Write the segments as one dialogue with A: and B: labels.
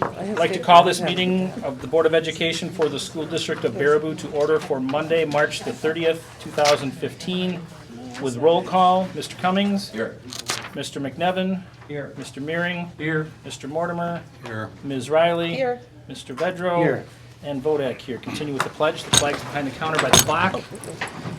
A: I'd like to call this meeting of the Board of Education for the School District of Baraboo to order for Monday, March the 30th, 2015, with roll call, Mr. Cummings.
B: Here.
A: Mr. McNevin.
B: Here.
A: Mr. Meering.
B: Here.
A: Mr. Mortimer.
B: Here.
A: Ms. Riley.
C: Here.
A: Mr. Vedro.
B: Here.
A: And Vodak here. Continue with the pledge. The flag's behind the counter by the clock.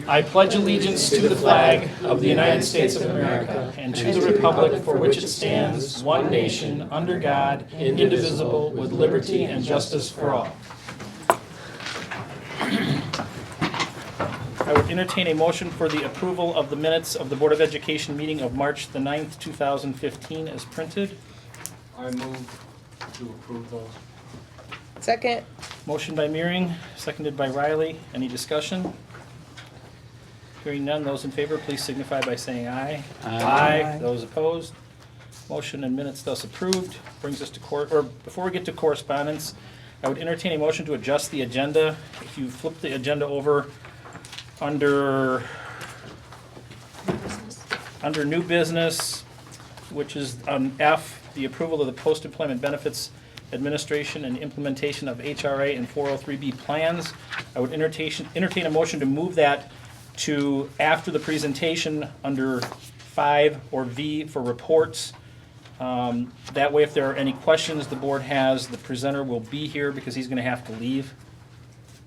A: I pledge allegiance to the flag of the United States of America and to the republic for which it stands, one nation, under God, indivisible, with liberty and justice for all. I would entertain a motion for the approval of the minutes of the Board of Education meeting of March the 9th, 2015 as printed.
B: I move to approve those.
C: Second.
A: Motion by Meering, seconded by Riley. Any discussion? Hearing none, those in favor, please signify by saying aye. Aye. Those opposed? Motion and minutes thus approved. Brings us to before we get to correspondence, I would entertain a motion to adjust the agenda. If you flip the agenda over under new business, which is on F, the approval of the post-employment benefits administration and implementation of HRA and 403B plans. I would entertain a motion to move that to after the presentation under 5 or V for reports. That way, if there are any questions the board has, the presenter will be here because he's going to have to leave.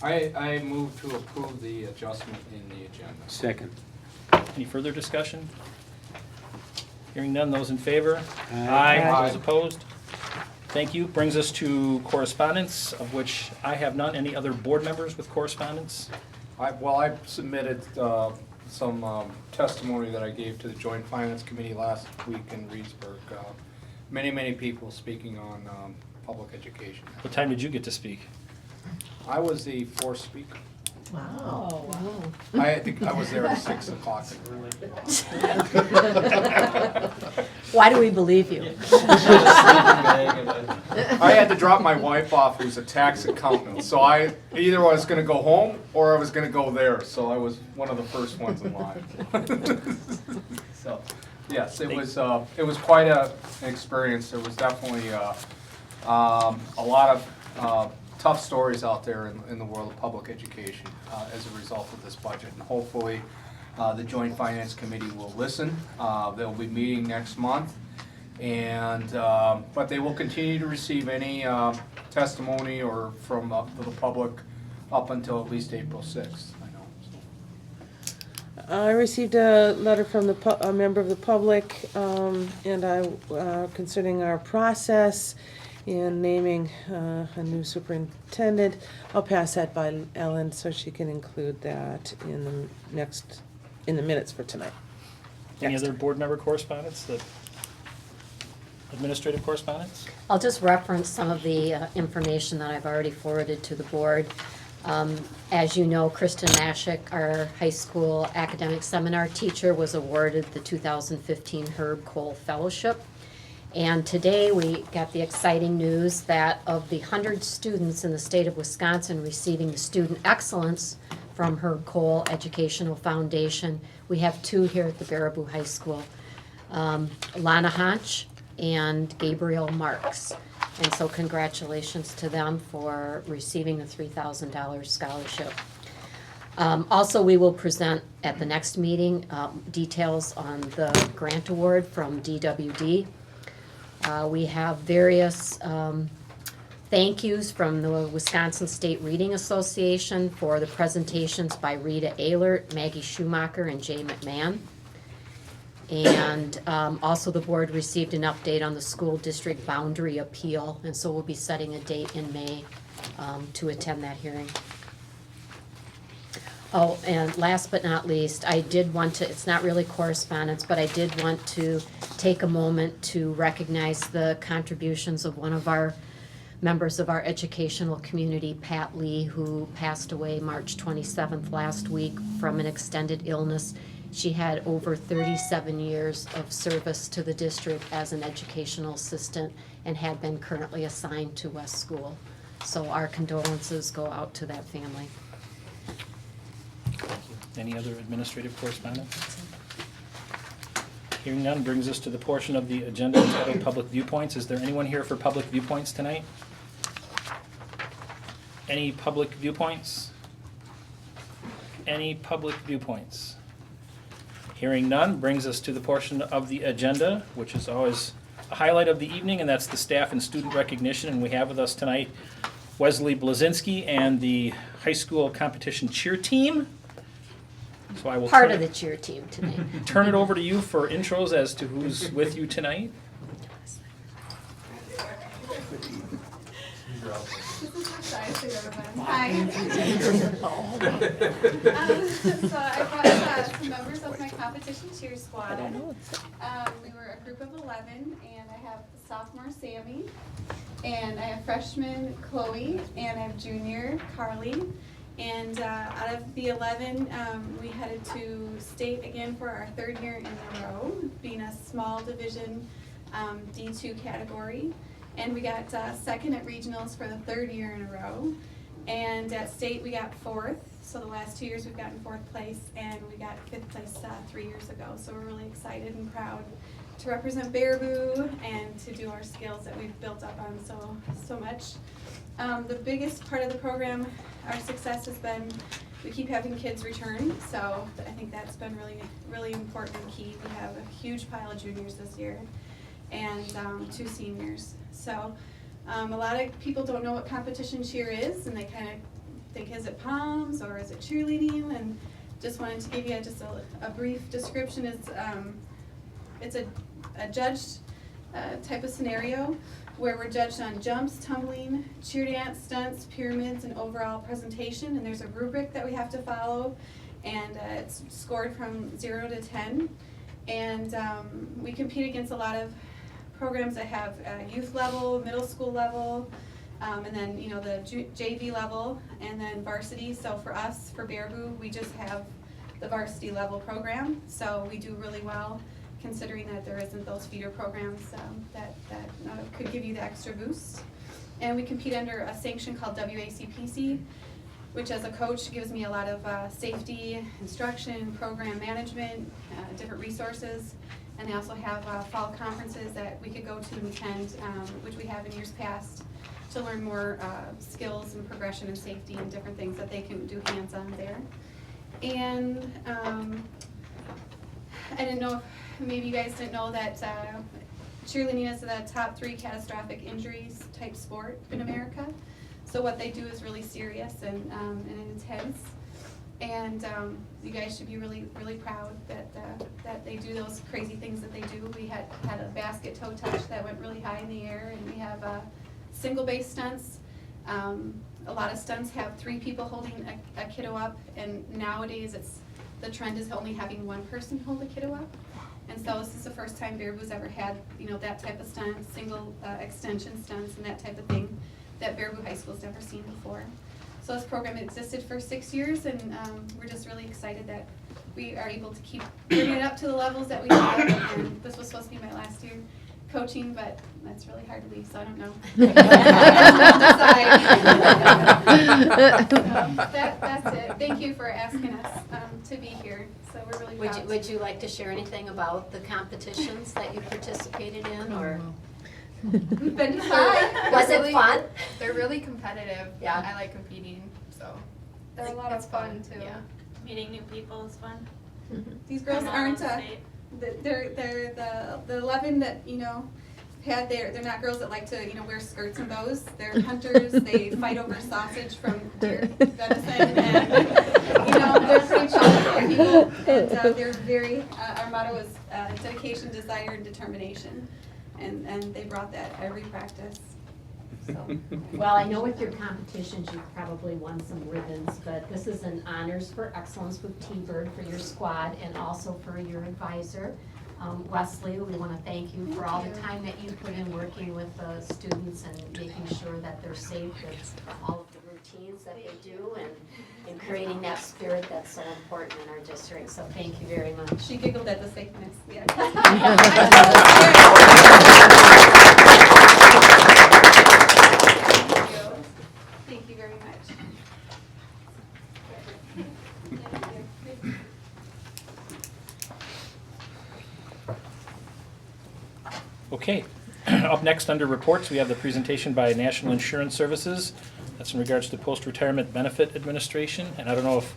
B: I move to approve the adjustment in the agenda.
D: Second.
A: Any further discussion? Hearing none, those in favor?
B: Aye.
A: Those opposed? Thank you. Brings us to correspondence, of which I have none. Any other board members with correspondence?
B: I submitted some testimony that I gave to the Joint Finance Committee last week in Reedsburg. Many people speaking on public education.
A: What time did you get to speak?
B: I was the fourth speaker.
C: Wow.
B: I think I was there at 6 o'clock.
E: Why do we believe you?
B: I had to drop my wife off, who's a tax accountant, so I either was gonna go home or I was gonna go there, so I was one of the first ones in line. So, yes, it was quite an experience. There was definitely a lot of tough stories out there in the world of public education as a result of this budget, and hopefully the Joint Finance Committee will listen. They'll be meeting next month, and but they will continue to receive any testimony or from the public up until at least April 6th. I know. So.
C: I received a letter from a member of the public, and concerning our process in naming a new superintendent. I'll pass that by Ellen so she can include that in the minutes for tonight.
A: Any other board member correspondence? Administrative correspondence?
E: I'll just reference some of the information that I've already forwarded to the board. As you know, Kristen Mashik, our high school academic seminar teacher, was awarded the 2015 Herb Cole Fellowship. And today we got the exciting news that of the 100 students in the state of Wisconsin receiving the Student Excellence from Herb Cole Educational Foundation, we have 2 here at the Baraboo High School, Lana Honch and Gabriel Marks. And so congratulations to them for receiving the $3,000 scholarship. Also, we will present at the next meeting details on the grant award from DWD. We have various thank yous from the Wisconsin State Reading Association for the presentations by Rita Ehlert, Maggie Schumacher, and Jay McMahon. And also the board received an update on the school district boundary appeal, and so we'll be setting a date in May to attend that hearing. Oh, and last but not least, I did want to, it's not really correspondence, but I did want to take a moment to recognize the contributions of one of our members of our educational community, Pat Lee, who passed away March 27th last week from an extended illness. She had over 37 years of service to the district as an educational assistant and had been currently assigned to West School. So our condolences go out to that family.
A: Any other administrative correspondence? Hearing none brings us to the portion of the agenda entitled Public Viewpoints. Is there anyone here for public viewpoints tonight? Any public viewpoints? Any public viewpoints? Hearing none brings us to the portion of the agenda, which is always a highlight of the evening, and that's the staff and student recognition. And we have with us tonight Wesley Blazinski and the high school competition cheer team. So I will
E: Part of the cheer team tonight.
A: turn it over to you for intros as to who's with you tonight.
D: Hi. So I brought some members of my competition cheer squad. We were a group of 11, and I have sophomore Sammy, and I have freshman Chloe, and I have junior Carly. And out of the 11, we headed to state again for our third year in a row, being a small division D2 category. And we got second at regionals for the third year in a row. And at state, we got fourth. So the last 2 years, we've gotten fourth place, and we got fifth place 3 years ago. So we're really excited and proud to represent Baraboo and to do our skills that we've built up on so much. The biggest part of the program, our success has been, we keep having kids return, so I think that's been really important and key. We have a huge pile of juniors this year and 2 seniors. So a lot of people don't know what competition cheer is, and they kind of think, is it POMS or is it cheerleading? And just wanted to give you just a brief description. It's a judged type of scenario where we're judged on jumps, tumbling, cheer dance, stunts, pyramids, and overall presentation. And there's a rubric that we have to follow, and it's scored from 0 to 10. And we compete against a lot of programs that have youth level, middle school level, and then the JV level, and then varsity. So for us, for Baraboo, we just have the varsity level program. So we do really well, considering that there isn't those feeder programs that could give you the extra boost. And we compete under a sanction called WACPC, which as a coach gives me a lot of safety, instruction, program management, different resources. And they also have fall conferences that we could go to and attend, which we have in years past, to learn more skills and progression and safety and different things that they can do hands-on there. And I didn't know if maybe you guys didn't know that cheerleading is the top 3 catastrophic injuries type sport in America. So what they do is really serious and intense. And you guys should be really proud that they do those crazy things that they do. We had a basket toe touch that went really high in the air, and we have single base stunts. A lot of stunts have 3 people holding a kiddo up, and nowadays the trend is only having 1 person hold a kiddo up. And so this is the first time Baraboo's ever had that type of stunt, single extension stunts and that type of thing that Baraboo High School's never seen before. So this program existed for 6 years, and we're just really excited that we are able to keep bringing it up to the levels that we have. And this was supposed to be my last year coaching, but that's really hard to leave, so I don't know. That's it. Thank you for asking us to be here. So we're really proud.
E: Would you like to share anything about the competitions that you participated in, or?
D: We've been fun.
E: Was it fun?
F: They're really competitive.
E: Yeah.
F: I like competing, so
D: They're a lot of fun too.
F: Yeah.
G: Meeting new people is fun.
D: These girls
G: From all
D: aren't
G: over the state.
D: they're the 11 that had they're not girls that like to wear skirts and bows. They're hunters. They fight over sausage from deer venison, and they're pretty chocolate people. And they're very our motto is dedication, desire, and determination, and they brought that every practice. So.
E: Well, I know with your competitions, you've probably won some ribbons, but this is an Honors for Excellence with T-Bird for your squad and also for your advisor. Wesley, we want to thank you for all the time that you put in working with the students and making sure that they're safe and all of the routines that they do and creating that spirit that's so important in our district. So thank you very much.
D: She giggled at the safeness. Yeah. Thank you very much.
A: Next, under reports, we have the presentation by National Insurance Services. That's in regards to Post-Retirement Benefit Administration. And I don't know if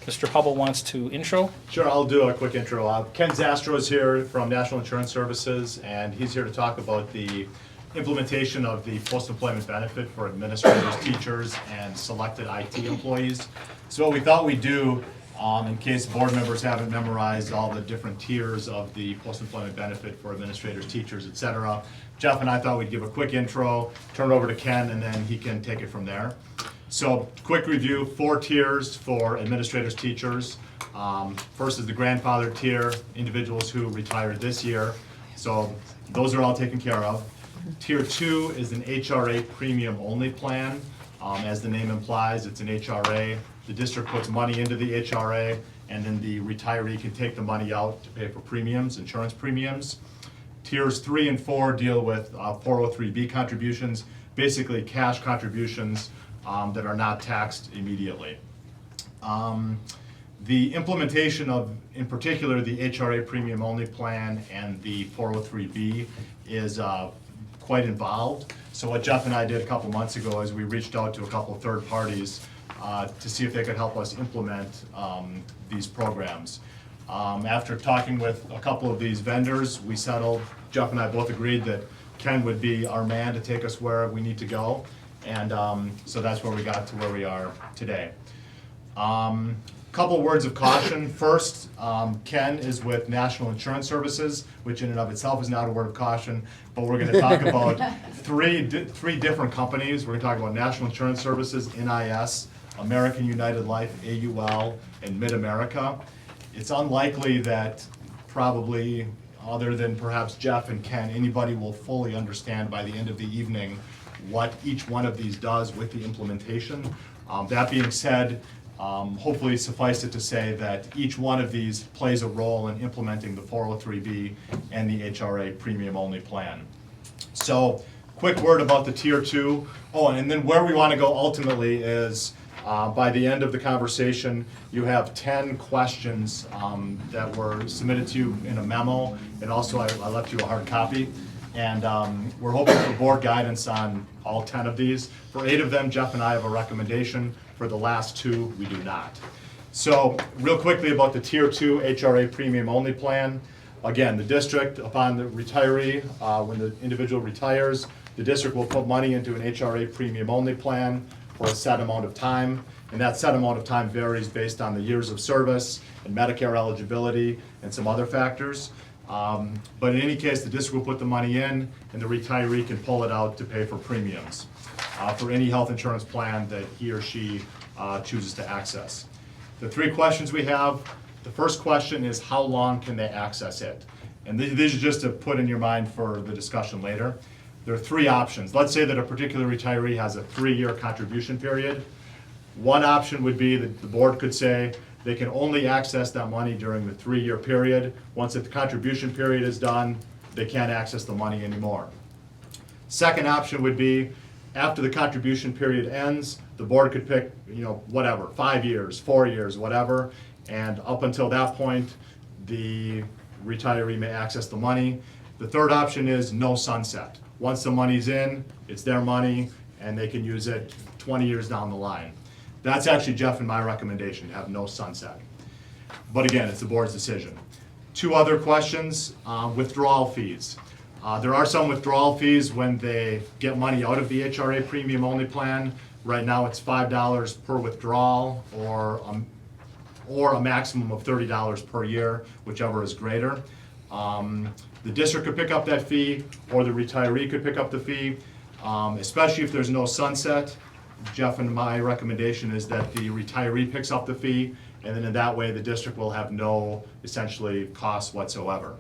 A: Mr. Hubble wants to intro.
H: Sure, I'll do a quick intro. Ken Zastro is here from National Insurance Services, and he's here to talk about the implementation of the post-employment benefit for administrators, teachers, and selected IT employees. So what we thought we'd do, in case board members haven't memorized all the different tiers of the post-employment benefit for administrators, teachers, et cetera, Jeff and I thought we'd give a quick intro, turn it over to Ken, and then he can take it from there. So, quick review, 4 tiers for administrators, teachers. First is the grandfather tier, individuals who retired this year. So, those are all taken care of. Tier 2 is an HRA premium only plan. As the name implies, it's an HRA. The district puts money into the HRA, and then the retiree can take the money out to pay for premiums, insurance premiums. Tiers 3 and 4 deal with 403B contributions, basically cash contributions that are not taxed immediately. The implementation of, in particular, the HRA premium only plan and the 403B is quite involved. So what Jeff and I did a couple months ago is we reached out to a couple of third parties to see if they could help us implement these programs. After talking with a couple of these vendors, we settled, Jeff and I both agreed that Ken would be our man to take us where we need to go. And so that's where we got to where we are today. Couple words of caution. First, Ken is with National Insurance Services, which in and of itself is not a word of caution, but we're going to talk about three different companies. We're going to talk about National Insurance Services, NIS, American United Life, AUL, and Mid-America. It's unlikely that probably, other than perhaps Jeff and Ken, anybody will fully understand by the end of the evening what each one of these does with the implementation. That being said, hopefully suffice it to say that each one of these plays a role in implementing the 403B and the HRA premium only plan. So, quick word about the tier 2. Oh, and then where we want to go ultimately is by the end of the conversation, you have 10 questions that were submitted to you in a memo, and also I left you a hard copy. And we're hoping for board guidance on all 10 of these. For 8 of them, Jeff and I have a recommendation. For the last 2, we do not. So real quickly about the Tier 2 HRA premium only plan. Again, the district, upon the retiree, when the individual retires, the district will put money into an HRA premium only plan for a set amount of time. And that set amount of time varies based on the years of service and Medicare eligibility and some other factors. But in any case, the district will put the money in and the retiree can pull it out to pay for premiums for any health insurance plan that he or she chooses to access. The 3 questions we have, the first question is how long can they access it? And these are just to put in your mind for the discussion later. There are 3 options. Let's say that a particular retiree has a 3-year contribution period. One option would be that the board could say they can only access that money during the 3-year period. Once the contribution period is done, they can't access the money anymore. Second option would be after the contribution period ends, the board could pick, whatever, 5 years, 4 years, whatever, and up until that point, the retiree may access the money. The third option is no sunset. Once the money's in, it's their money, and they can use it 20 years down the line. That's actually Jeff and my recommendation, to have no sunset. But again, it's the board's decision. 2 other questions, withdrawal fees. There are some withdrawal fees when they get money out of the HRA premium only plan. Right now it's $5 per withdrawal or a maximum of $30 per year, whichever is greater. The district could pick up that fee or the retiree could pick up the fee, especially if there's no sunset. Jeff and my recommendation is that the retiree picks up the fee, and then in that way the district will have no essentially cost whatsoever.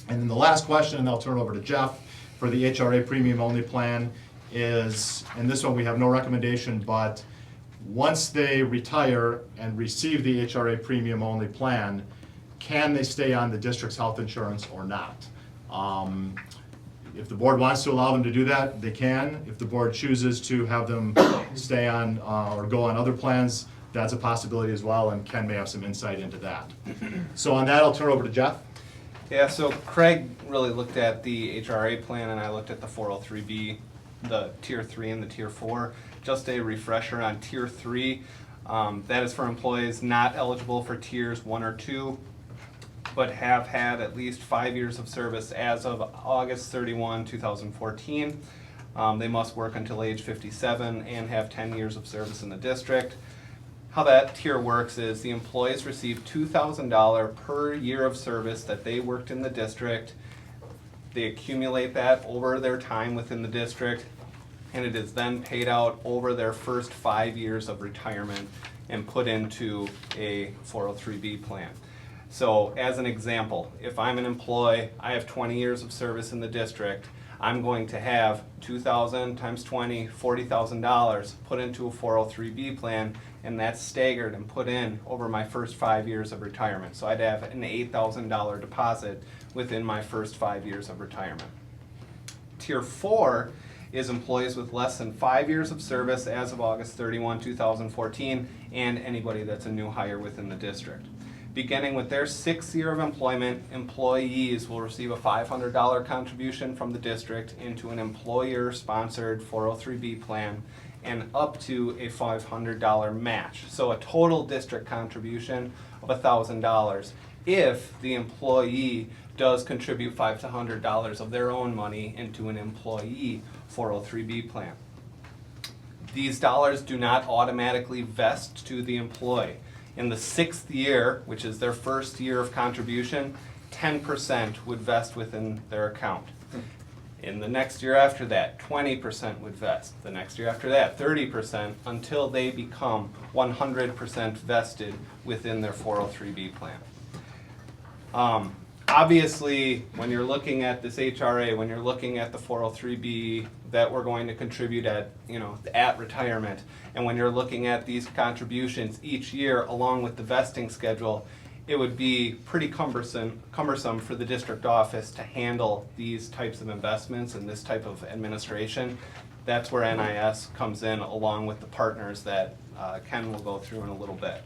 H: And then the last question, and I'll turn it over to Jeff, for the HRA premium only plan is, and this one we have no recommendation, but once they retire and receive the HRA premium only plan, can they stay on the district's health insurance or not? If the board wants to allow them to do that, they can. If the board chooses to have them stay on or go on other plans, that's a possibility as well, and Ken may have some insight into that. So on that, I'll turn it over to Jeff.
I: Yeah, so Craig really looked at the HRA plan and I looked at the 403B, the Tier 3 and the Tier 4. Just a refresher on Tier 3, that is for employees not eligible for Tiers 1 or 2, but have had at least 5 years of service as of August 31, 2014. They must work until age 57 and have 10 years of service in the district. How that tier works is the employees receive $2,000 per year of service that they worked in the district. They accumulate that over their time within the district, and it is then paid out over their first 5 years of retirement and put into a 403B plan. So as an example, if I'm an employee, I have 20 years of service in the district, I'm going to have 2,000 times 20, $40,000 put into a 403B plan, and that's staggered and put in over my first 5 years of retirement. So I'd have an $8,000 deposit within my first 5 years of retirement. Tier 4 is employees with less than 5 years of service as of August 31, 2014, and anybody that's a new hire within the district. Beginning with their 6th year of employment, employees will receive a $500 contribution from the district into an employer-sponsored 403B plan and up to a $500 match. So a total district contribution of $1,000 if the employee does contribute $500 to $100 of their own money into an employee 403B plan. These dollars do not automatically vest to the employee. In the 6th year, which is their first year of contribution, 10% would vest within their account. In the next year after that, 20% would vest. The next year after that, 30%, until they become 100% vested within their 403B plan. Obviously, when you're looking at this HRA, when you're looking at the 403B that we're going to contribute at, at retirement, and when you're looking at these contributions each year along with the vesting schedule, it would be pretty cumbersome for the district office to handle these types of investments and this type of administration. That's where NIS comes in along with the partners that Ken will go through in a little bit.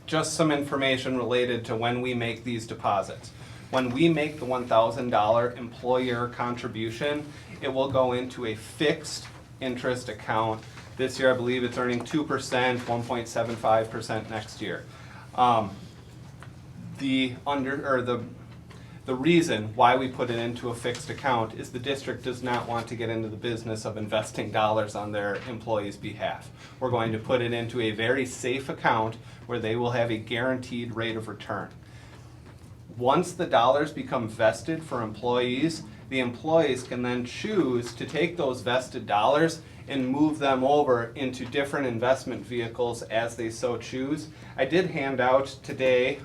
I: Just some information related to when we make these deposits. When we make the $1,000 employer contribution, it will go into a fixed interest account. This year, I believe it's earning 2%, 1.75% next year. The reason why we put it into a fixed account is the district does not want to get into the business of investing dollars on their employees' behalf. We're going to put it into a very safe account where they will have a guaranteed rate of return. Once the dollars become vested for employees, the employees can then choose to take those vested dollars and move them over into different investment vehicles as they so choose. I did hand out today,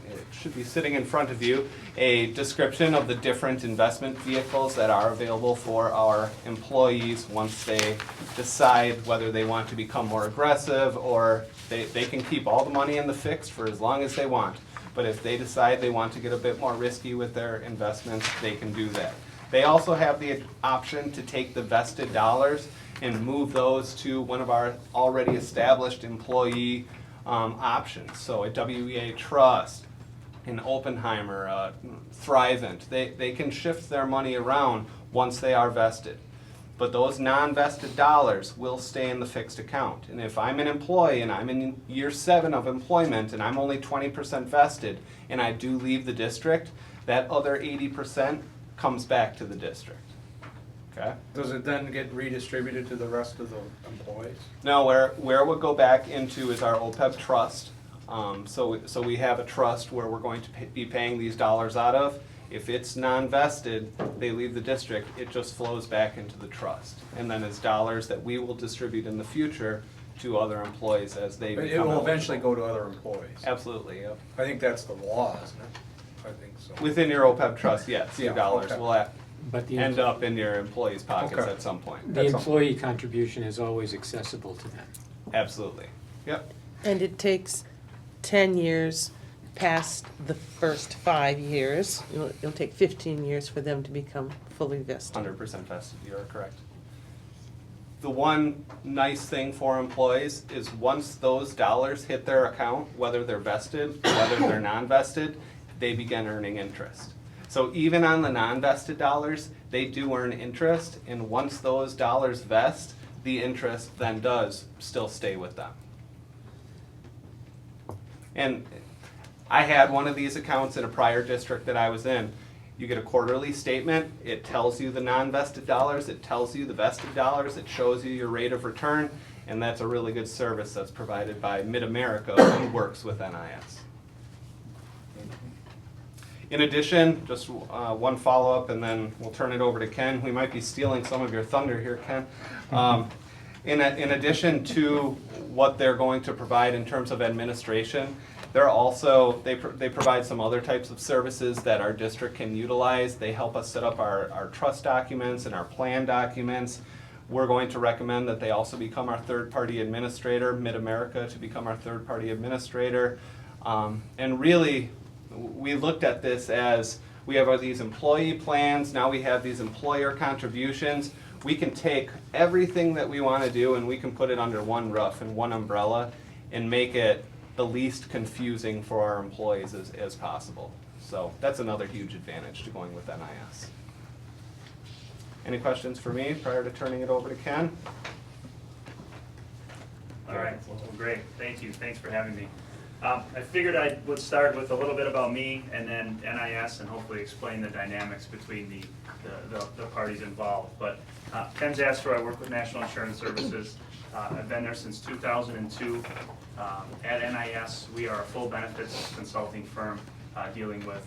I: it should be sitting in front of you, a description of the different investment vehicles that are available for our employees once they decide whether they want to become more aggressive, or they can keep all the money in the fixed for as long as they want. But if they decide they want to get a bit more risky with their investments, they can do that. They also have the option to take the vested dollars and move those to one of our already established employee options. So a WEA Trust, an Oppenheimer, Thrivent, they can shift their money around once they are vested. But those non-vested dollars will stay in the fixed account. And if I'm an employee and I'm in year 7 of employment and I'm only 20% vested and I do leave the district, that other 80% comes back to the district. Okay?
B: Does it then get redistributed to the rest of the employees?
I: No, where it would go back into is our OPEB trust. So we have a trust where we're going to be paying these dollars out of. If it's non-vested, they leave the district, it just flows back into the trust. And then it's dollars that we will distribute in the future to other employees as they
B: But
I: become
B: it will
I: eligible.
B: eventually go to other employees.
I: Absolutely, yep.
B: I think that's the law, isn't it? I think so.
I: Within your OPEB trust, yes,
B: Yeah,
I: your dollars
B: okay.
I: will
J: But the
I: end up in your employees' pockets
B: Okay.
I: at some point.
J: the employee contribution is always accessible to them.
I: Absolutely. Yep.
C: And it takes 10 years past the first 5 years. It'll take 15 years for them to become fully vested.
I: 100% vested, you are correct. The one nice thing for employees is once those dollars hit their account, whether they're vested, whether they're non-vested, they begin earning interest. So even on the non-vested dollars, they do earn interest, and once those dollars vest, the interest then does still stay with them. And I had one of these accounts in a prior district that I was in. You get a quarterly statement, it tells you the non-vested dollars, it tells you the vested dollars, it shows you your rate of return, and that's a really good service that's provided by Mid-America, who works with NIS. In addition, just one follow-up and then we'll turn it over to Ken. We might be stealing some of your thunder here, Ken. In addition to what they're going to provide in terms of administration, they're also, they provide some other types of services that our district can utilize. They help us set up our trust documents and our plan documents. We're going to recommend that they also become our third-party administrator, Mid-America to become our third-party administrator. And really, we looked at this as we have these employee plans, now we have these employer contributions. We can take everything that we want to do and we can put it under one roof and one umbrella and make it the least confusing for our employees as possible. So that's another huge advantage to going with NIS. Any questions for me prior to turning it over to Ken?
K: All right, well, great, thank you, thanks for having me. I figured I would start with a little bit about me and then NIS and hopefully explain the dynamics between the parties involved. But Ken Zastrow, I work with National Insurance Services. I've been there since 2002. At NIS, we are a full benefits consulting firm dealing with,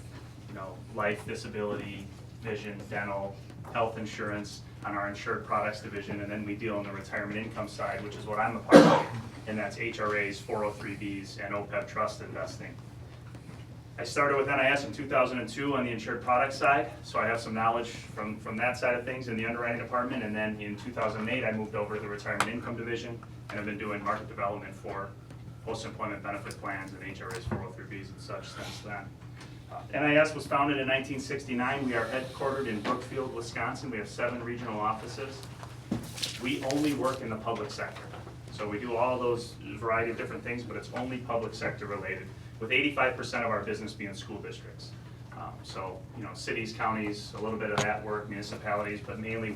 K: life, disability, vision, dental, health insurance on our insured products division, and then we deal on the retirement income side, which is what I'm a part of, and that's HRAs, 403Bs, and OPEB trust investing. I started with NIS in 2002 on the insured products side, so I have some knowledge from that side of things in the underwriting department, and then in 2008 I moved over to the retirement income division, and I've been doing market development for post-employment benefit plans and HRAs, 403Bs and such since then. NIS was founded in 1969. We are headquartered in Brookfield, Wisconsin. We have 7 regional offices. We only work in the public sector. So we do all those variety of different things, but it's only public sector related, with 85% of our business being school districts. So, cities, counties, a little bit of that work, municipalities, but mainly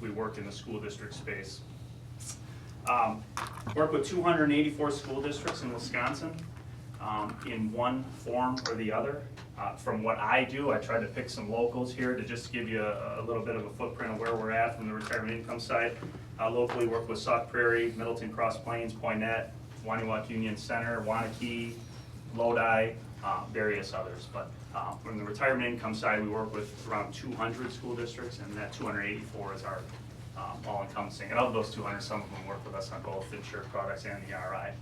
K: we work in the school district space. Work with 284 school districts in Wisconsin in one form or the other. From what I do, I tried to pick some locals here to just give you a little bit of a footprint of where we're at from the retirement income side. Locally work with Sauk Prairie, Middleton Cross Plains, Poinnette, Waniwak Union Center, Waunakee, Lodi, various others. But from the retirement income side, we work with around 200 school districts, and that 284 is our all-encompassing. And of those 200, some of them work with us on both insured products and the RI.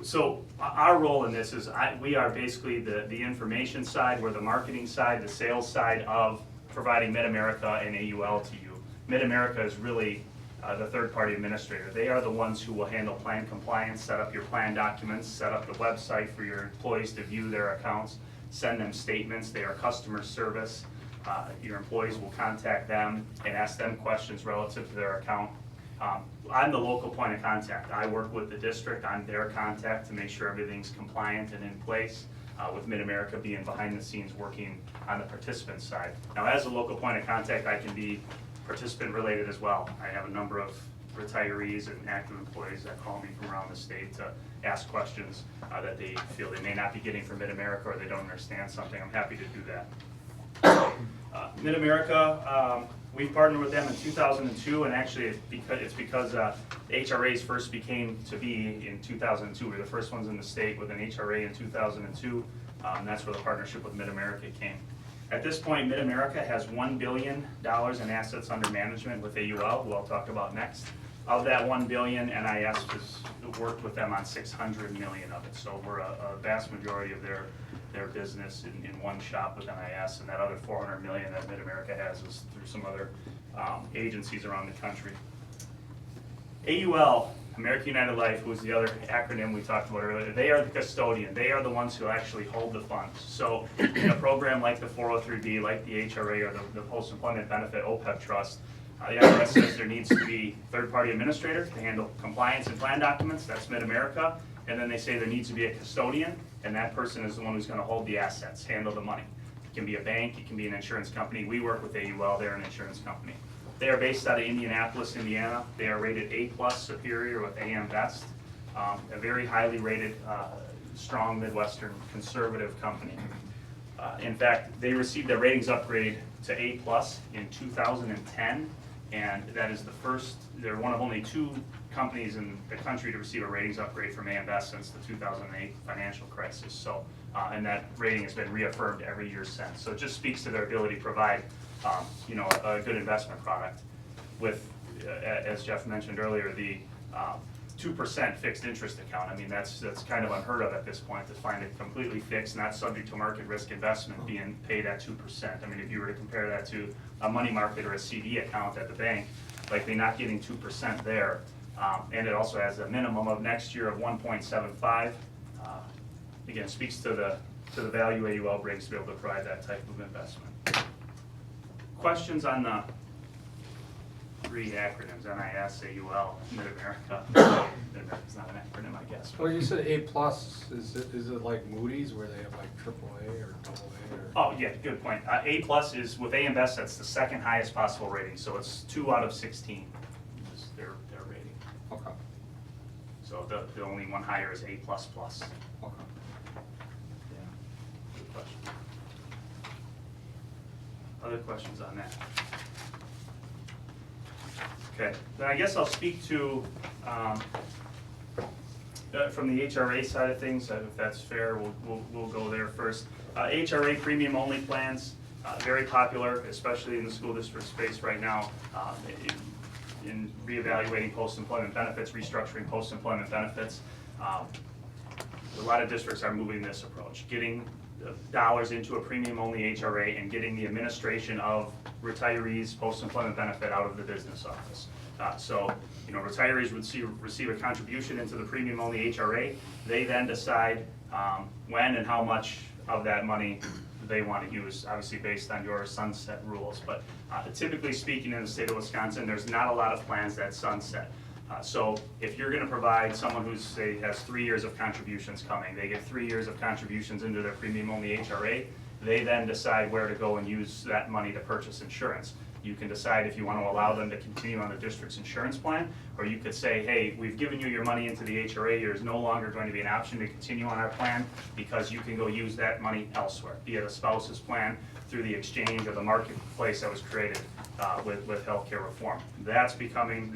K: So our role in this is we are basically the information side, we're the marketing side, the sales side of providing Mid-America and AUL to you. Mid-America is really the third-party administrator. They are the ones who will handle plan compliance, set up your plan documents, set up the website for your employees to view their accounts, send them statements. They are customer service. Your employees will contact them and ask them questions relative to their account. I'm the local point of contact. I work with the district. I'm their contact to make sure everything's compliant and in place, with Mid-America being behind the scenes working on the participant side. Now, as a local point of contact, I can be participant related as well. I have a number of retirees and active employees that call me from around the state to ask questions that they feel they may not be getting from Mid-America or they don't understand something. I'm happy to do that. Mid-America, we partnered with them in 2002, and actually it's because HRAs first became to be in 2002. We were the first ones in the state with an HRA in 2002, and that's where the partnership with Mid-America came. At this point, Mid-America has $1 billion in assets under management with AUL, who I'll talk about next. Of that $1 billion, NIS has worked with them on $600 million of it. So we're a vast majority of their business in one shop with NIS, and that other $400 million that Mid-America has is through some other agencies around the country. AUL, American United Life, who was the other acronym we talked about earlier, they are the custodian. They are the ones who actually hold the funds. So in a program like the 403B, like the HRA, or the Post-Employment Benefit OPEB Trust, the IRS says there needs to be third-party administrator to handle compliance and plan documents. That's Mid-America. and then they say there needs to be a custodian, and that person is the one who's gonna hold the assets, handle the money. It can be a bank, it can be an insurance company. We work with AUL, they're an insurance company. They are based out of Indianapolis, Indiana. They are rated A+ Superior with AM Best. A very highly rated, strong Midwestern conservative company. In fact, they received their ratings upgrade to A+ in 2010, and that is the first, they're one of only 2 companies in the country to receive a ratings upgrade from AM Best since the 2008 financial crisis. So, and that rating has been reaffirmed every year since. So it just speaks to their ability to provide, you know, a good investment product with, as Jeff mentioned earlier, the 2% fixed interest account. I mean, that's kind of unheard of at this point, to find it completely fixed, not subject to market risk investment, being paid at 2%. I mean, if you were to compare that to a money market or a CD account at the bank, likely not getting 2% there. And it also has a minimum of next year of 1.75. Again, speaks to the value AUL brings to be able to provide that type of investment. Questions on the 3 acronyms, NIS, AUL, Mid-America? Mid-America's not an acronym, I guess.
B: Well, you said A+, is it like Moody's where they have like AAA or AA or?
K: Oh, yeah, good point. A+ is, with AM Best, that's the second highest possible rating, so it's 2 out of 16 is their rating.
B: Okay,
K: So the only one higher is A++.
B: okay.
K: Yeah, good question. Other questions on that? Okay, then I guess I'll speak to, from the HRA side of things, if that's fair, we'll go there first. HRA premium only plans, very popular, especially in the school district space right now, in reevaluating post-employment benefits, restructuring post-employment benefits. A lot of districts are moving this approach, getting dollars into a premium-only HRA and getting the administration of retirees' post-employment benefit out of the business office. So, you know, retirees would receive a contribution into the premium-only HRA. They then decide when and how much of that money they want to use, obviously based on your sunset rules. But typically speaking, in the state of Wisconsin, there's not a lot of plans that sunset. So if you're going to provide someone who's, say, has 3 years of contributions coming, they get 3 years of contributions into their premium-only HRA, they then decide where to go and use that money to purchase insurance. You can decide if you want to allow them to continue on the district's insurance plan, or you could say, hey, we've given you your money into the HRA, there's no longer going to be an option to continue on our plan because you can go use that money elsewhere, be it a spouse's plan, through the exchange or the marketplace that was created with healthcare reform. There's becoming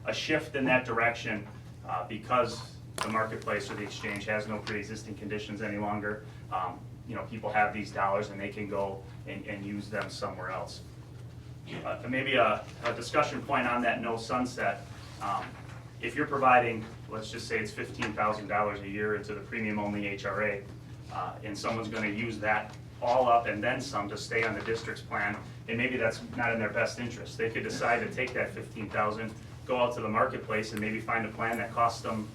K: a shift in that direction because the marketplace or the exchange has no pre-existing conditions any longer. You know, people have these dollars and they can go and use them somewhere else. Maybe a discussion point on that no sunset. If you're providing, let's just say it's $15,000 a year into the premium-only HRA, and someone's going to use that all up and then some to stay on the district's plan, and maybe that's not in their best interest. They could decide to take that $15,000, go out to the marketplace and maybe find a plan that costs them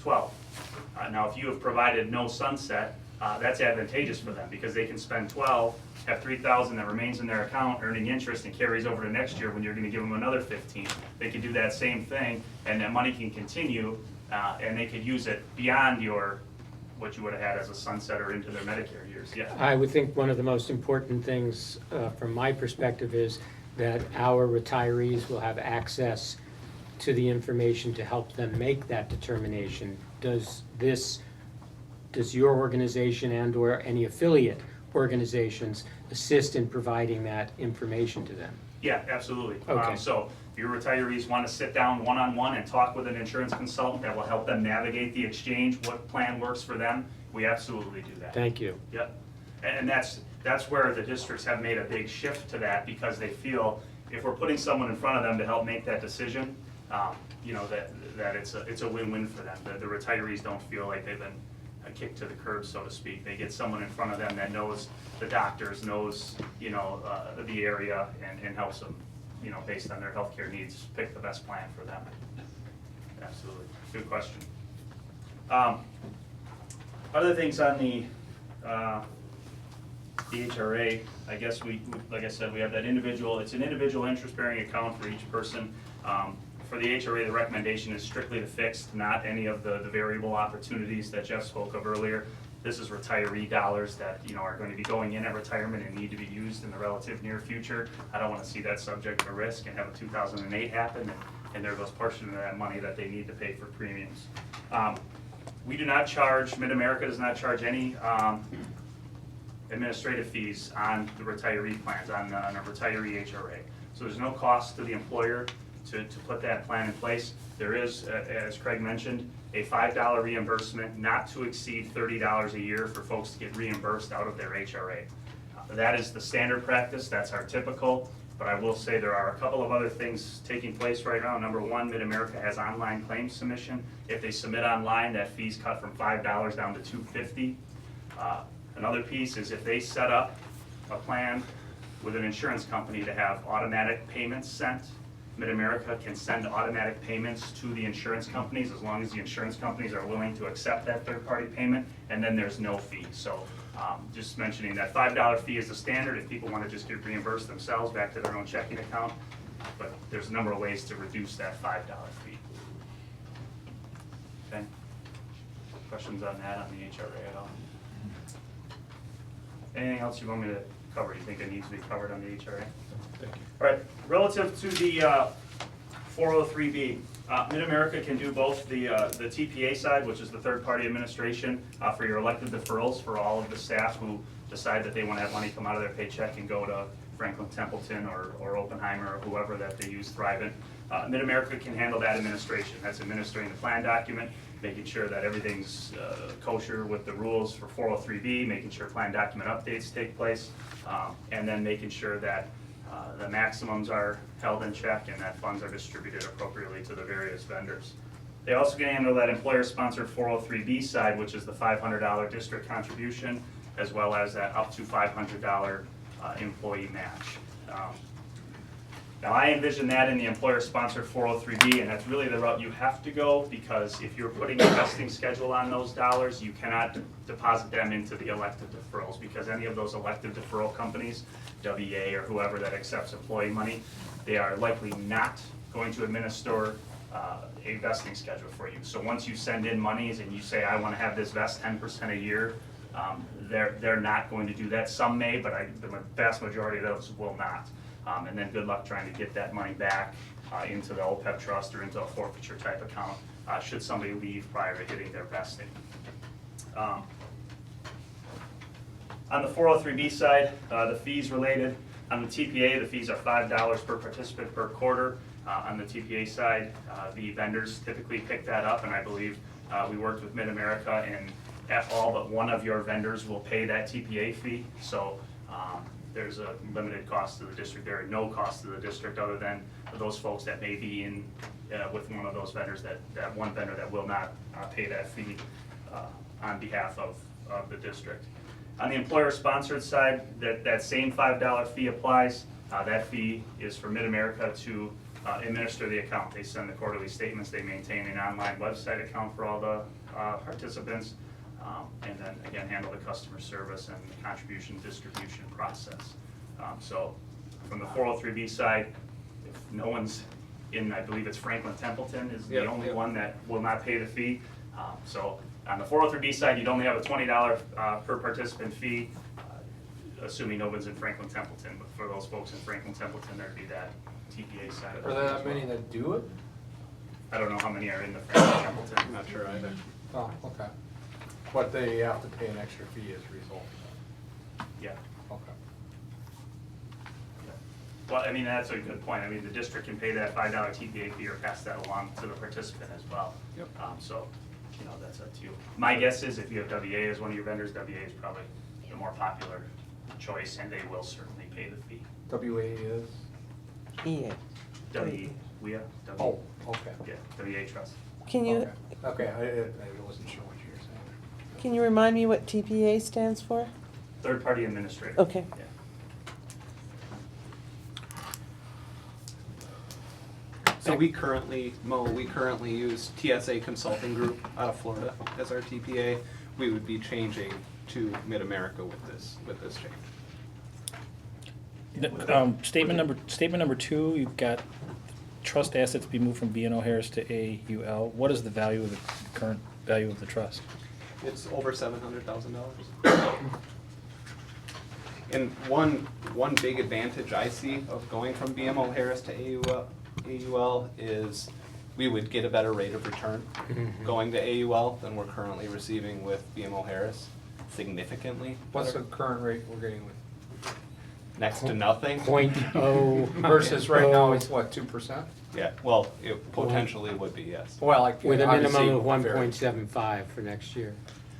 K: $12,000. Now, if you have provided no sunset, that's advantageous for them because they can spend $12,000, have $3,000 that remains in their account earning interest and carries over to next year when you're going to give them another $15,000. They could do that same thing and that money can continue and they could use it beyond what you would have had as a sunset or into their Medicare years. Yeah.
J: I would think one of the most important things from my perspective is that our retirees will have access to the information to help them make that determination. Does your organization and or any affiliate organizations assist in providing that information to them?
K: Yeah, absolutely.
J: Okay.
K: So if your retirees want to sit down one-on-one and talk with an insurance consultant that will help them navigate the exchange, what plan works for them, we absolutely do that.
J: Thank you.
K: Yep. And that's where the districts have made a big shift to that because they feel if we're putting someone in front of them to help make that decision, you know, that it's a win-win for them. The retirees don't feel like they've been kicked to the curb, so to speak. They get someone in front of them that knows the doctors, knows, you know, the area and helps them, you know, based on their healthcare needs, pick the best plan for them. Absolutely. Good question. Other things on the HRA, I guess we, like I said, we have that individual, it's an individual interest-bearing account for each person. for the HRA, the recommendation is strictly the fixed, not any of the variable opportunities that Jeff spoke of earlier. This is retiree dollars that, you know, are going to be going in at retirement and need to be used in the relative near future. I don't want to see that subject to risk and have a 2008 happen, and there goes portion of that money that they need to pay for premiums. We do not charge, Mid-America does not charge any administrative fees on the retiree plans, on a retiree HRA. So there's no cost to the employer to put that plan in place. There is, as Craig mentioned, a $5 reimbursement not to exceed $30 a year for folks to get reimbursed out of their HRA. That is the standard practice, that's our typical, but I will say there are a couple of other things taking place right now. Number one, Mid-America has online claims submission. If they submit online, that fee's cut from $5 down to $2.50. Another piece is if they set up a plan with an insurance company to have automatic payments sent, Mid-America can send automatic payments to the insurance companies as long as the insurance companies are willing to accept that third-party payment, and then there's no fee. So just mentioning that $5 fee is the standard if people want to just get reimbursed themselves back to their own checking account, but there's a number of ways to reduce that $5 fee. Okay? Questions on that, on the HRA at all? Anything else you want me to cover? You think it needs to be covered on the HRA?
B: Thank you.
K: All right, relative to the 403B, Mid-America can do both the TPA side, which is the third-party administration, for your elected deferrals for all of the staff who decide that they want to have money come out of their paycheck and go to Franklin Templeton or Oppenheimer or whoever that they use Thrivent. Mid-America can handle that administration. That's administering the plan document, making sure that everything's kosher with the rules for 403B, making sure plan document updates take place, and then making sure that the maximums are held in check and that funds are distributed appropriately to the various vendors. They also can handle that employer-sponsored 403B side, which is the $500 district contribution, as well as that up to $500 employee match. Now I envision that in the employer-sponsored 403B, and that's really the route you have to go, because if you're putting a vesting schedule on those dollars, you cannot deposit them into the elective deferrals, because any of those elective deferral companies, WA or whoever that accepts employee money, they are likely not going to administer a vesting schedule for you. So once you send in monies and you say, I want to have this vest 10% a year, they're not going to do that. Some may, but the vast majority of those will not. And then good luck trying to get that money back into the OPEB trust or into a forfeiture type account should somebody leave prior to hitting their vesting. On the 403B side, the fees related. On the TPA, the fees are $5 per participant per quarter. On the TPA side, the vendors typically pick that up, and I believe we worked with Mid-America, and all but one of your vendors will pay that TPA fee. So there's a limited cost to the district. There are no cost to the district other than those folks that may be in with one of those vendors, that one vendor that will not pay that fee on behalf of the district. On the employer-sponsored side, that same $5 fee applies. That fee is for Mid-America to administer the account. They send the quarterly statements. They maintain an online website account for all the participants. And then again, handle the customer service and the contribution distribution process. So from the 403B side, if no one's in, I believe it's Franklin Templeton is the only one that will not pay the fee. So on the 403B side, you'd only have a $20 per participant fee, assuming no one's in Franklin Templeton. But for those folks in Franklin Templeton, there'd be that TPA side of it.
B: Are there that many that do it?
K: I don't know how many are in the Franklin Templeton.
I: I'm not sure either.
B: Oh, okay. But they have to pay an extra fee as a result.
K: Yeah.
B: Okay.
K: Well, I mean, that's a good point. I mean, the district can pay that $5 TPA fee or pass that along to the participant as well.
B: Yep.
K: So, you know, that's up to you. My guess is if you have WA as one of your vendors, WA is probably the more popular choice, and they will certainly pay the fee.
B: WA is?
C: EA.
K: WA?
B: Oh, okay.
K: Yeah, WA Trust.
C: Can you,
B: Okay, I wasn't sure what you were saying.
C: can you remind me what TPA stands for?
K: Third-party administrator.
C: Okay.
K: Yeah.
I: So we currently use TSA Consulting Group out of Florida as our TPA. We would be changing to Mid-America with this change.
A: Statement number 2, you've got trust assets be moved from B&O Harris to AUL. What is the value of the current value of the trust?
I: It's over $700,000. And one big advantage I see of going from BMO Harris to AUL is we would get a better rate of return going to AUL than we're currently receiving with BMO Harris, significantly
B: What's the
I: better.
B: current rate we're getting with?
I: Next to nothing.
J: .0
B: Versus right now, it's what, 2%?
I: Yeah, well, it potentially would be, yes.
B: Well, like.
J: with a
B: obviously,
J: minimum of
B: very-
J: 1.75 for next year.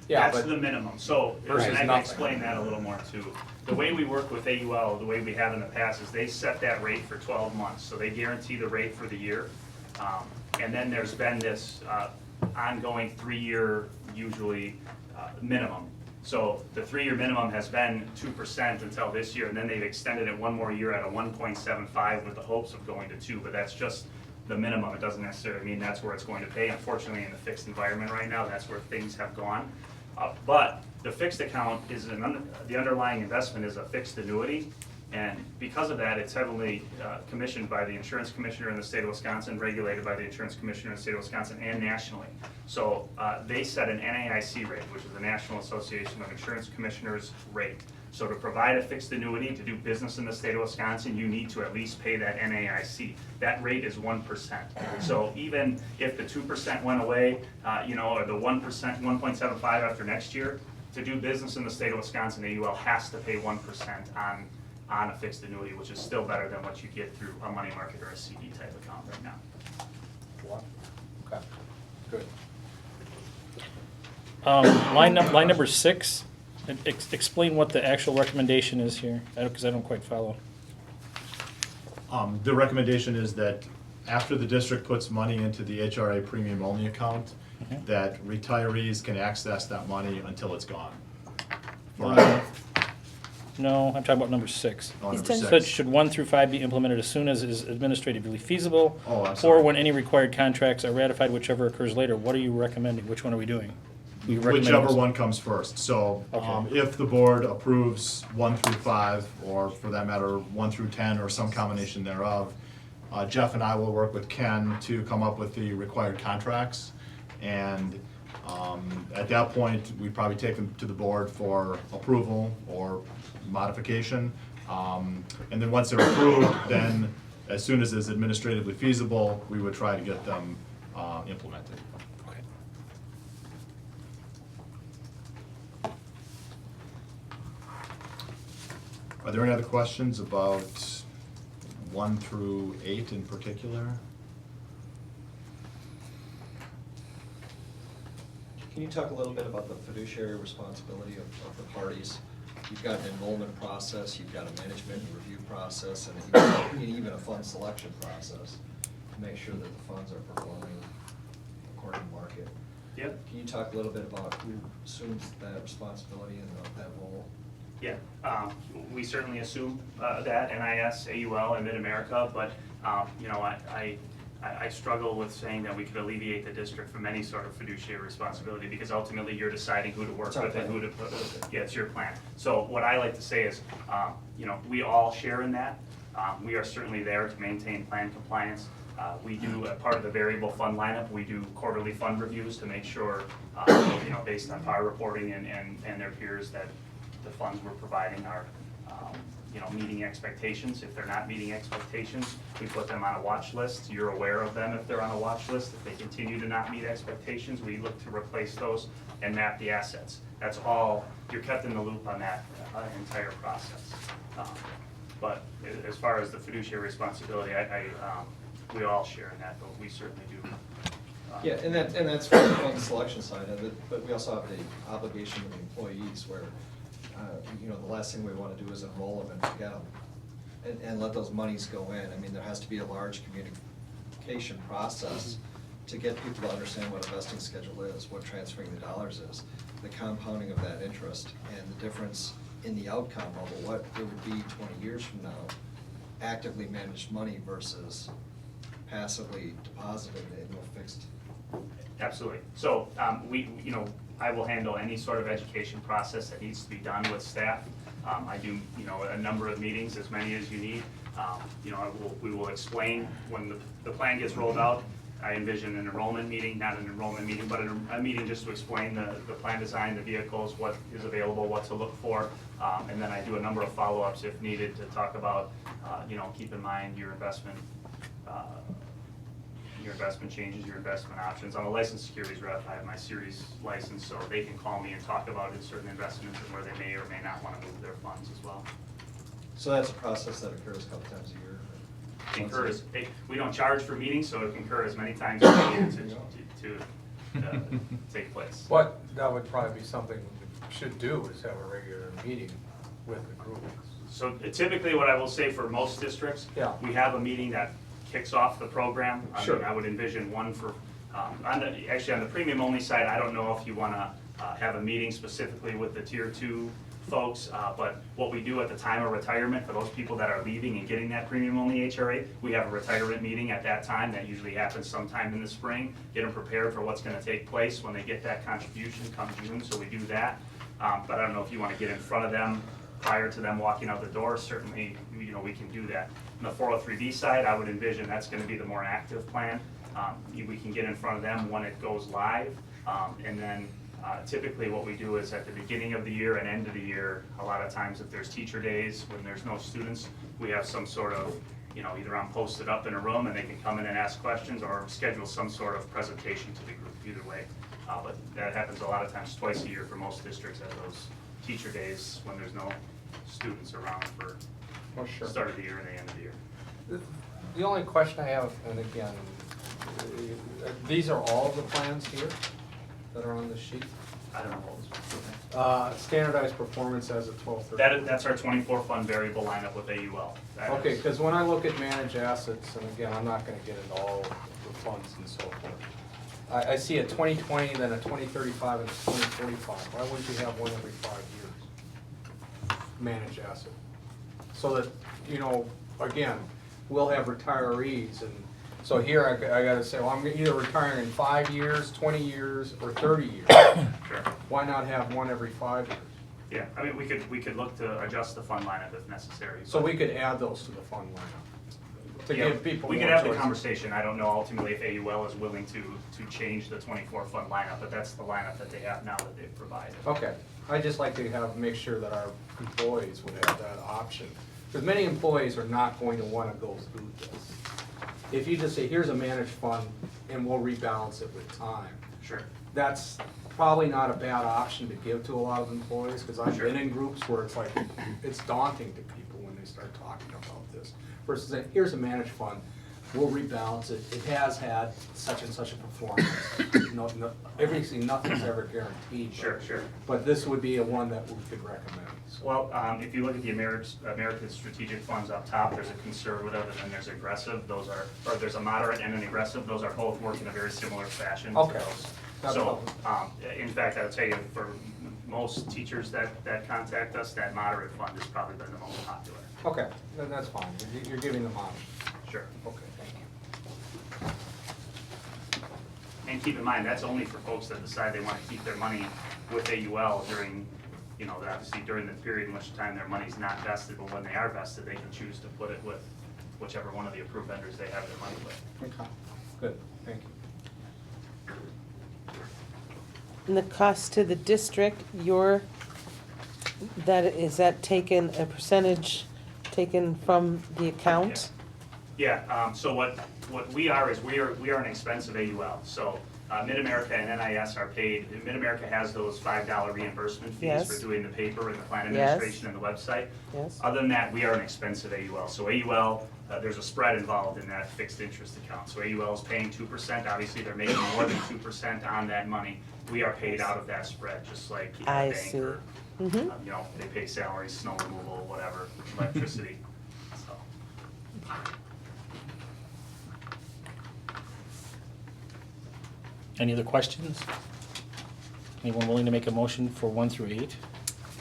B: Yeah,
K: That's
B: but
K: the minimum, so,
B: Versus
K: and I can
B: nothing.
K: explain that a little more too. The way we work with AUL, the way we have in the past, is they set that rate for 12 months, so they guarantee the rate for the year. And then there's been this ongoing 3-year, usually, minimum. So the 3-year minimum has been 2% until this year, and then they've extended it one more year at a 1.75 with the hopes of going to 2, but that's just the minimum. It doesn't necessarily mean that's where it's going to pay. Unfortunately, in the fixed environment right now, that's where things have gone. But the fixed account is the underlying investment is a fixed annuity, and because of that, it's heavily commissioned by the insurance commissioner in the state of Wisconsin, regulated by the insurance commissioner in the state of Wisconsin, and nationally. So they set an NAIC rate, which is the National Association of Insurance Commissioners rate. So to provide a fixed annuity, to do business in the state of Wisconsin, you need to at least pay that NAIC. That rate is 1%. So even if the 2% went away, or the 1%, 1.75 after next year, to do business in the state of Wisconsin, AUL has to pay 1% on a fixed annuity, which is still better than what you get through a money market or a CD type account right now.
B: What? Okay, good.
A: Line number 6, explain what the actual recommendation is here, because I don't quite follow.
H: The recommendation is that after the district puts money into the HRA premium only account, that retirees can access that money until it's gone. Forever.
A: No, I'm talking about number 6.
H: Oh,
C: He's
H: number
C: done-
A: Said,
H: six.
A: should 1 through 5 be implemented as soon as it is administratively feasible?
H: Oh, I'm
A: Or
H: sorry.
A: when any required contracts are ratified, whichever occurs later? What are you recommending? Which one are we doing? We recommend
H: Whichever
A: this-
H: one comes first. So
A: Okay.
H: if the board approves 1 through 5, or for that matter, 1 through 10, or some combination thereof, Jeff and I will work with Ken to come up with the required contracts. And at that point, we probably take them to the board for approval or modification. And then once they're approved, then as soon as it's administratively feasible, we would try to get them implemented.
A: Okay.
H: Are there any other questions about 1 through 8 in particular?
L: Can you talk a little bit about the fiduciary responsibility of the parties? You've got an enrollment process, you've got a management and review process, and even a fund selection process to make sure that the funds are performing according to market.
K: Yep.
L: Can you talk a little bit about who assumes that responsibility and that role?
K: Yeah, we certainly assume that, NIS, AUL, and Mid-America, but, I struggle with saying that we could alleviate the district from any sort of fiduciary responsibility, because ultimately you're deciding who to work
L: It's our
K: with and who to
L: plan.
K: put, yeah, it's your plan. So what I like to say is, we all share in that. We are certainly there to maintain plan compliance. We do, part of the variable fund lineup, we do quarterly fund reviews to make sure, based on our reporting and their peers, that the funds we're providing are, meeting expectations. If they're not meeting expectations, we put them on a watch list. You're aware of them if they're on a watch list. If they continue to not meet expectations, we look to replace those and map the assets. That's all, you're kept in the loop on that entire process. But as far as the fiduciary responsibility, we all share in that, but we certainly do.
L: Yeah, and that's for the fund selection side of it, but we also have the obligation of the employees where, the last thing we want to do is enroll them and forget them and let those monies go in. I mean, there has to be a large communication process to get people to understand what a vesting schedule is, what transferring the dollars is, the compounding of that interest, and the difference in the outcome of what it would be 20 years from now, actively managed money versus passively deposited in a fixed.
K: Absolutely. So, I will handle any sort of education process that needs to be done with staff. I do, a number of meetings, as many as you need. You know, we will explain when the plan gets rolled out. I envision an enrollment meeting, not an enrollment meeting, but a meeting just to explain the plan design, the vehicles, what is available, what to look for. And then I do a number of follow-ups if needed to talk about, you know, keep in mind your investment changes, your investment options. I'm a licensed securities rep. I have my series license, so they can call me and talk about certain investments and where they may or may not want to move their funds as well.
L: So that's a process that occurs a couple times a year?
K: Concurs. We don't charge for meetings, so it can occur as many times as needed to take place.
B: But that would probably be something we should do, is have a regular meeting with the group.
K: So typically, what I will say for most districts,
B: Yeah.
K: we have a meeting that kicks off the program. I mean,
B: Sure.
K: I would envision one for, actually on the premium only side, I don't know if you want to have a meeting specifically with the tier 2 folks, but what we do at the time of retirement, for those people that are leaving and getting that premium only HRA, we have a retirement meeting at that time. That usually happens sometime in the spring. Get them prepared for what's going to take place when they get that contribution come June, so we do that. But I don't know if you want to get in front of them prior to them walking out the door. Certainly, you know, we can do that. On the 403B side, I would envision that's going to be the more active plan. We can get in front of them when it goes live, and then typically what we do is at the beginning of the year and end of the year, a lot of times if there's teacher days, when there's no students, we have some sort of, you know, either I'm posted up in a room and they can come in and ask questions, or schedule some sort of presentation to the group, either way. But that happens a lot of times twice a year for most districts, at those teacher days when there's no students around for
B: Oh, sure.
K: start of the year and the end of the year.
B: The only question I have, and again, these are all of the plans here that are on the sheet?
K: I don't know what was.
B: Standardized performance as of 12/30.
K: That's our 24 fund variable lineup with AUL. That
B: Okay,
K: is-
B: because when I look at managed assets, and again, I'm not gonna get into all the funds and so forth. I see a 2020, then a 2035, and a 2045. Why wouldn't you have one every 5 years? Managed asset. So that, you know, again, we'll have retirees, and so here I gotta say, well, I'm either retiring in 5 years, 20 years, or 30 years.
K: Sure.
B: Why not have one every 5 years?
K: Yeah, I mean, we could look to adjust the fund lineup if necessary.
B: So we could add those to the fund lineup, to
K: Yeah,
B: give people
K: we
B: more
K: could have the
B: choices.
K: conversation. I don't know ultimately if AUL is willing to change the 24 fund lineup, but that's the lineup that they have now that they've provided.
B: Okay, I'd just like to make sure that our employees would have that option. Because many employees are not going to want to go through this. If you just say, here's a managed fund, and we'll rebalance it with time,
K: Sure.
B: that's probably not a bad option to give to a lot of employees, because I've
K: Sure.
B: been in groups where it's like, it's daunting to people when they start talking about this. Versus saying, here's a managed fund, we'll rebalance it, it has had such and such a performance. Everything, nothing's ever guaranteed.
K: Sure, sure.
B: But this would be a one that we could recommend. So,
K: Well, if you look at the American strategic funds up top, there's a conservative and then there's aggressive. Those are, or there's a moderate and an aggressive. Those are both work in a very similar fashion to
B: Okay.
K: those.
B: That's
K: So,
B: all.
K: in fact, I would tell you, for most teachers that contact us, that moderate fund has probably been the most popular.
B: Okay, then that's fine, you're giving them options.
K: Sure.
B: Okay, thank you.
K: And keep in mind, that's only for folks that decide they want to keep their money with AUL during, you know, obviously during the period in which time their money's not vested, but when they are vested, they can choose to put it with whichever one of the approved vendors they have their money with.
B: Okay, good, thank you.
C: And the cost to the district, is that taken, a percentage taken from the account?
K: Yeah, so what we are is we are an expensive AUL. So Mid-America and NIS are paid, Mid-America has those $5 reimbursement fees
C: Yes.
K: for doing the paper and the plan
C: Yes.
K: administration and the website.
C: Yes.
K: Other than that, we are an expensive AUL. So AUL, there's a spread involved in that fixed interest account. So AUL is paying 2%. Obviously, they're making more than 2% on that money. We are paid out of that spread, just like a
C: I
K: bank
C: see.
K: or,
C: Mhm.
K: you know, they pay salaries, snow removal, whatever, electricity. So.
A: Any other questions? Anyone willing to make a motion for 1 through 8?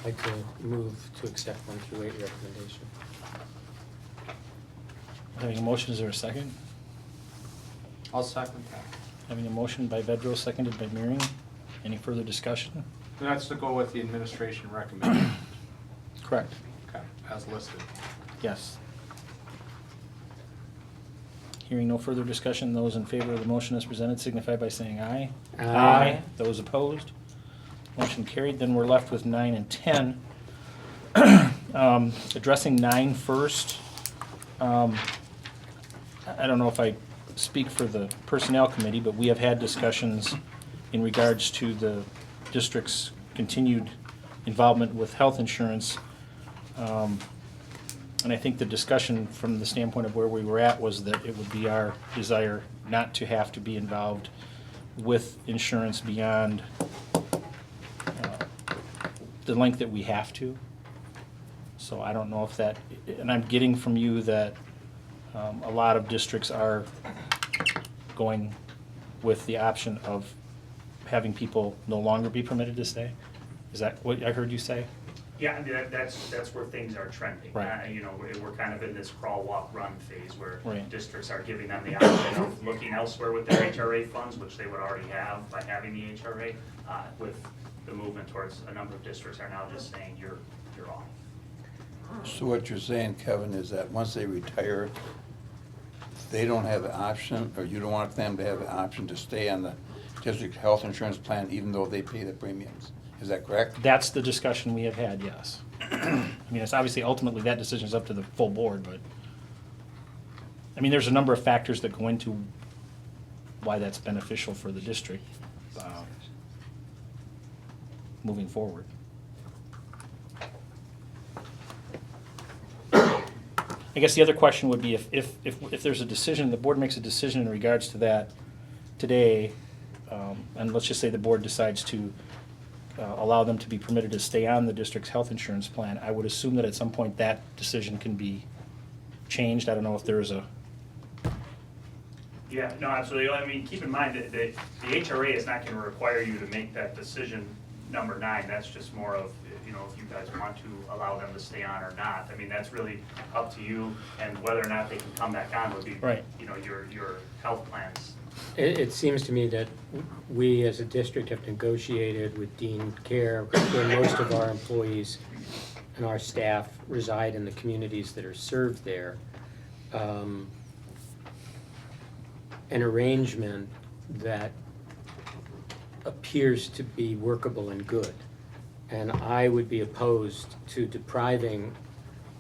J: I'd like to move to accept 1 through 8 recommendation.
A: Having a motion, is there a second?
B: I'll second that.
A: Having a motion by Vedro, seconded by Mearing. Any further discussion?
B: And that's to go with the administration recommendation.
A: Correct.
B: Okay, as listed.
A: Yes. Hearing no further discussion, those in favor of the motion as presented signify by saying aye.
J: Aye.
A: Those opposed? Motion carried. Then we're left with 9 and 10. Addressing 9 first. I don't know if I speak for the Personnel Committee, but we have had discussions in regards to the district's continued involvement with health insurance. And I think the discussion from the standpoint of where we were at was that it would be our desire not to have to be involved with insurance beyond the length that we have to. So I don't know if that, and I'm getting from you that a lot of districts are going with the option of having people no longer be permitted to stay? Is that what I heard you say?
K: Yeah, I mean, that's where things are trending.
A: Right.
K: You know, we're kind of in this crawl, walk, run phase where
A: Right.
K: districts are giving them the option of looking elsewhere with their HRA funds, which they would already have by having the HRA, with the movement towards a number of districts are now just saying you're off.
M: So what you're saying, Kevin, is that once they retire, they don't have the option, or you don't want them to have the option to stay on the district health insurance plan even though they pay the premiums? Is that correct?
A: That's the discussion we have had, yes. I mean, it's obviously ultimately that decision is up to the full board, but I mean, there's a number of factors that go into why that's beneficial for the district moving forward. I guess the other question would be if there's a decision, the board makes a decision in regards to that today, and let's just say the board decides to allow them to be permitted to stay on the district's health insurance plan, I would assume that at some point that decision can be changed. I don't know if there is a,
K: Yeah, no, absolutely. I mean, keep in mind that the HRA is not gonna require you to make that decision number 9. That's just more of, you know, if you guys want to allow them to stay on or not. I mean, that's really up to you, and whether or not they can come back on would be,
A: Right.
K: you know, your health plans.
J: It seems to me that we as a district have negotiated with Dean Care, where most of our employees and our staff reside in the communities that are served there, an arrangement that appears to be workable and good. And I would be opposed to depriving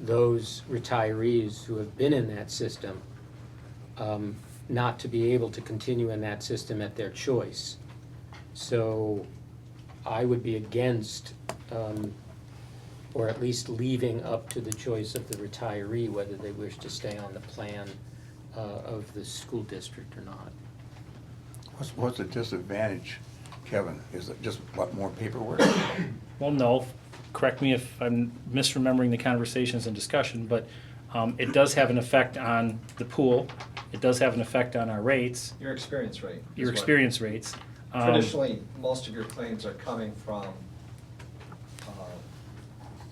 J: those retirees who have been in that system not to be able to continue in that system at their choice. So I would be against, or at least leaving up to the choice of the retiree whether they wish to stay on the plan of the school district or not.
M: What's the disadvantage, Kevin? Is it just a lot more paperwork?
A: well, no, correct me if I'm misremembering the conversations and discussion, but it does have an effect on the pool. It does have an effect on our rates,
L: Your experience rate. is
A: your
L: what-
A: experience rates.
L: Traditionally, most of your claims are coming from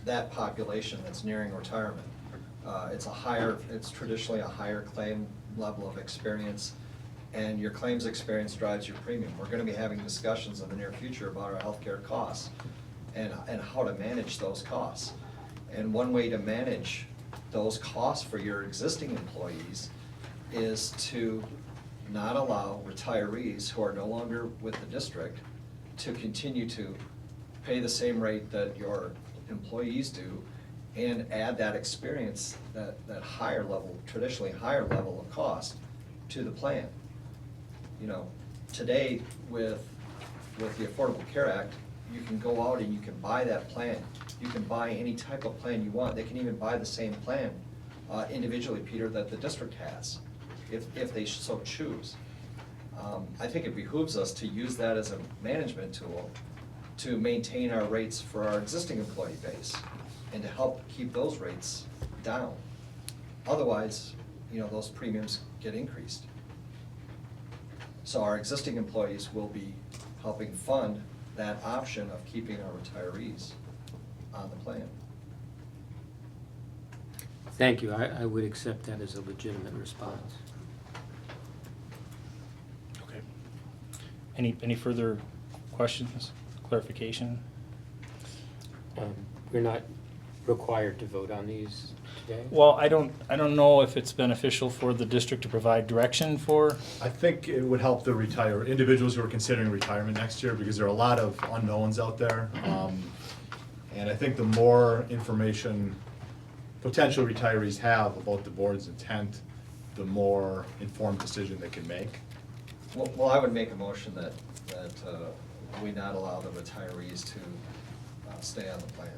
L: that population that's nearing retirement. It's traditionally a higher claim level of experience, and your claims experience drives your premium. We're gonna be having discussions in the near future about our healthcare costs and how to manage those costs. And one way to manage those costs for your existing employees is to not allow retirees who are no longer with the district to continue to pay the same rate that your employees do and add that experience, that higher level, traditionally higher level of cost to the plan. You know, today with the Affordable Care Act, you can go out and you can buy that plan. You can buy any type of plan you want. They can even buy the same plan individually, Peter, that the district has, if they so choose. I think it behooves us to use that as a management tool to maintain our rates for our existing employee base and to help keep those rates down. Otherwise, you know, those premiums get increased. So our existing employees will be helping fund that option of keeping our retirees on the plan.
J: Thank you. I would accept that as a legitimate response.
A: Okay. Any further questions, clarification?
J: We're not required to vote on these today?
A: Well, I don't know if it's beneficial for the district to provide direction for,
H: I think it would help the individuals who are considering retirement next year, because there are a lot of unknowns out there. And I think the more information potential retirees have about the board's intent, the more informed decision they can make.
L: Well, I would make a motion that we not allow the retirees to stay on the plan.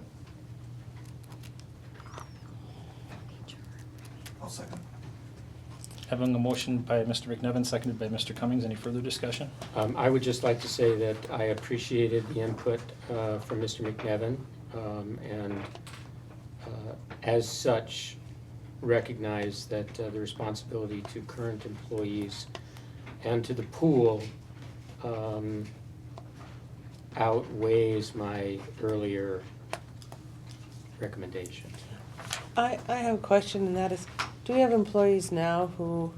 B: I'll second.
A: having a motion by Mr. McNevin, seconded by Mr. Cummings. Any further discussion?
J: I would just like to say that I appreciated the input from Mr. McNevin, and as such, recognize that the responsibility to current employees and to the pool outweighs my earlier recommendation.
C: I have a question, and that is, do we have employees now who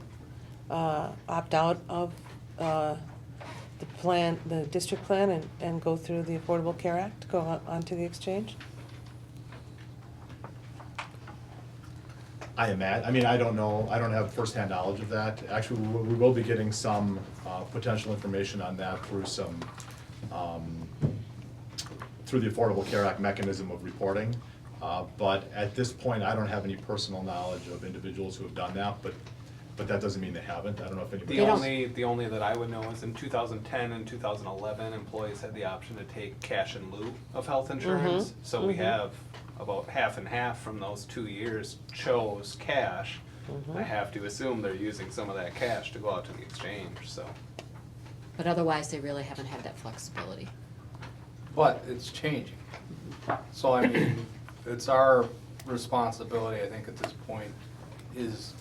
C: opt out of the plan, the district plan, and go through the Affordable Care Act, go onto the exchange?
H: I don't know, I don't have firsthand knowledge of that. Actually, we will be getting some potential information on that through through the Affordable Care Act mechanism of reporting. But at this point, I don't have any personal knowledge of individuals who have done that, but that doesn't mean they haven't. I don't know if anybody.
I: The only that I would know is in 2010 and 2011, employees had the option to take cash in lieu of health insurance. So we have about half and half from those 2 years chose cash. I have to assume they're using some of that cash to go out to the exchange, so.
E: But otherwise, they really haven't had that flexibility.
B: But it's changing. So I mean, it's our responsibility, I think, at this point, is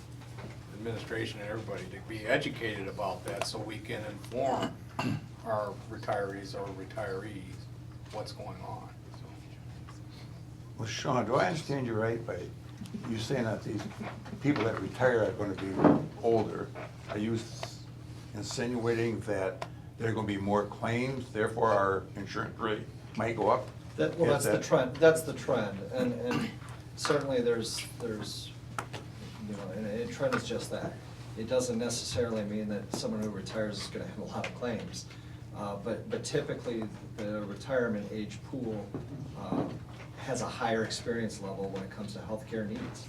B: administration and everybody to be educated about that so we can inform our retirees or retirees what's going on.
M: Well, Sean, do I understand you right by you saying that these people that retire are gonna be older? Are you insinuating that there are gonna be more claims, therefore our insurance rate might go up?
L: That's the trend, and certainly there's, you know, and a trend is just that. It doesn't necessarily mean that someone who retires is gonna have a lot of claims. But typically, the retirement age pool has a higher experience level when it comes to healthcare needs.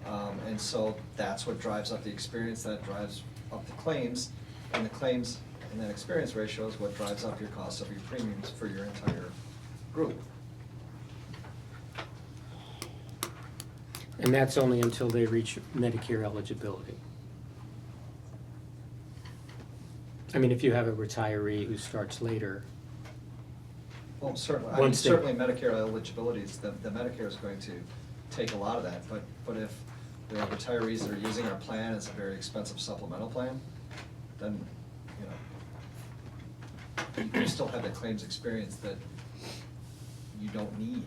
L: And so that's what drives up the experience, that drives up the claims, and the claims and that experience ratio is what drives up your cost of your premiums for your entire group.
J: And that's only until they reach Medicare eligibility. I mean, if you have a retiree who starts later.
L: Well, certainly,
J: Once they-
L: certainly Medicare eligibility, the Medicare is going to take a lot of that, but if there are retirees that are using our plan as a very expensive supplemental plan, then, you know, you still have the claims experience that you don't need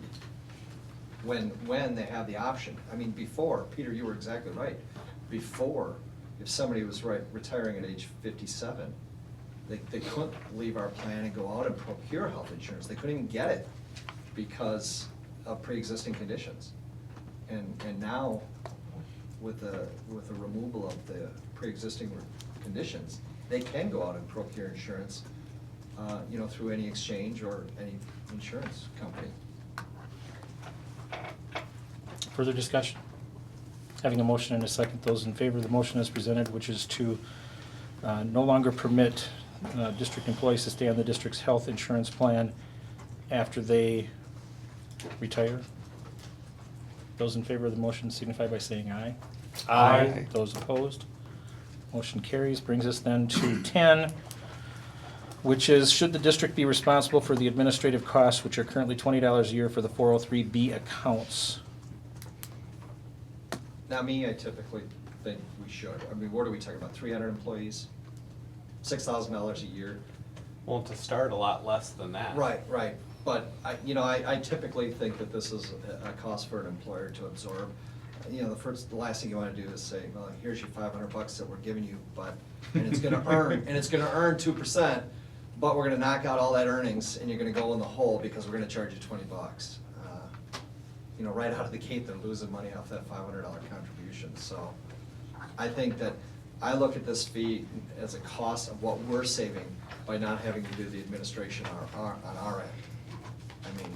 L: when they have the option. I mean, before, Peter, you were exactly right. Before, if somebody was retiring at age 57, they couldn't leave our plan and go out and procure health insurance. They couldn't even get it because of pre-existing conditions. And now, with the removal of the pre-existing conditions, they can go out and procure insurance, you know, through any exchange or any insurance company.
A: Further discussion? Having a motion and a second, those in favor of the motion as presented, which is to no longer permit district employees to stay on the district's health insurance plan after they retire. Those in favor of the motion signify by saying aye.
M: Aye.
A: Those opposed? Motion carries. Brings us then to 10, which is, should the district be responsible for the administrative costs, which are currently $20 a year for the 403B accounts?
L: Now, me, I typically think we should. I mean, what are we talking about, 300 employees? $6,000 a year?
I: Well, to start, a lot less than that.
L: Right. But I typically think that this is a cost for an employer to absorb. You know, the last thing you want to do is say, well, here's your $500 that we're giving you, and it's gonna earn 2%, but we're gonna knock out all that earnings and you're gonna go in the hole because we're gonna charge you $20. You right out of the gate, they're losing money off that $500 contribution. So I think that I look at this fee as a cost of what we're saving by not having to do the administration on our end. I mean,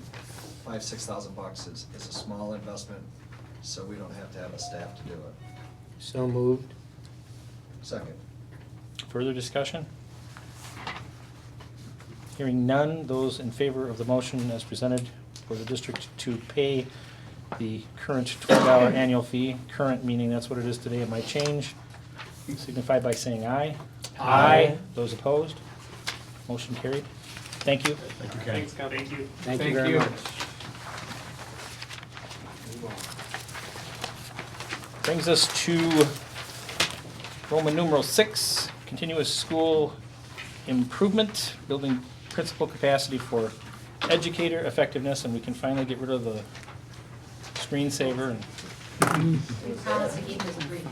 L: $5,000-6,000 is a small investment, so we don't have to have a staff to do it.
J: So moved.
L: Second.
A: Further discussion? Hearing none, those in favor of the motion as presented for the district to pay the current $12 annual fee, current meaning that's what it is today, it might change, signify by saying aye.
H: Aye.
A: Those opposed? Motion carried. Thank you.
H: Thank you, Ken.
K: Thanks, thank you.
J: Thank you very much.
A: Brings us to Roman numeral 6, continuous school improvement, building principal capacity for educator effectiveness, and we can finally get rid of the screensaver and
E: We promise to keep this brief.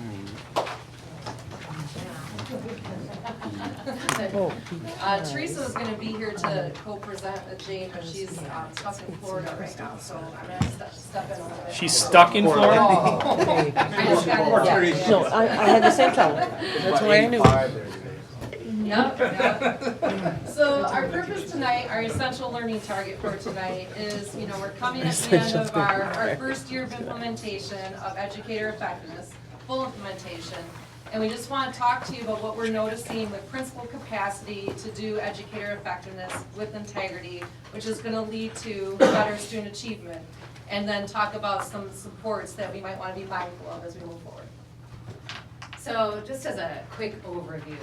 N: Teresa is going to be here to co-present with Jane, but she's stuck in Florida right now, so I'm going to step in a little bit.
A: she's stuck in Florida?
N: I just got it.
C: No, I had the same trouble. That's why I knew.
N: Yep. So our purpose tonight, our essential learning target for tonight is, we're coming at the end of our first year of implementation of educator effectiveness, full implementation. And we just want to talk to you about what we're noticing with principal capacity to do educator effectiveness with integrity, which is going to lead to better student achievement. And then talk about some supports that we might want to be mindful of as we move forward.
O: So just as a quick overview,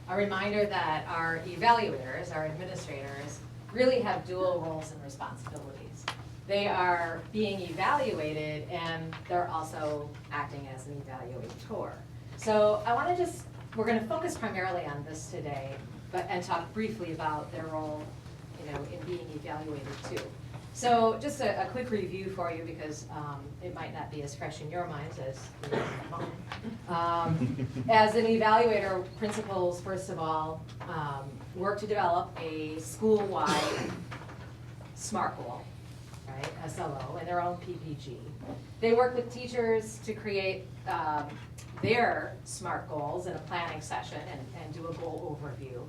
O: a reminder that our evaluators, our administrators, really have dual roles and responsibilities. They are being evaluated and they're also acting as an evaluator. So I want to we're going to focus primarily on this today, and talk briefly about their role, in being evaluated too. So just a quick review for you because it might not be as fresh in your minds as mine. As an evaluator, principals, first of all, work to develop a school-wide SMART goal, right, SLO, and their own PPG. They work with teachers to create their SMART goals in a planning session and do a goal overview.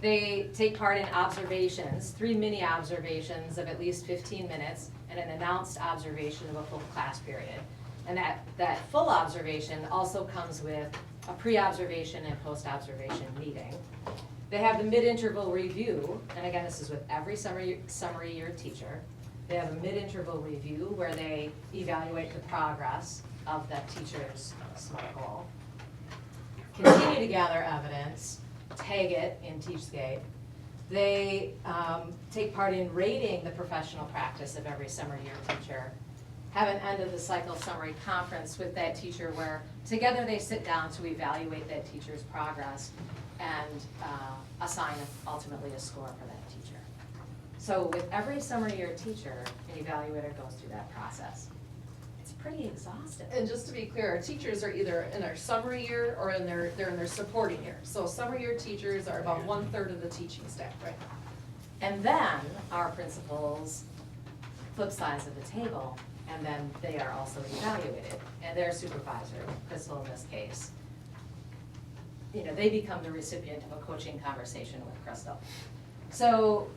O: They take part in observations, 3 mini observations of at least 15 minutes and an announced observation of a full class period. And that full observation also comes with a pre-observation and post-observation meeting. They have the mid-interval review, and again, this is with every summary year teacher. They have a mid-interval review where they evaluate the progress of that teacher's SMART goal. Continue to gather evidence, tag it in TeachScape. They take part in rating the professional practice of every summer year teacher. Have an end of the cycle summary conference with that teacher where together they sit down to evaluate that teacher's progress and assign ultimately a score for that teacher. So with every summer year teacher, an evaluator goes through that process. It's pretty exhaustive.
N: And just to be clear, our teachers are either in their summary year or they're in their supporting year. So summer year teachers are about 1/3 of the teaching staff right now.
O: And then our principals, flip sides of the table, and then they are also evaluated. And their supervisor, Crystal in this case, they become the recipient of a coaching conversation with Crystal. So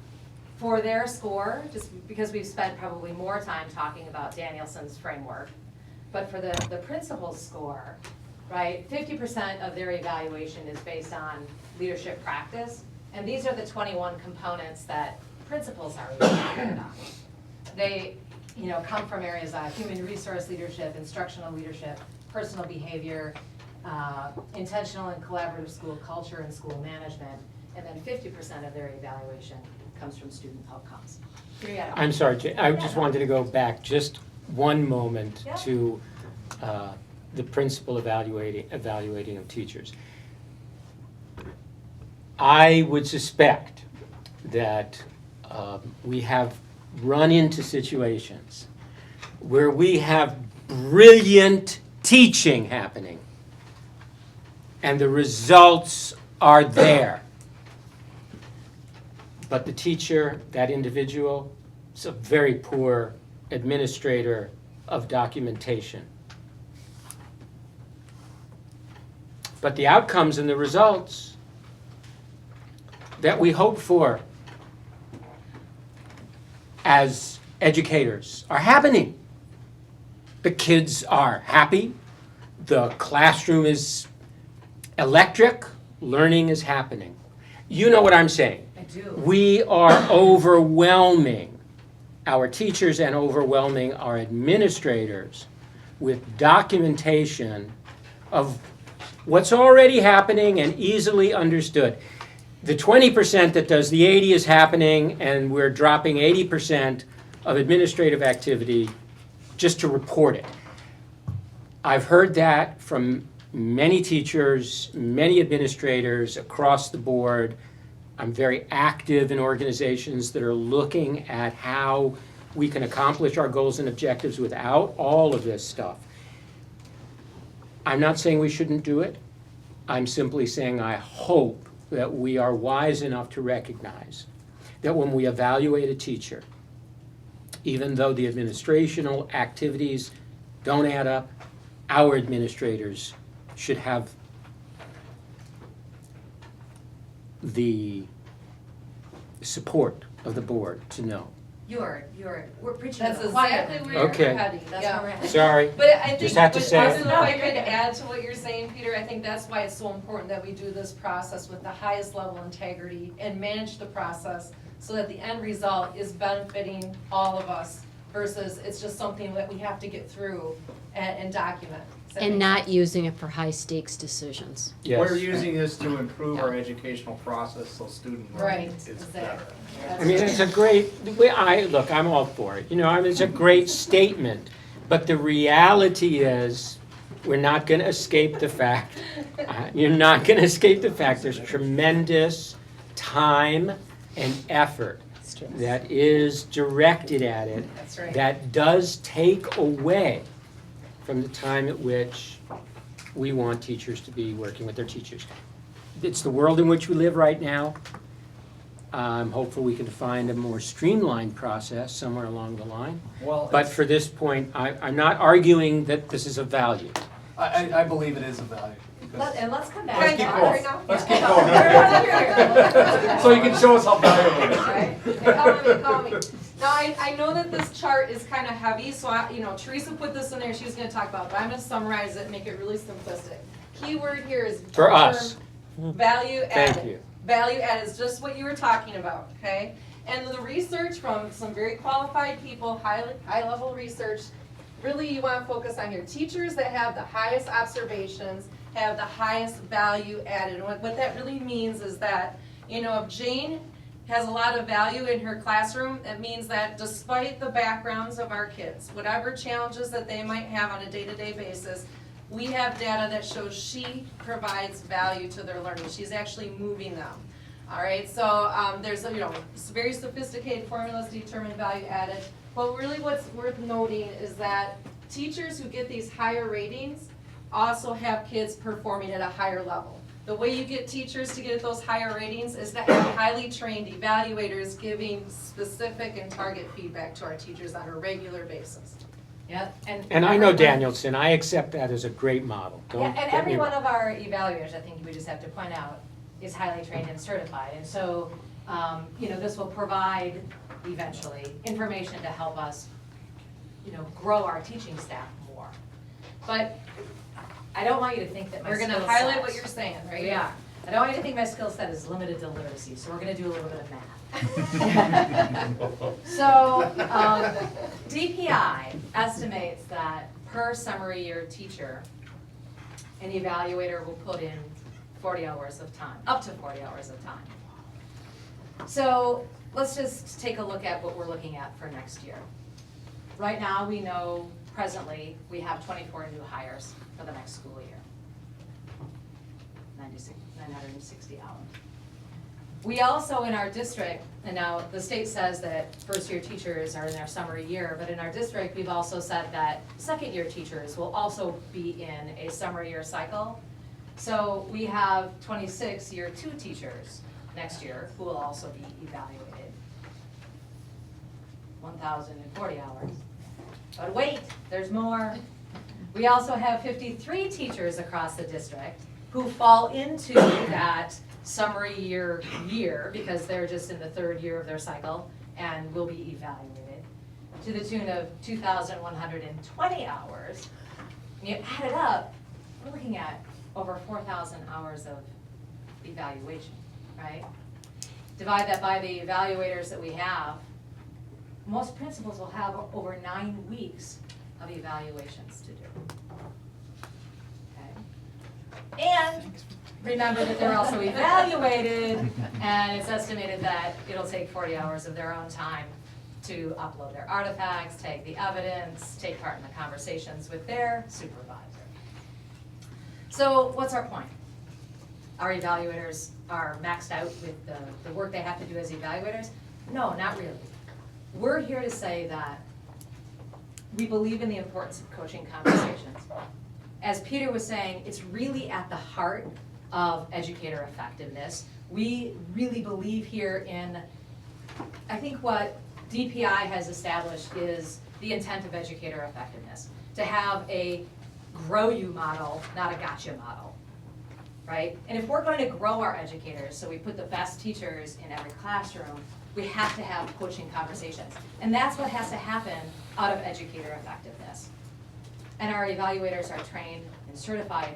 O: for their score, just because we've spent probably more time talking about Danielson's framework, but for the principal's score, right, 50% of their evaluation is based on leadership practice, and these are the 21 components that principals are evaluated on. They come from areas of human resource leadership, instructional leadership, personal behavior, intentional and collaborative school culture and school management, and then 50% of their evaluation comes from student outcomes.
J: I'm sorry, I just wanted to go back just one moment
O: Yeah.
J: to the principal evaluating of teachers. I would suspect that we have run into situations where we have brilliant teaching happening and the results are there. But the teacher, that individual, is a very poor administrator, of documentation. But the outcomes and the results that we hope for as educators are happening. The kids are happy, the classroom is electric, learning is happening. You know what I'm saying.
O: I do.
J: We are overwhelming our teachers and overwhelming our administrators with documentation of what's already happening and easily understood. The 20% that does the 80 is happening, and we're dropping 80% of administrative activity just to report it. I've heard that from many teachers, many administrators across the board. I'm very active in organizations that are looking at how we can accomplish our goals and objectives without all of this stuff. I'm not saying we shouldn't do it. I'm simply saying I hope that we are wise enough to recognize that when we evaluate a teacher, even though the administrational activities don't add up, our administrators should have the support of the board to know.
O: We're preaching
N: That's
O: to the choir.
N: exactly where
J: Okay.
N: you're heading.
O: That's
N: Yeah.
O: where we're heading.
J: Sorry,
N: But I think,
J: just had to
N: but
J: say
N: also
J: it.
N: if I could add to what you're saying, Peter, I think that's why it's so important that we do this process with the highest level of integrity and manage the process so that the end result is benefiting all of us versus it's just something that we have to get through and document. Does that
E: And
N: make
E: not
N: sense?
E: using it for high-stakes decisions.
J: Yes.
B: We're using this to improve our educational process so student learning
N: Right,
B: is
N: exactly.
B: better.
J: I mean, it's a great, look, I'm all for it. You know, I mean, it's a great statement. But the reality is, we're not going to escape the fact, you're not going to escape the fact there's tremendous time and effort that is directed at it
N: That's right.
J: that does take away from the time at which we want teachers to be working with their teachers. It's the world in which we live right now. I'm hopeful we can find a more streamlined process somewhere along the line.
B: Well,
J: But for this point, I'm not arguing that this is a value.
B: I believe it is a value.
O: And let's come back.
B: Let's keep
O: to
B: going.
O: right now.
B: Let's
O: Yeah.
B: keep going. So you can show us how valuable it is.
N: Right? Call me. Now, I know that this chart is kind of heavy, so Teresa put this in there, she was gonna talk about it, but I'm gonna summarize it and make it really simplistic. Key word here is.
J: For us.
N: Value added.
J: Thank you.
N: Value added is just what you were talking about, okay? And the research from some very qualified people, high-level research, really you wanna focus on your teachers that have the highest observations, have the highest value added. And what that really means is that, if Jane has a lot of value in her classroom, it means that despite the backgrounds of our kids, whatever challenges that they might have on a day-to-day basis, we have data that shows she provides value to their learning. She's actually moving them. All right, so there's very sophisticated formulas to determine value added. But really what's worth noting is that teachers who get these higher ratings also have kids performing at a higher level. The way you get teachers to get those higher ratings is to have highly trained evaluators giving specific and target feedback to our teachers on a regular basis.
O: Yeah,
J: And I know Danielson, I accept that as a great model. Don't
O: Yeah, and
J: get me
O: every one
J: wrong.
O: of our evaluators, I think we just have to point out, is highly trained and certified. And so, this will provide eventually information to help us, grow our teaching staff more. But I don't want you to think that my
N: We're
O: skill
N: gonna
O: set.
N: highlight what you're saying, right?
O: Yeah. I don't want you to think my skill set is limited to literacy, so we're gonna do a little bit of math. So, DPI estimates that per summary year teacher, an evaluator will put in 40 hours of time, up to 40 hours of time. So let's just take a look at what we're looking at for next year. Right now, we know presently we have 24 new hires for the next school year. 960 hours. We also in our district, and now the state says that first year teachers are in their summer year, but in our district, we've also said that second year teachers will also be in a summer year cycle. So we have 26 year 2 teachers next year who will also be evaluated. 1,040 hours. But wait, there's more. We also have 53 teachers across the district who fall into that summary year because they're just in the 3rd year of their cycle and will be evaluated to the tune of 2,120 hours. When you add it up, we're looking at over 4,000 hours of evaluation, right? Divide that by the evaluators that we have, most principals will have over 9 weeks of evaluations to do. Okay? And remember that they're also evaluated, and it's estimated that it'll take 40 hours of their own time to upload their artifacts, take the evidence, take part in the conversations with their supervisor. So what's our point? Our evaluators are maxed out with the work they have to do as evaluators? No, not really. We're here to say that we believe in the importance of coaching conversations. As Peter was saying, it's really at the heart of educator effectiveness. We really believe here in, I think what DPI has established is the intent of educator effectiveness, to have a grow you model, not a gotcha model, right? And if we're going to grow our educators, so we put the best teachers in every classroom, we have to have coaching conversations. And that's what has to happen out of educator effectiveness. And our evaluators are trained and certified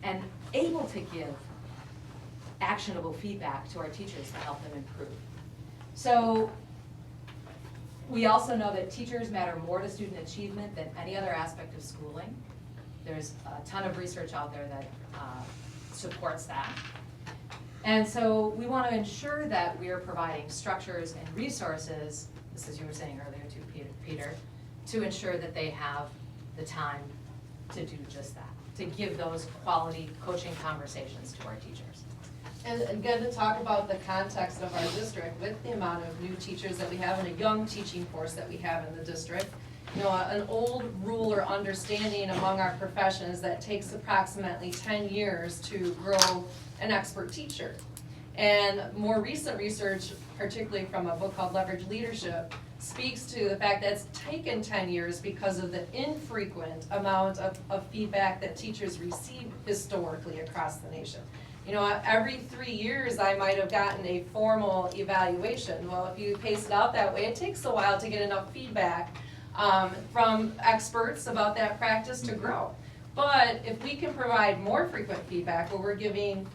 O: and able to give actionable feedback to our teachers to help them improve. So we also know that teachers matter more to student achievement than any other aspect of schooling. There's a ton of research out there that supports that. And so we want to ensure that we are providing structures and resources, this as you were saying earlier too, Peter, to ensure that they have the time to do just that, to give those quality coaching conversations to our teachers.
N: And again, to talk about the context of our district with the amount of new teachers that we have and a young teaching force that we have in the district. You know, an old rule or understanding among our profession is that it takes approximately 10 years to grow an expert teacher. And more recent research, particularly from a book called Leverage Leadership, speaks to the fact that it's taken 10 years because of the infrequent amount of feedback that teachers receive historically across the nation. You know, every 3 years I might have gotten a formal evaluation. Well, if you pace it out that way, it takes a while to get enough feedback from experts about that practice to grow. But if we can provide more frequent feedback where we're giving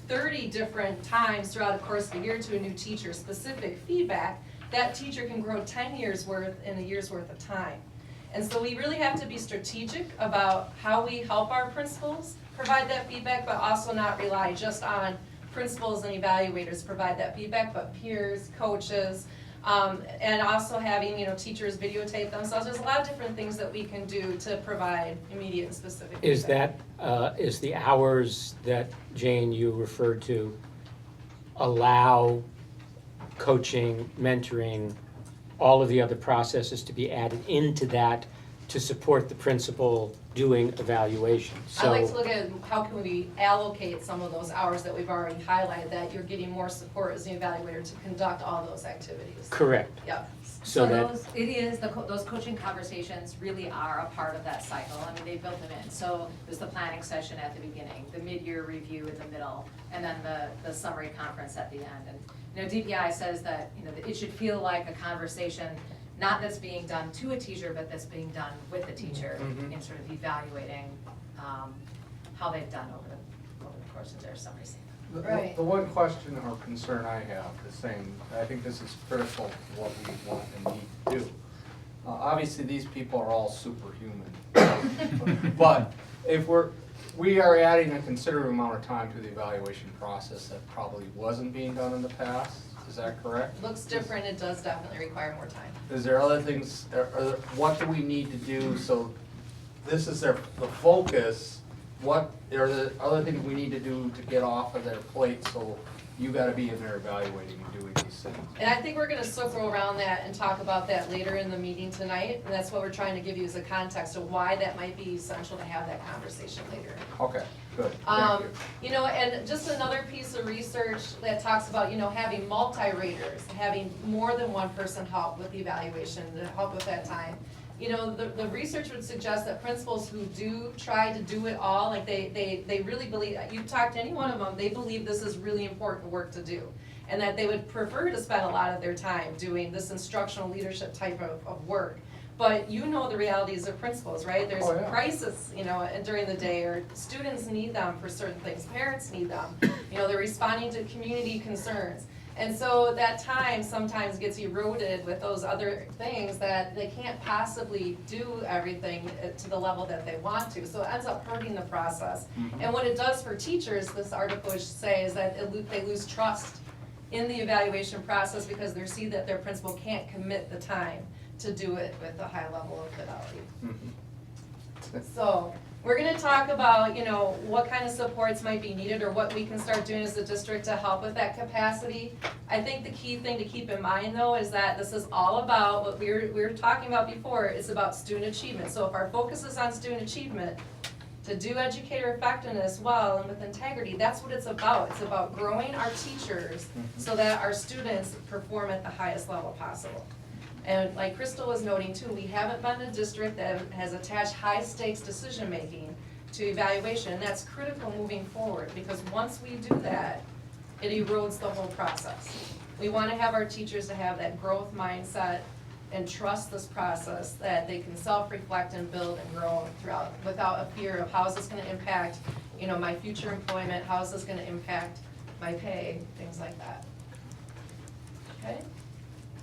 N: 30 different times throughout the course of the year to a new teacher specific feedback, that teacher can grow 10 years worth in a year's worth of time. And so we really have to be strategic about how we help our principals provide that feedback, but also not rely just on principals and evaluators provide that feedback, but peers, coaches, and also having, you know, teachers videotape themselves. There's a lot of different things that we can do to provide immediate and specific feedback.
J: Is that, is the hours that, Jane, you referred to allow coaching, mentoring, all of the other processes to be added into that to support the principal doing evaluation?
N: I'd like to look at how can we allocate some of those hours that we've already highlighted, that you're getting more support as an evaluator to conduct all those activities.
J: Correct.
N: Yep.
J: So that,
O: those, it is, those coaching conversations really are a part of that cycle. I mean, they built them in. So there's the planning session at the beginning, the mid-year review in the middle, and then the summary conference at the end. And, you know, DPI says that, you know, that it should feel like a conversation, not that's being done to a teacher, but that's being done with the teacher in sort of evaluating how they've done over the course of their summary statement.
N: Right.
B: The one question or concern I have is saying, I think this is critical to what we want and need to do. Obviously, these people are all superhuman. But if we are adding a considerable amount of time to the evaluation process that probably wasn't being done in the past, is that correct?
N: Looks different, it does definitely require more time.
B: Is there other things, what do we need to do, so this is the focus, what are the other things we need to do to get off of their plate, so you gotta be in there evaluating and doing these things?
N: And I think we're gonna circle around that and talk about that later in the meeting tonight, and that's what we're trying to give you as a context of why that might be essential to have that conversation later.
B: Okay, good, thank you.
N: You know, and just another piece of research that talks about, you know, having multi-raters, having more than one person help with the evaluation, to help with that time. you know, the research would suggest that principals who do try to do it all, like they really believe, you talk to any one of them, they believe this is really important work to do. And that they would prefer to spend a lot of their time doing this instructional leadership type of work. But you know the realities of principals, right? There's
B: Oh, yeah.
N: crisis, you know, during the day, or students need them for certain things, parents need them. You know, they're responding to community concerns. And so that time sometimes gets eroded with those other things that they can't possibly do everything to the level that they want to. So it ends up hurting the process. And what it does for teachers, this article should say, is that they lose trust in the evaluation process because they see that their principal can't commit the time to do it with a high level of fidelity. So we're gonna talk about, you know, what kind of supports might be needed or what we can start doing as a district to help with that capacity. I think the key thing to keep in mind though is that this is all about what we were talking about before, it's about student achievement. So if our focus is on student achievement, to do educator effectiveness well and with integrity, that's what it's about. It's about growing our teachers so that our students perform at the highest level possible. And like Crystal was noting too, we haven't been a district that has attached high stakes decision making to evaluation, and that's critical moving forward because once we do that, it erodes the whole process. We want to have our teachers to have that growth mindset and trust this process that they can self-reflect and build and grow throughout without a fear of how is this going to impact, you know, my future employment, how is this going to impact my pay, things like that. Okay?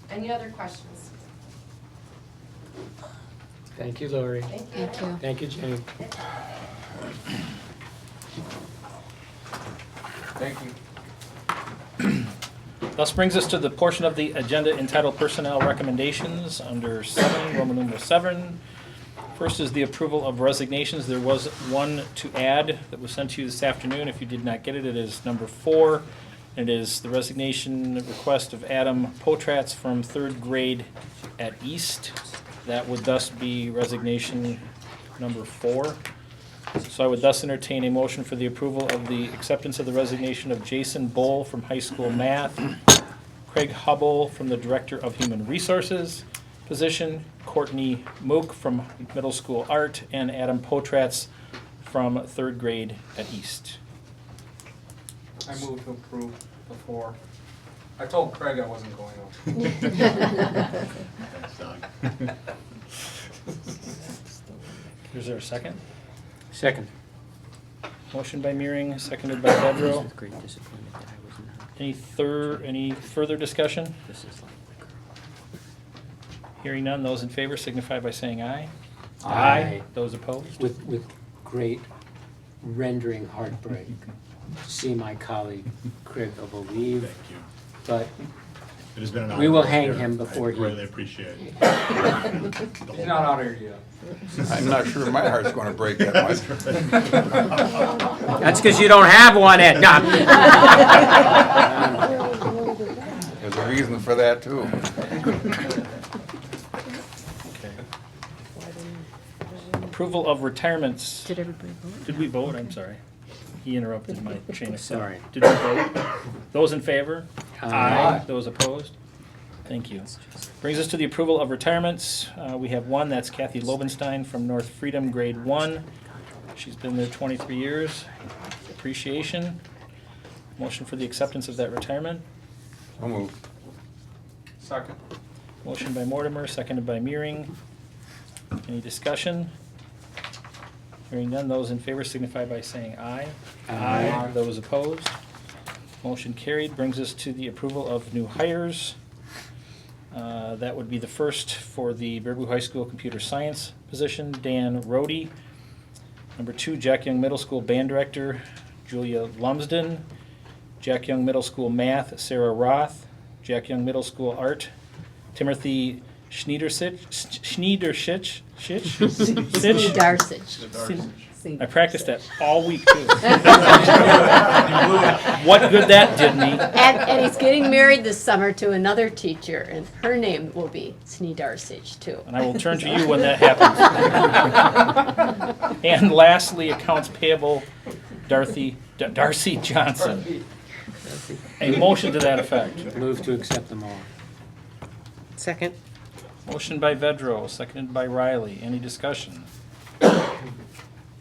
N: Any other questions?
J: Thank you, Lori.
N: Thank you.
E: Thank you.
J: Thank you, Jenny.
B: Thank you.
A: Thus brings us to the portion of the agenda entitled Personnel Recommendations under 7, Roman numeral 7. First is the approval of resignations. There was one to add that was sent to you this afternoon. If you did not get it, it is number 4. It is the resignation request of Adam Potratz from 3rd grade at East. That would thus be resignation number 4. So I would thus entertain a motion for the approval of the acceptance of the resignation of Jason Bull from high school math, Craig Hubble from the Director of Human Resources position, Courtney Mook from middle school art, and Adam Potratz from 3rd grade at East.
B: I move to approve the 4. I told Craig I wasn't going up.
H: Thanks, Doug.
A: Is there a second?
J: Second.
A: Motion by Meering, seconded by Bedrow. Any further discussion? Hearing none, those in favor signify by saying aye.
J: Aye.
A: Those opposed?
J: With great rendering heartbreak, to see my colleague Craig Hubble leave,
H: Thank you.
J: but
H: It has been an honor.
J: we will
H: to work
J: hang
H: here.
J: him before
H: I
J: he.
H: greatly appreciate it.
B: He's not out here yet.
M: I'm not sure my heart's gonna break that much.
J: That's because you don't have one, Ed. No.
M: There's a reason for that too.
A: Approval of retirements.
E: Did everybody vote?
A: Did we vote? I'm sorry. He interrupted my chain of thought.
J: Sorry.
A: Did we vote? Those in favor?
J: Aye.
A: Those opposed? Thank you. Brings us to the approval of retirements. We have one, that's Kathy Lobenstein from North Freedom, grade 1. She's been there 23 years. Appreciation. Motion for the acceptance of that retirement.
M: So moved.
B: Second.
A: Motion by Mortimer, seconded by Meering. Any discussion? Hearing none, those in favor signify by saying aye.
J: Aye.
A: Those opposed? Motion carried. Brings us to the approval of new hires. That would be the first for the Baraboo High School Computer Science position, Dan Rohde. Number 2, Jack Young Middle School Band Director, Julia Lumsden. Jack Young Middle School Math, Sarah Roth. Jack Young Middle School Art, Timothy Schneedersich. I practiced that all week too. What good that did me.
E: And he's getting married this summer to another teacher, and her name will be Sneedarsich too.
A: And I will turn to you when that happens. And lastly, accounts payable, Darcy Johnson. A motion to that effect.
J: Move to accept them all.
C: Second.
A: Motion by Vedro, seconded by Riley. Any discussion?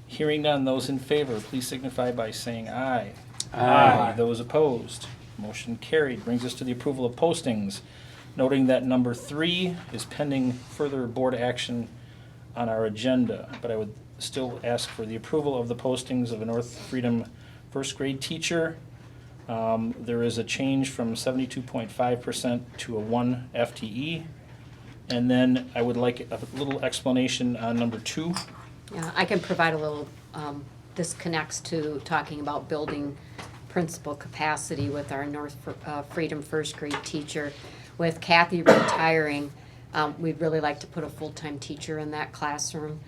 A: Hearing none, those in favor, please signify by saying aye.
J: Aye.
A: Those opposed, motion carried. Brings us to the approval of postings, noting that number 3 is pending further board action on our agenda. But I would still ask for the approval of the postings of a North Freedom first grade teacher. There is a change from 72.5% to a 1 FTE. And then I would like a little explanation on number 2.
E: Yeah, I can provide a little, this connects to talking about building principal capacity with our North Freedom first grade teacher. With Kathy retiring, we'd really like to put a full-time teacher in that classroom.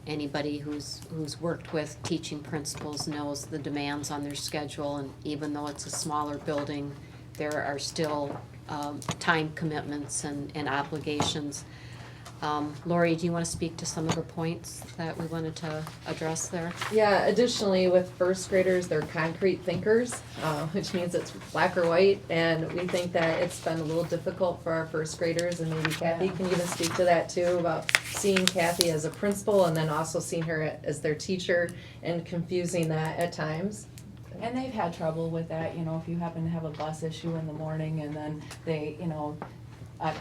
E: Anybody who's worked with teaching principals knows the demands on their schedule, and even though it's a smaller building, there are still time commitments and obligations. Lori, do you want to speak to some of the points that we wanted to address there?
N: Yeah, additionally, with first graders, they're concrete thinkers, which means it's black or white, and we think that it's been a little difficult for our first graders, and maybe Kathy can even speak to that too, about seeing Kathy as a principal and then also seeing her as their teacher and confusing that at times.
P: And they've had trouble with that, you know, if you happen to have a bus issue in the morning and then they, you know,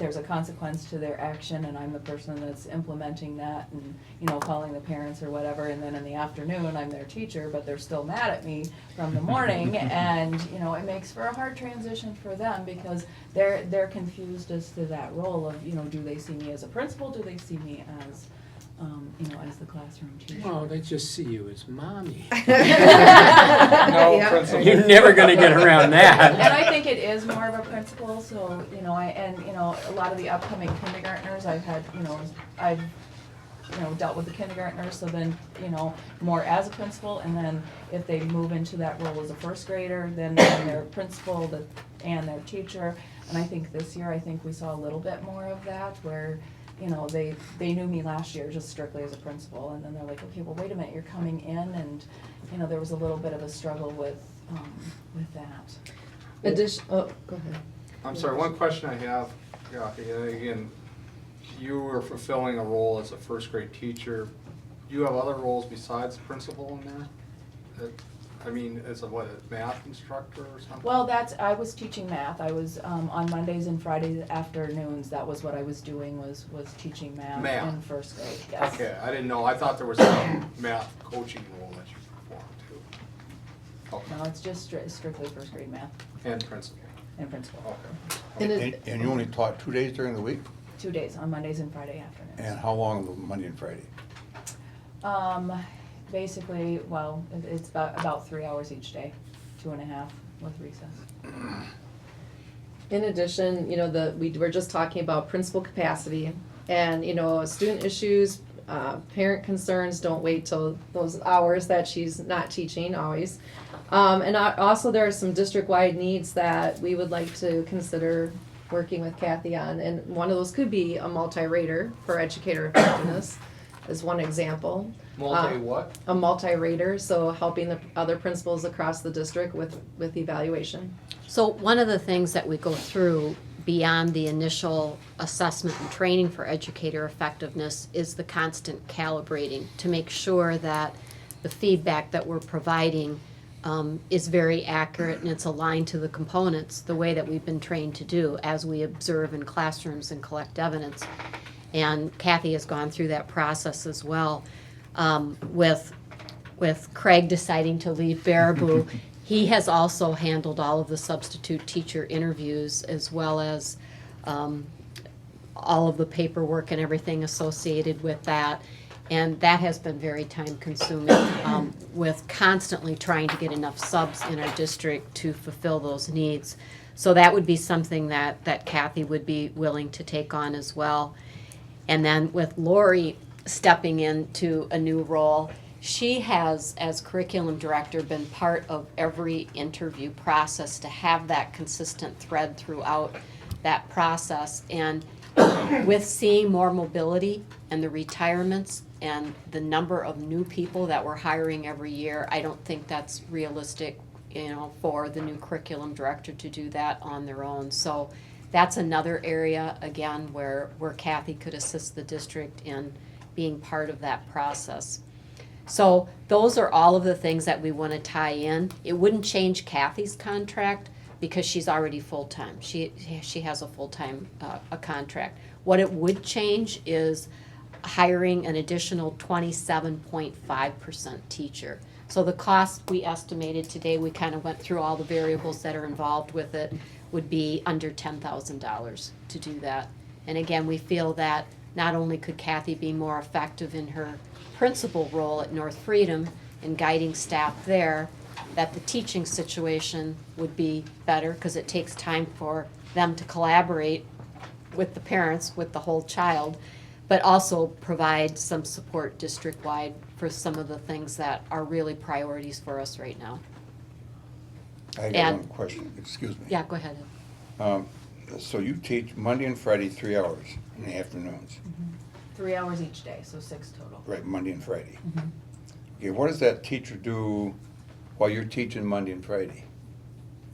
P: there's a consequence to their action and I'm the person that's implementing that and, you know, calling the parents or whatever, and then in the afternoon I'm their teacher, but they're still mad at me from the morning, and, you know, it makes for a hard transition for them because they're confused as to that role of, you know, do they see me as a principal, do they see me as, you know, as the classroom teacher?
J: Oh, they just see you as mommy.
B: No, principal.
J: You're never gonna get around that.
P: And I think it is more of a principle, so, you know, you know, a lot of the upcoming kindergartners, I've dealt with the kindergartners, so then, you know, more as a principal, and then if they move into that role as a first grader, then they're principal and their teacher. And I think this year, I think we saw a little bit more of that, where, you know, they knew me last year just strictly as a principal, and then they're like, okay, well, wait a minute, you're coming in, and, you know, there was a little bit of a struggle with that.
N: Oh, go ahead.
B: I'm sorry, one question I have, again, you were fulfilling a role as a first grade teacher. Do you have other roles besides principal in there? I mean, as a math instructor or something?
P: Well, I was teaching math. I was, on Mondays and Friday afternoons, that was what I was doing, was teaching math in first grade, yes.
B: Okay, I didn't know, I thought there was some math coaching role that you performed too. Okay.
P: No, it's just strictly first grade math
B: And principal.
P: and principal.
B: Okay.
M: And you only taught 2 days during the week?
P: 2 days, on Mondays and Friday afternoons.
M: And how long Monday and Friday?
P: Basically, well, it's about 3 hours each day, 2.5 with recess.
N: In addition, you know, we were just talking about principal capacity, and, you know, student issues, parent concerns don't wait till those hours that she's not teaching always. And also there are some district-wide needs that we would like to consider working with Kathy on, and one of those could be a multi-rater for educator effectiveness, is one example.
B: Multi-what?
N: A multi-rater, so helping the other principals across the district with evaluation.
E: So one of the things that we go through beyond the initial assessment and training for educator effectiveness is the constant calibrating to make sure that the feedback that we're providing is very accurate and it's aligned to the components the way that we've been trained to do as we observe in classrooms and collect evidence. And Kathy has gone through that process as well. With Craig deciding to leave Baraboo, he has also handled all of the substitute teacher interviews as well as all of the paperwork and everything associated with that. And that has been very time consuming with constantly trying to get enough subs in our district to fulfill those needs. So that would be something that Kathy would be willing to take on as well. And then with Lori stepping into a new role, she has, as curriculum director, been part of every interview process to have that consistent thread throughout that process. And with seeing more mobility and the retirements and the number of new people that we're hiring every year, I don't think that's realistic, you know, for the new curriculum director to do that on their own. So That's another area, again, where Kathy could assist the district in being part of that process. So those are all of the things that we want to tie in. It wouldn't change Kathy's contract because she's already full-time. She has a full-time a contract. What it would change is hiring an additional 27.5% teacher. So the cost we estimated today, we kind of went through all the variables that are involved with it, would be under $10,000 to do that. And again, we feel that not only could Kathy be more effective in her principal role at North Freedom in guiding staff there, that the teaching situation would be better because it takes time for them to collaborate with the parents, with the whole child, but also provide some support district-wide for some of the things that are really priorities for us right now.
M: I got
E: And-
M: one question, excuse me.
E: Yeah, go ahead.
M: So you teach Monday and Friday 3 hours in the afternoons,
P: 3 hours each day, so 6 total.
M: right, Monday and Friday?
P: Mhm.
M: Okay, what does that teacher do while you're teaching Monday and Friday?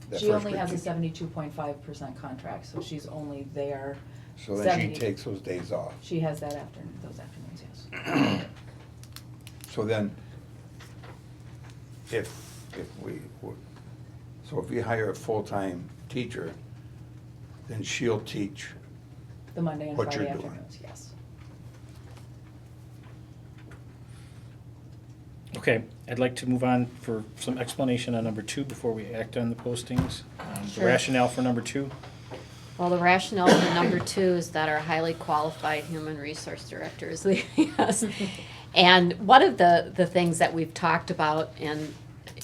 M: That
P: She
M: first
P: only
M: grade
P: has a
M: teacher?
P: 72.5% contract, so she's only there.
M: So then
P: 70.
M: she takes those days off.
P: She has that afternoon, those afternoons, yes.
M: So then, if we hire a full-time teacher, then she'll teach
P: The Monday and
M: what
P: Friday
M: you're doing.
P: afternoons, yes.
A: Okay, I'd like to move on for some explanation on number 2 before we act on the postings. The
E: Sure.
A: rationale for number 2.
E: Well, the rationale for number 2 is that our highly qualified human resource director is leaving us. And one of the things that we've talked about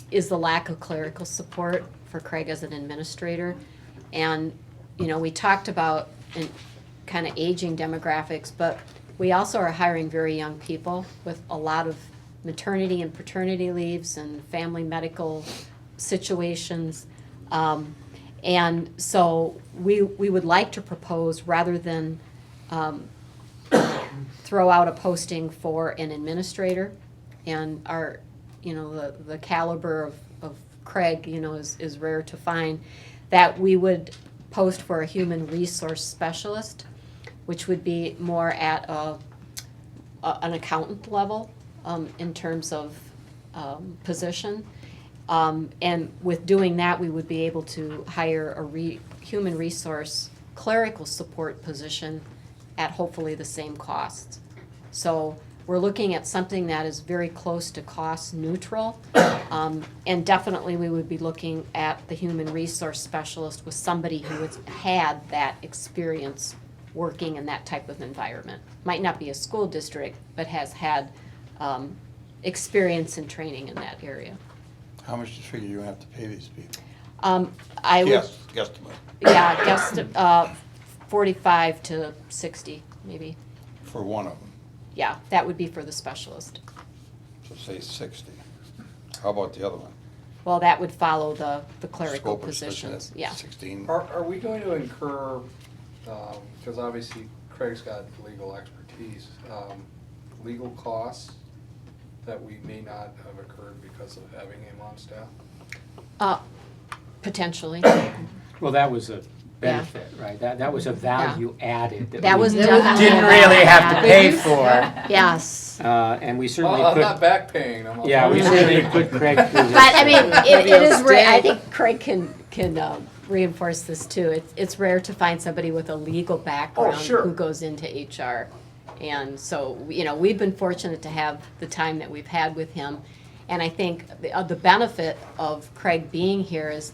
E: is the lack of clerical support for Craig as an administrator. And, you know, we talked about kind of aging demographics, but we also are hiring very young people with a lot of maternity and paternity leaves and family medical situations. And so we would like to propose, rather than throw out a posting for an administrator, and our, you know, the caliber of Craig, you know, is rare to find, that we would post for a human resource specialist, which would be more at an accountant level in terms of position. And with doing that, we would be able to hire a human resource clerical support position at hopefully the same cost. So we're looking at something that is very close to cost neutral. And definitely we would be looking at the human resource specialist with somebody who has had that experience working in that type of environment. Might not be a school district, but has had experience and training in that area.
M: How much do you figure you have to pay these people?
E: I would,
M: Yes, guesstimate,
E: yeah, guess 45 to 60, maybe.
M: for one of them,
E: Yeah, that would be for the specialist.
M: so say 60. How about the other one?
E: Well, that would follow the clerical
M: Scope of position,
E: positions,
M: that's
E: yeah.
M: 16.
B: Are we going to incur, because obviously Craig's got legal expertise, legal costs that we may not have occurred because of having him on staff?
E: Potentially.
J: Well, that was a benefit, right? That was a value added.
E: That
J: we
E: was definitely.
J: didn't really have to pay for.
E: Yes.
J: And we certainly
B: Well, I'm
J: put.
B: not back paying them.
J: Yeah, we certainly put Craig through this.
E: But I mean, it is rare, I think Craig can reinforce this too. It's rare to find somebody with a legal background
B: sure.
E: who goes into HR. And so, you know, we've been fortunate to have the time that we've had with him. And I think the benefit of Craig being here is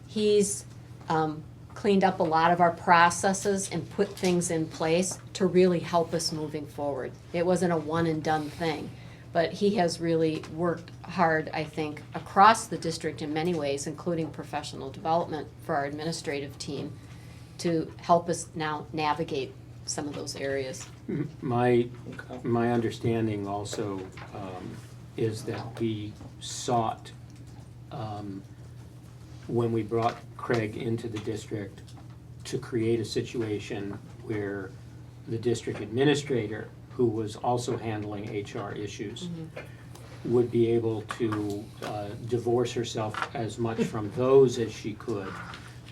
E: he's cleaned up a lot of our processes and put things in place to really help us moving forward. It wasn't a one and done thing, but he has really worked hard, I think, across the district in many ways, including professional development for our administrative team, to help us now navigate some of those areas.
J: My understanding also is that we sought, when we brought Craig into the district, to create a situation where the district administrator, who was also handling HR issues, would be able to divorce herself as much from those as she could,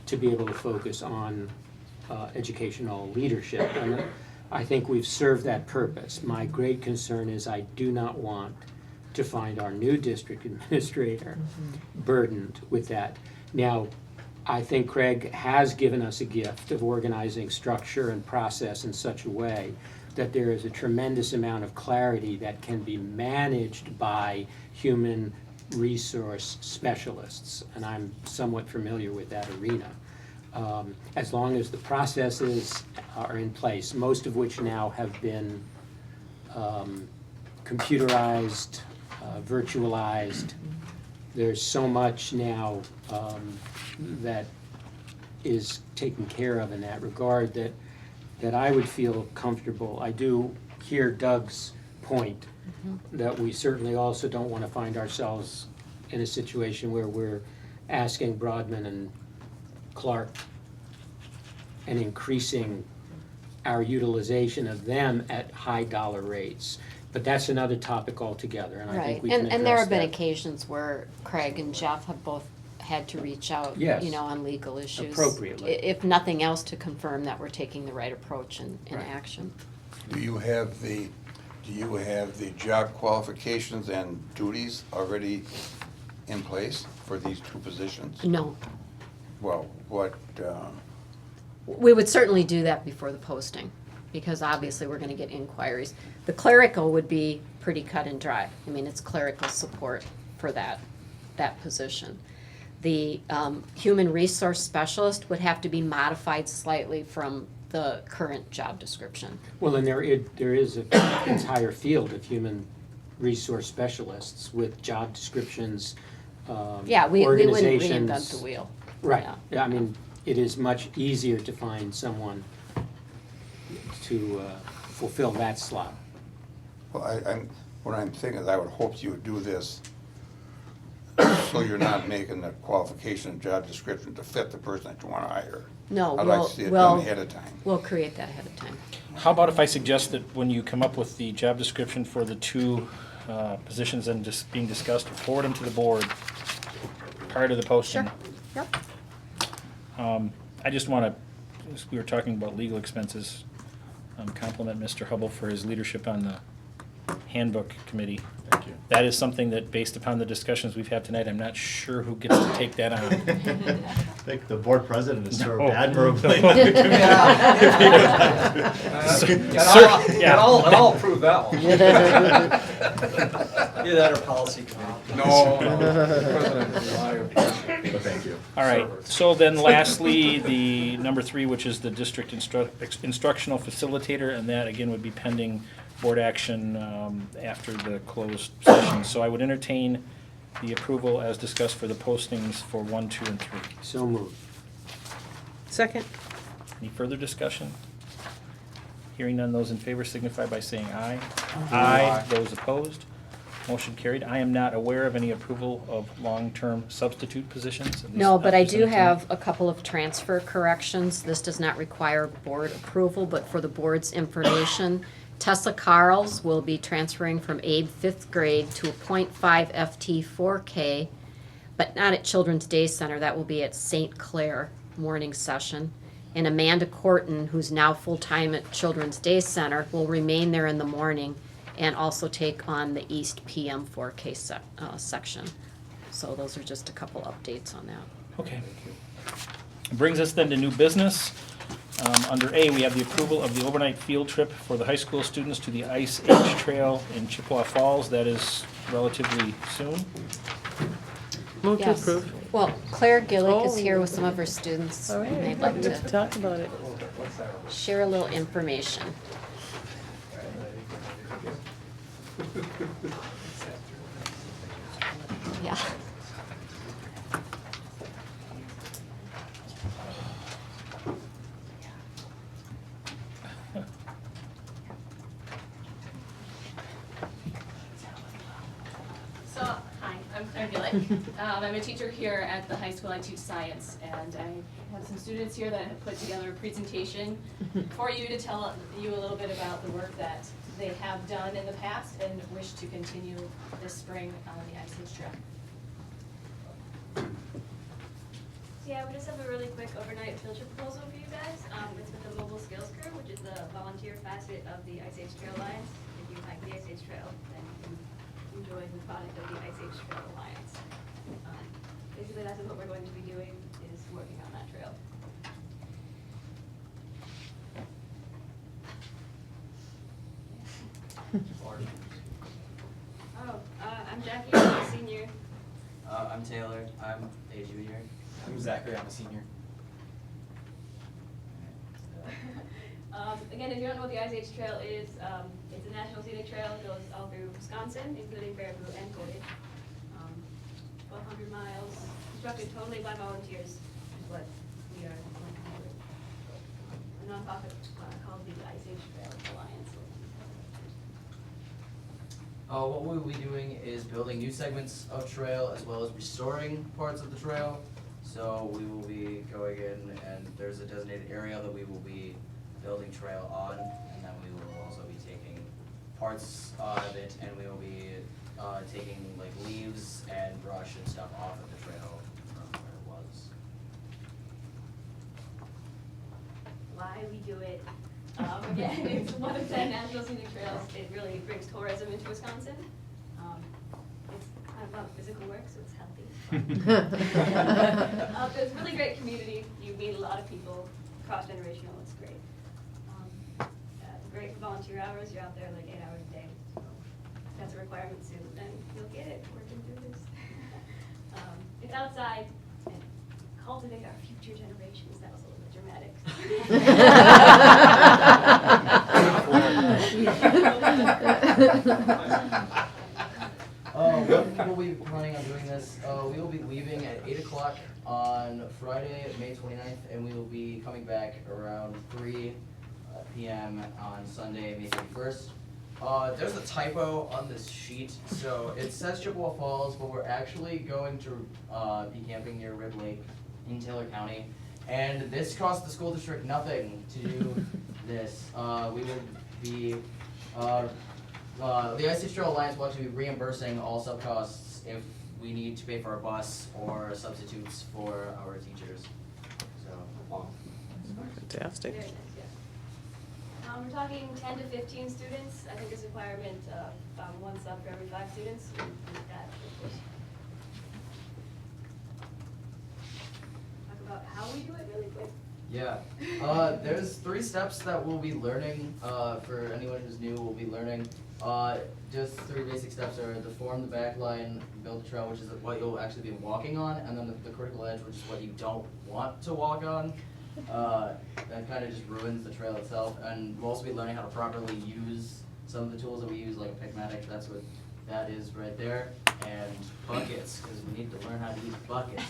J: to be able to focus on educational leadership. And I think we've served that purpose. My great concern is I do not want to find our new district administrator burdened with that. Now, I think Craig has given us a gift of organizing structure and process in such a way that there is a tremendous amount of clarity that can be managed by human resource specialists, and I'm somewhat familiar with that arena. As long as the processes are in place, most of which now have been computerized, virtualized. There's so much now that is taken care of in that regard that I would feel comfortable. I do hear Doug's point that we certainly also don't want to find ourselves in a situation where we're asking Broadman and Clark and increasing our utilization of them at high dollar rates. But that's another topic altogether, and I
E: Right,
J: think we can address that.
E: and there have been occasions where Craig and Jeff have both had to reach out,
J: Yes.
E: you know, on legal issues.
J: Appropriately.
E: If nothing else, to confirm that we're taking the right approach in
J: Right.
E: action.
M: Do you have the job qualifications and duties already in place for these two positions?
E: No,
M: Well, what,
E: we would certainly do that before the posting, because obviously we're gonna get inquiries. The clerical would be pretty cut and dry. I mean, it's clerical support for that position. The human resource specialist would have to be modified slightly from the current job description.
J: Well, and there is an entire field of human resource specialists with job descriptions,
E: Yeah, we wouldn't
J: organizations.
E: reinvent the wheel.
J: Right,
E: Yeah.
J: yeah, I mean, it is much easier to find someone to fulfill that slot.
M: well, what I'm thinking is I would hope you would do this so you're not making the qualification and job description to fit the person that you want to hire.
E: No,
M: I'd like
E: we'll,
M: to see it done
E: we'll,
M: ahead of time.
E: we'll create that ahead of time.
A: How about if I suggest that when you come up with the job description for the two positions and just being discussed, forward them to the board prior to the posting?
E: Sure, yep.
A: I just want to, as we were talking about legal expenses, compliment Mr. Hubble for his leadership on the handbook committee.
H: Thank you.
A: That is something that, based upon the discussions we've had tonight, I'm not sure who gets to take that on.
H: I think the board president has served
A: No.
H: admirably.
B: And I'll approve that one.
L: Either that or policy committee.
B: No, President, I appreciate it.
H: But thank you.
A: All right, so then lastly, the number 3, which is the district instructional facilitator, and that again would be pending board action after the closed session. So I would entertain the approval as discussed for the postings for 1, 2, and 3.
J: So moved.
C: Second?
A: Any further discussion? Hearing none, those in favor signify by saying aye. Aye. Those opposed, motion carried. I am not aware of any approval of long-term substitute positions. at least
E: No,
A: not
E: but I do
A: presented to me.
E: have a couple of transfer corrections. This does not require board approval, but for the board's information, Tessa Carls will be transferring from Abe 5th grade to a .5 FT 4K, but not at Children's Day Center. That will be at St. Clair morning session. And Amanda Corton, who's now full-time at Children's Day Center, will remain there in the morning and also take on the East PM 4K section. So those are just a couple updates on that.
A: Okay. Brings us then to new business. Under A, we have the approval of the overnight field trip for the high school students to the Ice Age Trail in Chippewa Falls. That is relatively soon.
C: Move to
E: Yes.
C: approve.
E: Well, Claire Gillick is
C: Oh.
E: here with some of her students.
C: All right,
E: And they'd like
C: let's
E: to
C: talk about it.
E: share a little information. Yeah.
Q: So, hi, I'm Claire Gillick. I'm a teacher here at the high school. I teach science, and I have some students here that have put together a presentation for you to tell you a little bit about the work that they have done in the past and wish to continue this spring on the Ice Age Trail. So yeah, we just have a really quick overnight field trip proposal for you guys. It's with the Mobile Skills Crew, which is the volunteer facet of the Ice Age Trail Alliance. If you like the Ice Age Trail, then you can enjoy the product of the Ice Age Trail Alliance. Basically, that's what we're going to be doing, is working on that trail. I'm Jackie, I'm a senior.
R: I'm Taylor, I'm a junior. I'm Zachary, I'm a senior.
Q: Again, if you don't know what the Ice Age Trail is, it's a national scenic trail. It goes all through Wisconsin, including Baraboo and Portage. 1,200 miles, constructed totally by volunteers, is what we are going to do. A nonprofit called the Ice Age Trail Alliance.
R: What we will be doing is building new segments of trail as well as restoring parts of the trail. So we will be going in and there's a designated area that we will be building trail on, and then we will also be taking parts of it, and we will be taking like leaves and brush and stuff off of the trail from where it was.
Q: Why we do it. Again, it's one of 10 national scenic trails. It really brings tourism into Wisconsin. It's kind of about physical work, so it's healthy. It's a really great community. You meet a lot of people, cross-generational. It's great. Great volunteer hours. You're out there like 8 hours a day. So if that's a requirement soon, then you'll get it working through this. It's outside and cultivate our future generations. That was a little bit dramatic.
R: When will we be planning on doing this? We will be leaving at 8 o'clock on Friday, May 29th, and we will be coming back around 3 p.m. on Sunday, May 31st. There's a typo on this sheet, so it says Chippewa Falls, but we're actually going to be camping near Rib Lake in Taylor County. And this cost the school district nothing to do this. We will be, the Ice Age Trail Alliance will actually be reimbursing all sub-costs if we need to pay for a bus or substitutes for our teachers. So,
C: Fantastic.
Q: Very nice, yeah. We're talking 10 to 15 students. I think this requirement of 1 sub for every 5 students. We need that, of course. Talk about how we do it really quick.
R: yeah. There's 3 steps that we'll be learning, for anyone who's new, we'll be learning. Just 3 basic steps are to form the back line, build the trail, which is what you'll actually be walking on, and then the critical edge, which is what you don't want to walk on. That kind of just ruins the trail itself, and we'll also be learning how to properly use some of the tools that we use, like a Picmatic. That's what that is right there, and buckets, because we need to learn how to use buckets.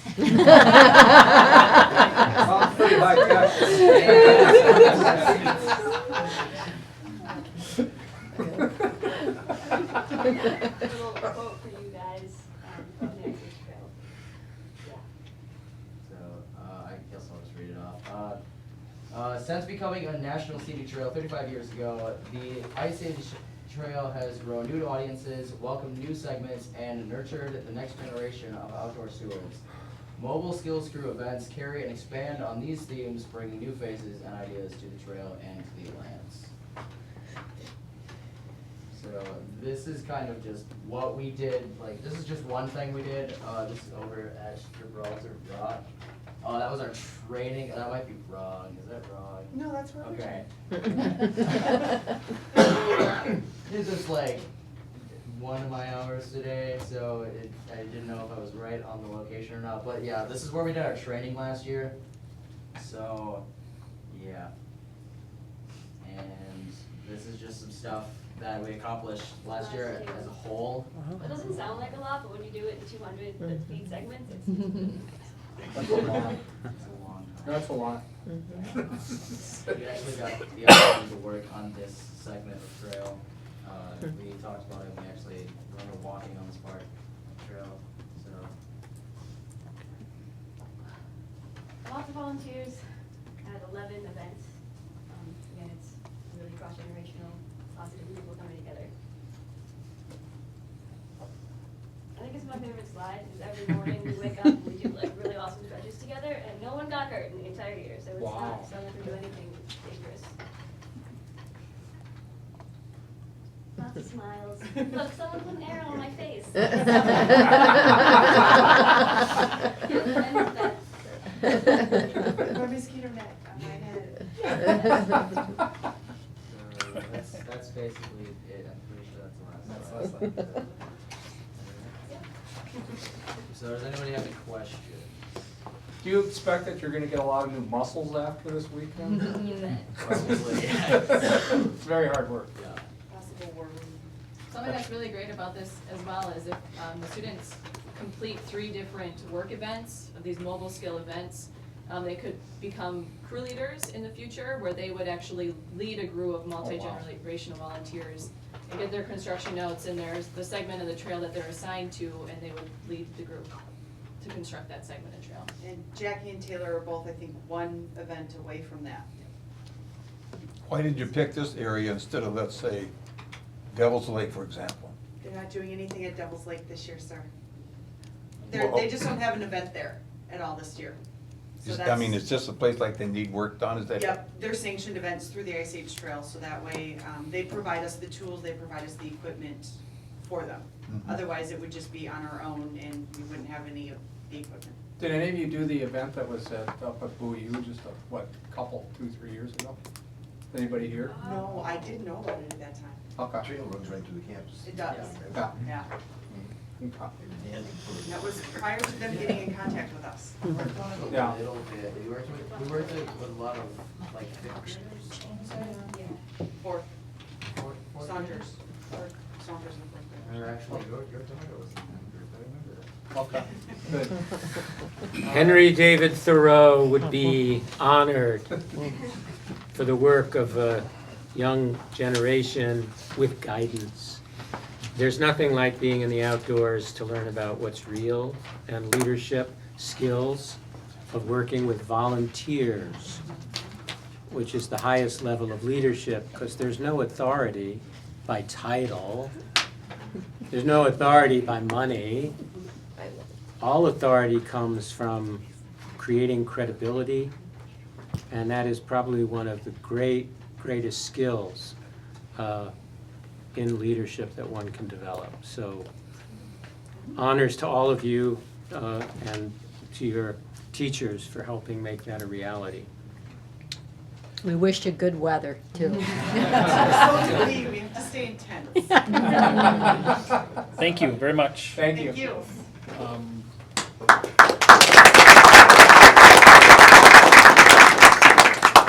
B: Sounds pretty high
Q: Little quote for you guys from the Ice Age Trail. Yeah.
R: So, I guess I'll just read it off. Since becoming a national scenic trail 35 years ago, the Ice Age Trail has grown new audiences, welcomed new segments, and nurtured the next generation of outdoor stewards. Mobile Skills Crew events carry and expand on these themes, bringing new faces and ideas to the trail and to the Alliance. So this is kind of just what we did, like this is just one thing we did, this is over at Gibraltar Rock. That was our training, that might be wrong, is that wrong?
N: No, that's wrong.
R: Okay. It's just like one of my hours today, so I didn't know if I was right on the location or not, but yeah, this is where we did our training last year, so, yeah. And this is just some stuff that we accomplished last year as a whole.
Q: It doesn't sound like a lot, but when you do it in 200 feet segments, it's
B: That's a lot.
R: It's a long time.
B: That's a lot.
R: We actually got the opportunity to work on this segment of trail. We talked about it, we actually remember walking on this part of trail, so.
Q: lots of volunteers at 11 events. Again, it's really cross-generational, lots of different people coming together. I think it's my favorite slide, because every morning we wake up and we do like really awesome stretches together. other, and no one got hurt in the entire year, so it's
B: Wow.
Q: not someone to do anything dangerous. Lots of smiles. Look, someone put an arrow on my face.
O: Or mosquito net on my head.
R: That's basically it, I'm pretty sure that's the last slide. So does anybody have any questions?
B: Do you expect that you're gonna get a lot of new muscles after this weekend?
R: Probably.
B: It's very hard work.
R: Yeah.
O: Possible worm.
F: Something that's really great about this as well is if the students complete 3 different work events, of these mobile skill events, they could become crew leaders in the future, where they would actually lead a group of multi-generational volunteers and get their construction notes, and there's the segment of the trail that they're assigned to, and they would lead the group to construct that segment of trail.
N: And Jackie and Taylor are both, I think, one event away from that.
M: Why did you pick this area instead of, let's say, Devil's Lake, for example?
N: They're not doing anything at Devil's Lake this year, sir.
M: Well,
N: They just don't have an event there at all this year. So
M: I mean, it's just a place like they need work done, is that?
N: Yep, they're sanctioned events through the Ice Age Trail, so that way, they provide us the tools, they provide us the equipment for them.
M: Mhm.
N: Otherwise, it would just be on our own and we wouldn't have any of the equipment.
B: Did any of you do the event that was up at Bowie U just couple, 2-3 years ago? Anybody here?
N: No, I didn't know about it at that time.
B: Okay.
S: Trail runs right through the campus.
N: It does,
B: Yeah.
N: yeah.
B: Okay.
N: That was prior to them getting in contact with us.
R: We worked on it a
B: Yeah.
R: little bit, we worked with a lot of, like, fifth graders.
N: Fourth,
R: Fourth
N: Saunders, or Saunders and fourth grade.
R: Or actually, your daughter was in that group, I remember that.
B: Okay, good.
J: Henry David Thoreau would be honored for the work of a young generation with guidance. There's nothing like being in the outdoors to learn about what's real, and leadership skills of working with volunteers, which is the highest level of leadership, because there's no authority by title, there's no authority by money. All authority comes from creating credibility, and that is probably one of the greatest skills in leadership that one can develop. So honors to all of you and to your teachers for helping make that a reality.
E: We wish you good weather, too.
N: So do we, we have to stay intense.
A: Thank you very much.
B: Thank you.
N: Thank you.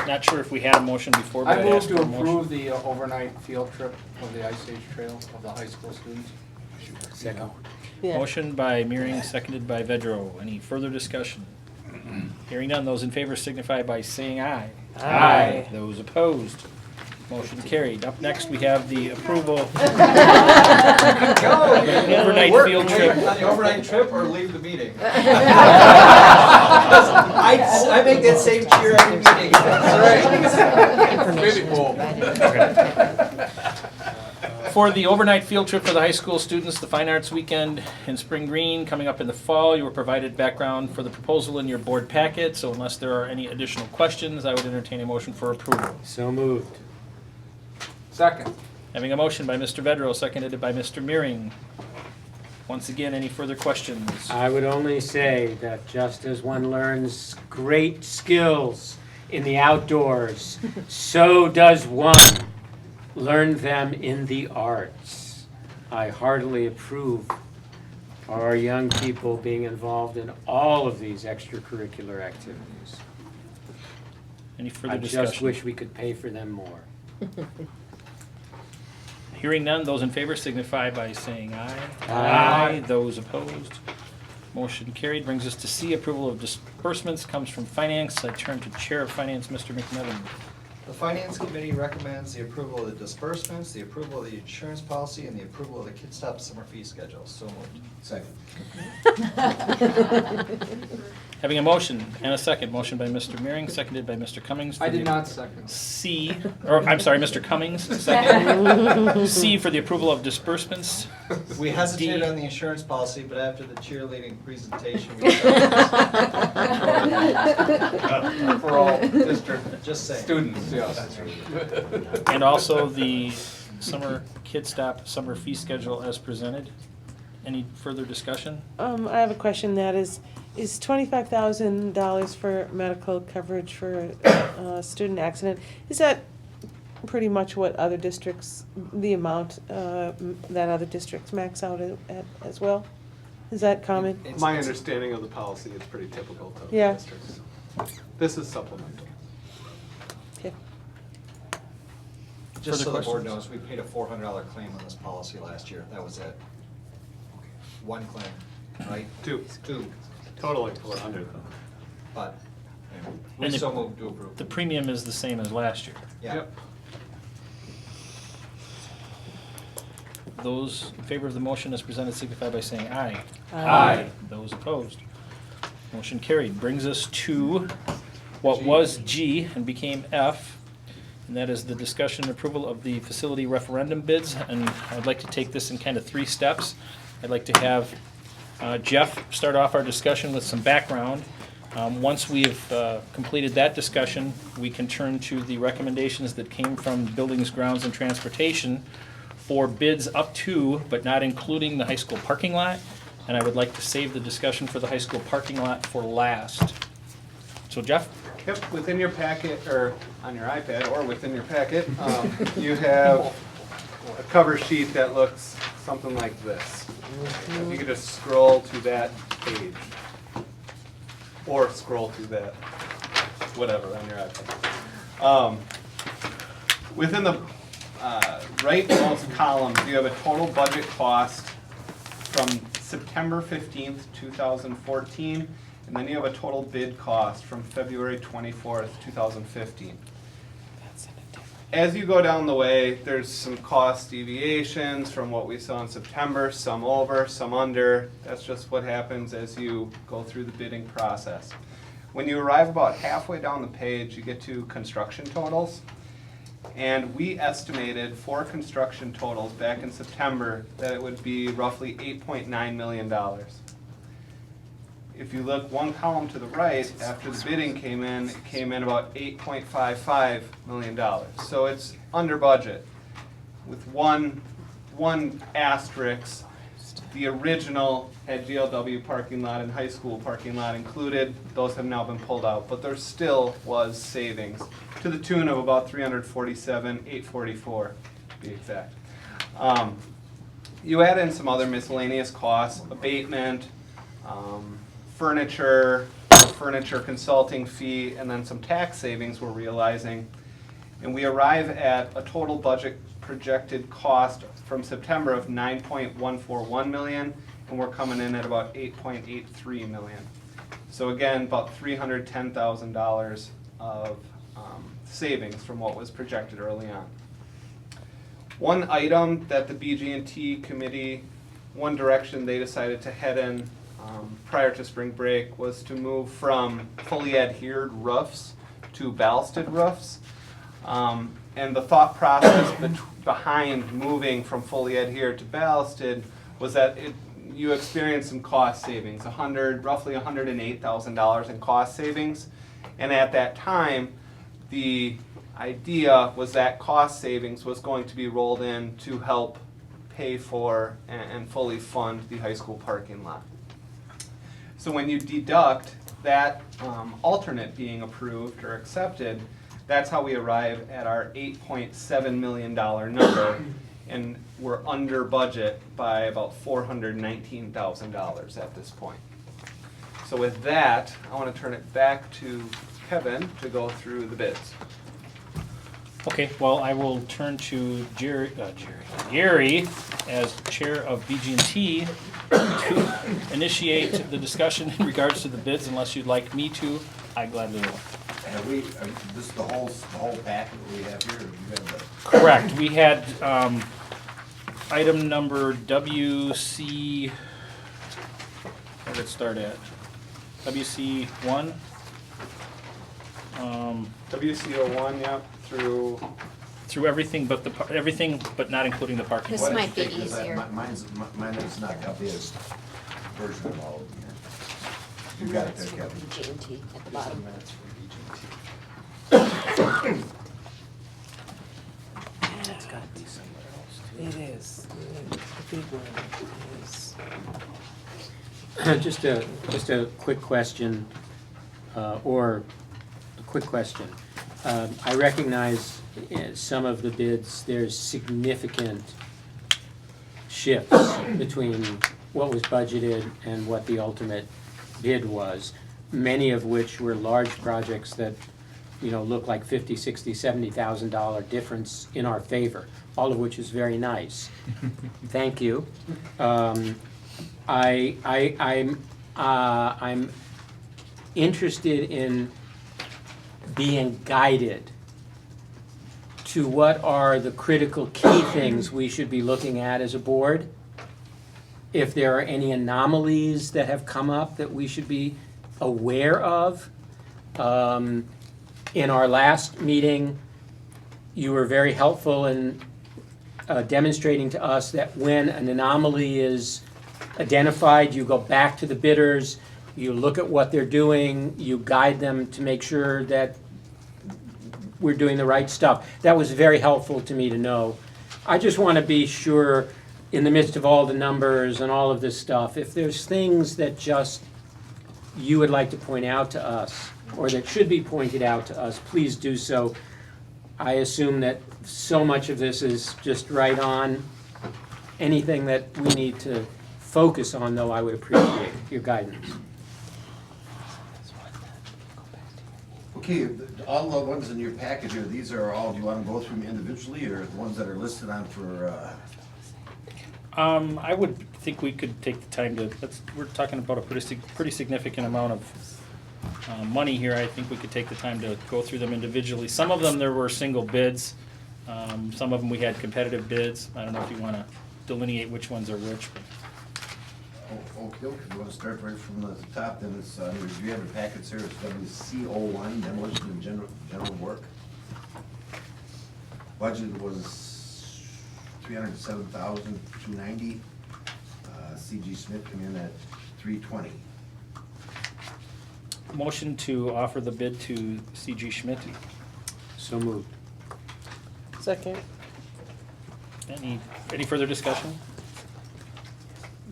A: Not sure if we had a motion before, but
B: I
A: I'd
B: move
A: ask
B: to
A: for a motion.
B: approve the overnight field trip of the Ice Age Trail of the high school students.
J: Second.
C: Yeah.
A: Motion by Mearing, seconded by Vedro. Any further discussion? Hearing none, those in favor signify by saying aye.
J: Aye.
A: Those opposed, motion carried. Up next, we have the approval of the overnight field trip.
L: On the overnight trip or leave the meeting? I make that same cheer every meeting. That's right.
A: For the overnight field trip for the high school students, the Fine Arts Weekend in Spring Green coming up in the fall, you were provided background for the proposal in your board packet, so unless there are any additional questions, I would entertain a motion for approval.
J: So moved.
B: Second.
A: Having a motion by Mr. Vedro, seconded by Mr. Mearing. Once again, any further questions?
J: I would only say that just as one learns great skills in the outdoors, so does one learn them in the arts. I heartily approve our young people being involved in all of these extracurricular activities.
A: Any further
J: I
A: discussion?
J: just wish we could pay for them more.
A: Hearing none, those in favor signify by saying aye.
J: Aye.
A: Those opposed, motion carried. Brings us to C, approval of disbursements, comes from Finance. I turn to Chair of Finance, Mr. McNevin.
L: The Finance Committee recommends the approval of the disbursements, the approval of the insurance policy, and the approval of the Kid Stop summer fee schedule. So moved.
S: Second.
A: Having a motion and a second. Motion by Mr. Mearing, seconded by Mr. Cummings. for
B: I
A: the-
B: did not second.
A: C, or I'm sorry, Mr. Cummings, second. C for the approval of disbursements.
L: We hesitated
A: D.
L: on the insurance policy, but after the cheerleading presentation, we decided for all district, just saying.
B: Students, yes.
A: And also the summer Kid Stop summer fee schedule as presented. Any further discussion?
C: I have a question that is $25,000 for medical coverage for a student accident, is that pretty much what other districts, the amount that other districts max out at as well? Is that common?
I: My understanding of the policy is pretty typical to
C: Yeah.
I: districts. This is supplemental.
C: Okay.
L: Just so
A: Further
L: the board
A: questions?
L: knows, we paid a $400 claim on this policy last year. That was it. One claim, right?
I: Two. Totaling 400 though.
L: But, anyway, we
A: And
L: so
A: the-
L: moved to approve.
A: The premium is the same as last year.
L: Yeah.
I: Yep.
A: Those in favor of the motion as presented signify by saying aye.
C: Aye.
A: Those opposed. Motion carried. Brings us to what was G and became F, and that is the discussion and approval of the facility referendum bids. And I'd like to take this in kind of 3 steps. I'd like to have Jeff start off our discussion with some background. Once we've completed that discussion, we can turn to the recommendations that came from Buildings, Grounds, and Transportation for bids up to, but not including, the high school parking lot. And I would like to save the discussion for the high school parking lot for last. So Jeff?
I: Yep, within your packet, or on your iPad, or within your packet, you have a cover sheet that looks something like this. If you could just scroll to that page. Or scroll to that, whatever, on your iPad. Within the rightmost column, you have a total budget cost from September 15th, 2014, and then you have a total bid cost from February 24th, 2015. As you go down the way, there's some cost deviations from what we saw in September, some over, some under. That's just what happens as you go through the bidding process. When you arrive about halfway down the page, you get to construction totals. And we estimated for construction totals back in September that it would be roughly $8.9 million. If you look one column to the right, after the bidding came in, it came in about $8.55 million. So it's under budget. With one asterisk, the original had GLW parking lot and high school parking lot included. Those have now been pulled out, but there still was savings to the tune of about $347,844 to be exact. You add in some other miscellaneous costs, abatement, furniture consulting fee, and then some tax savings we're realizing. And we arrive at a total budget projected cost from September of $9.141 million, and we're coming in at about $8.83 million. So again, about $310,000 of savings from what was projected early on. One item that the BG&T committee, one direction they decided to head in prior to spring break was to move from fully adhered roofs to ballasted roofs. And the thought process behind moving from fully adhered to ballasted was that you experienced some cost savings, roughly $108,000 in cost savings. And at that time, the idea was that cost savings was going to be rolled in to help pay for and fully fund the high school parking lot. So when you deduct that alternate being approved or accepted, that's how we arrive at our $8.7 million number, and we're under budget by about $419,000 at this point. So with that, I want to turn it back to Kevin to go through the bids.
A: Okay, well, I will turn to Gary as chair of BG&T to initiate the discussion in regards to the bids. Unless you'd like me to, I gladly will.
S: This is the whole packet that we have here? You have the-
A: Correct. We had item number WC, where did it start at? WC1?
I: WC01, yep, through
A: through everything but everything but not including the parking.
E: This
S: Why don't
E: might
S: you
E: be
S: take this?
E: easier.
S: Mine is not the biggest version of all of them here. You got it there, Kevin.
E: G&T at the bottom.
C: That's got to be somewhere else too. It is. The big one is.
J: Just a quick question, or a quick question. I recognize some of the bids, there's significant shifts between what was budgeted and what the ultimate bid was, many of which were large projects that, you know, look like $50,000, $60,000, $70,000 difference in our favor, all of which is very nice. Thank you. I'm interested in being guided to what are the critical key things we should be looking at as a board. If there are any anomalies that have come up that we should be aware of. In our last meeting, you were very helpful in demonstrating to us that when an anomaly is identified, you go back to the bidders, you look at what they're doing, you guide them to make sure that we're doing the right stuff. That was very helpful to me to know. I just want to be sure, in the midst of all the numbers and all of this stuff, if there's things that just you would like to point out to us, or that should be pointed out to us, please do so. I assume that so much of this is just right on. Anything that we need to focus on, though, I would appreciate your guidance.
S: Okay, all the ones in your package here, these are all, do you want to go through them individually, or the ones that are listed on for,
A: I would think we could take the time to, we're talking about a pretty significant amount of money here. I think we could take the time to go through them individually. Some of them, there were single bids. Some of them we had competitive bids. I don't know if you want to delineate which ones are which. But.
S: okay, if you want to start right from the top, then it's, you have your packets here, it's WCO1, demolition and general work. Budget was $307,290. CG Smith came in at $320,000.
A: Motion to offer the bid to CG Schmidt.
J: So moved.
C: Second.
A: Any further discussion?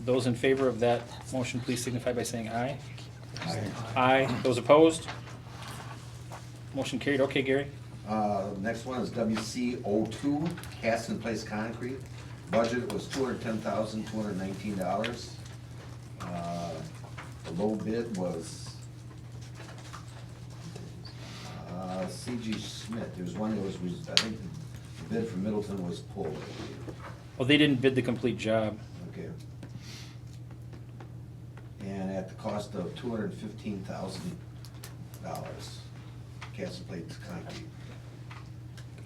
A: Those in favor of that motion, please signify by saying aye. Aye. Aye. Those opposed? Motion carried. Okay, Gary.
S: Next one is WCO2, cast in place concrete. Budget was $210,219. The low bid was CG Smith. There's one that was, I think the bid from Middleton was pulled.
A: Well, they didn't bid the complete job.
S: Okay. And at the cost of $215,000, cast in place concrete.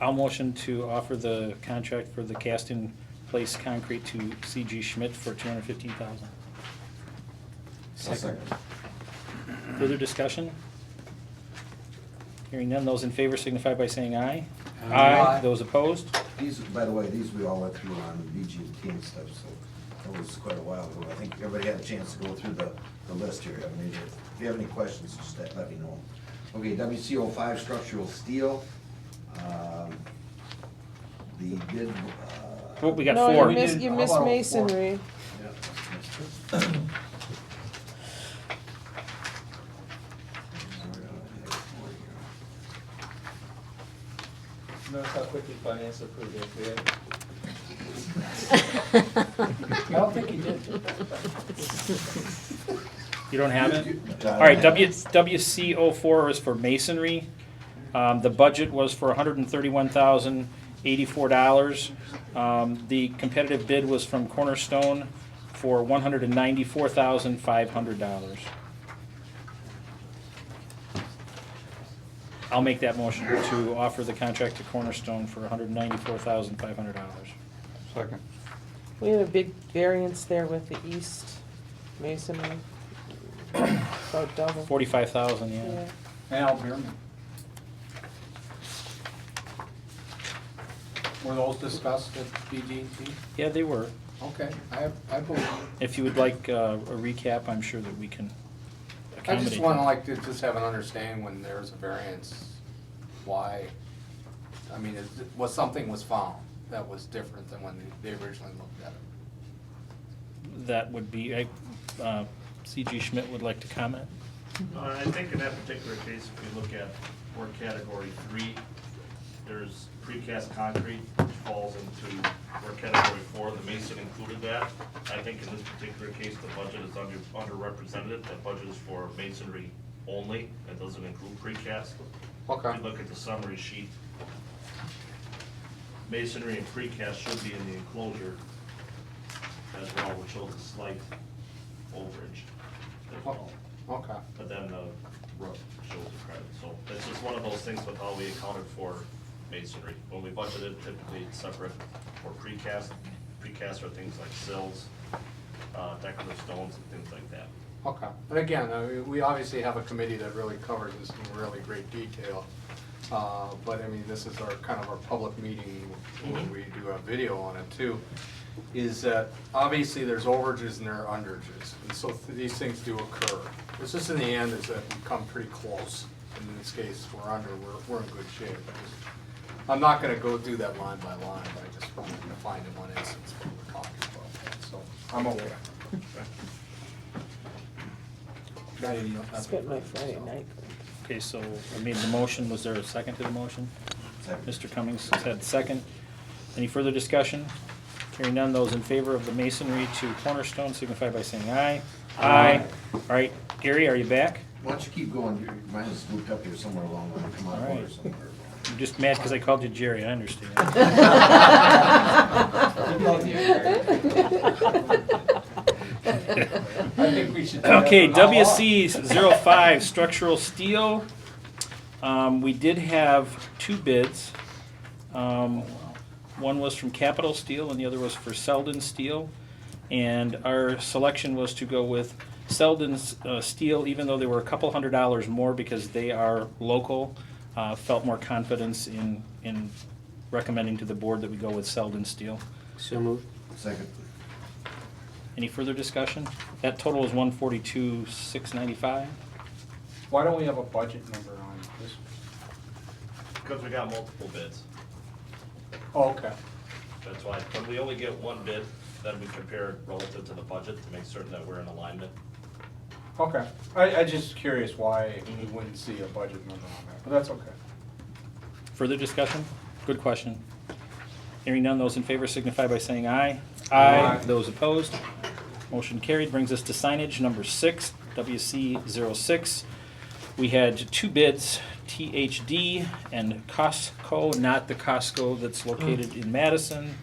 A: I'll motion to offer the contract for the cast-in-place concrete to CG Schmidt for $215,000.
S: Second.
A: Further discussion? Hearing none, those in favor signify by saying aye.
S: Aye.
A: Those opposed?
S: These, by the way, these we all went through on BG&T and stuff, so that was quite a while ago. I think everybody had a chance to go through the list here. I mean, if you have any questions, just let me know. Okay, WCO5 structural steel. The bid.
A: Oh, we got
C: No,
A: four.
C: you missed masonry.
L: Notice how quickly finance approved it. We had
A: I don't think you did. You don't have it? All right, WCO4 is for masonry. The budget was for $131,084. The competitive bid was from Cornerstone for $194,500. I'll make that motion to offer the contract to Cornerstone for $194,500.
M: Second.
C: We had a big variance there with the east masonry. About double.
A: 45,000, yeah.
C: Yeah.
A: Al Bierman.
B: Were those discussed at BG&T?
A: Yeah, they were.
B: Okay, I believe.
A: If you would like a recap, I'm sure that we can
B: I
A: accommodate
B: just want to
A: that.
B: like to just have an understanding when there's a variance, why, I mean, was something was found that was different than when they originally looked at it?
A: That would be, C.G. Schmidt would like to comment.
T: I think in that particular case, if we look at work category 3, there's precast concrete, which falls into work category 4, the mason included that. I think in this particular case, the budget is underrepresented, that budget is for masonry only, it doesn't include precast.
B: Okay.
T: If you look at the summary sheet, masonry and precast should be in the enclosure as well, which shows a slight overage as well.
B: Okay.
T: But then the roof shows the credit, so it's just one of those things with how we accounted for masonry. When we budgeted, typically it's separate for precast. Precast are things like sills, decorative stones and things like that.
B: Okay, but again, I mean, we obviously have a committee that really covers this in really great detail. But I mean, this is our, kind of our public meeting, where we do a video on it too, is that obviously there's overages and there are underages, and so these things do occur. It's just in the end is that we come pretty close. In this case, we're under, we're in good shape. I'm not gonna go do that line by line, but I just wanted to find in one instance when we're talking about that, so I'm okay.
C: Spent my Friday night.
A: Okay, so I made the motion. Was there a second to the motion? Mr. Cummings said second. Any further discussion? Hearing none, those in favor of the masonry to Cornerstone signify by saying aye. Aye. All right, Gary, are you back?
S: Why don't you keep going, mine is moved up here somewhere along the line, come on
A: All
S: over
A: right.
S: somewhere.
A: You're just mad because I called you Jerry, I understand.
B: I think we should.
A: Okay, WC 05 structural steel. We did have two bids. One was from Capital Steel and the other was for Selden Steel. And our selection was to go with Selden's Steel, even though they were a couple $100 more because they are local. Felt more confidence in recommending to the board that we go with Selden Steel.
J: So moved.
S: Second.
A: Any further discussion? That total is $142,695.
B: Why don't we have a budget number on this?
T: Because we got multiple bids.
B: Oh, okay.
T: That's why, when we only get one bid, then we compare it relative to the budget to make certain that we're in alignment.
B: Okay, I just curious why we wouldn't see a budget number on that, but that's okay.
A: Further discussion? Good question. Hearing none, those in favor signify by saying aye.
B: Aye.
A: Those opposed? Motion carried. Brings us to signage number 6, WC 06. We had two bids, THD and Costco, not the Costco that's located in Madison.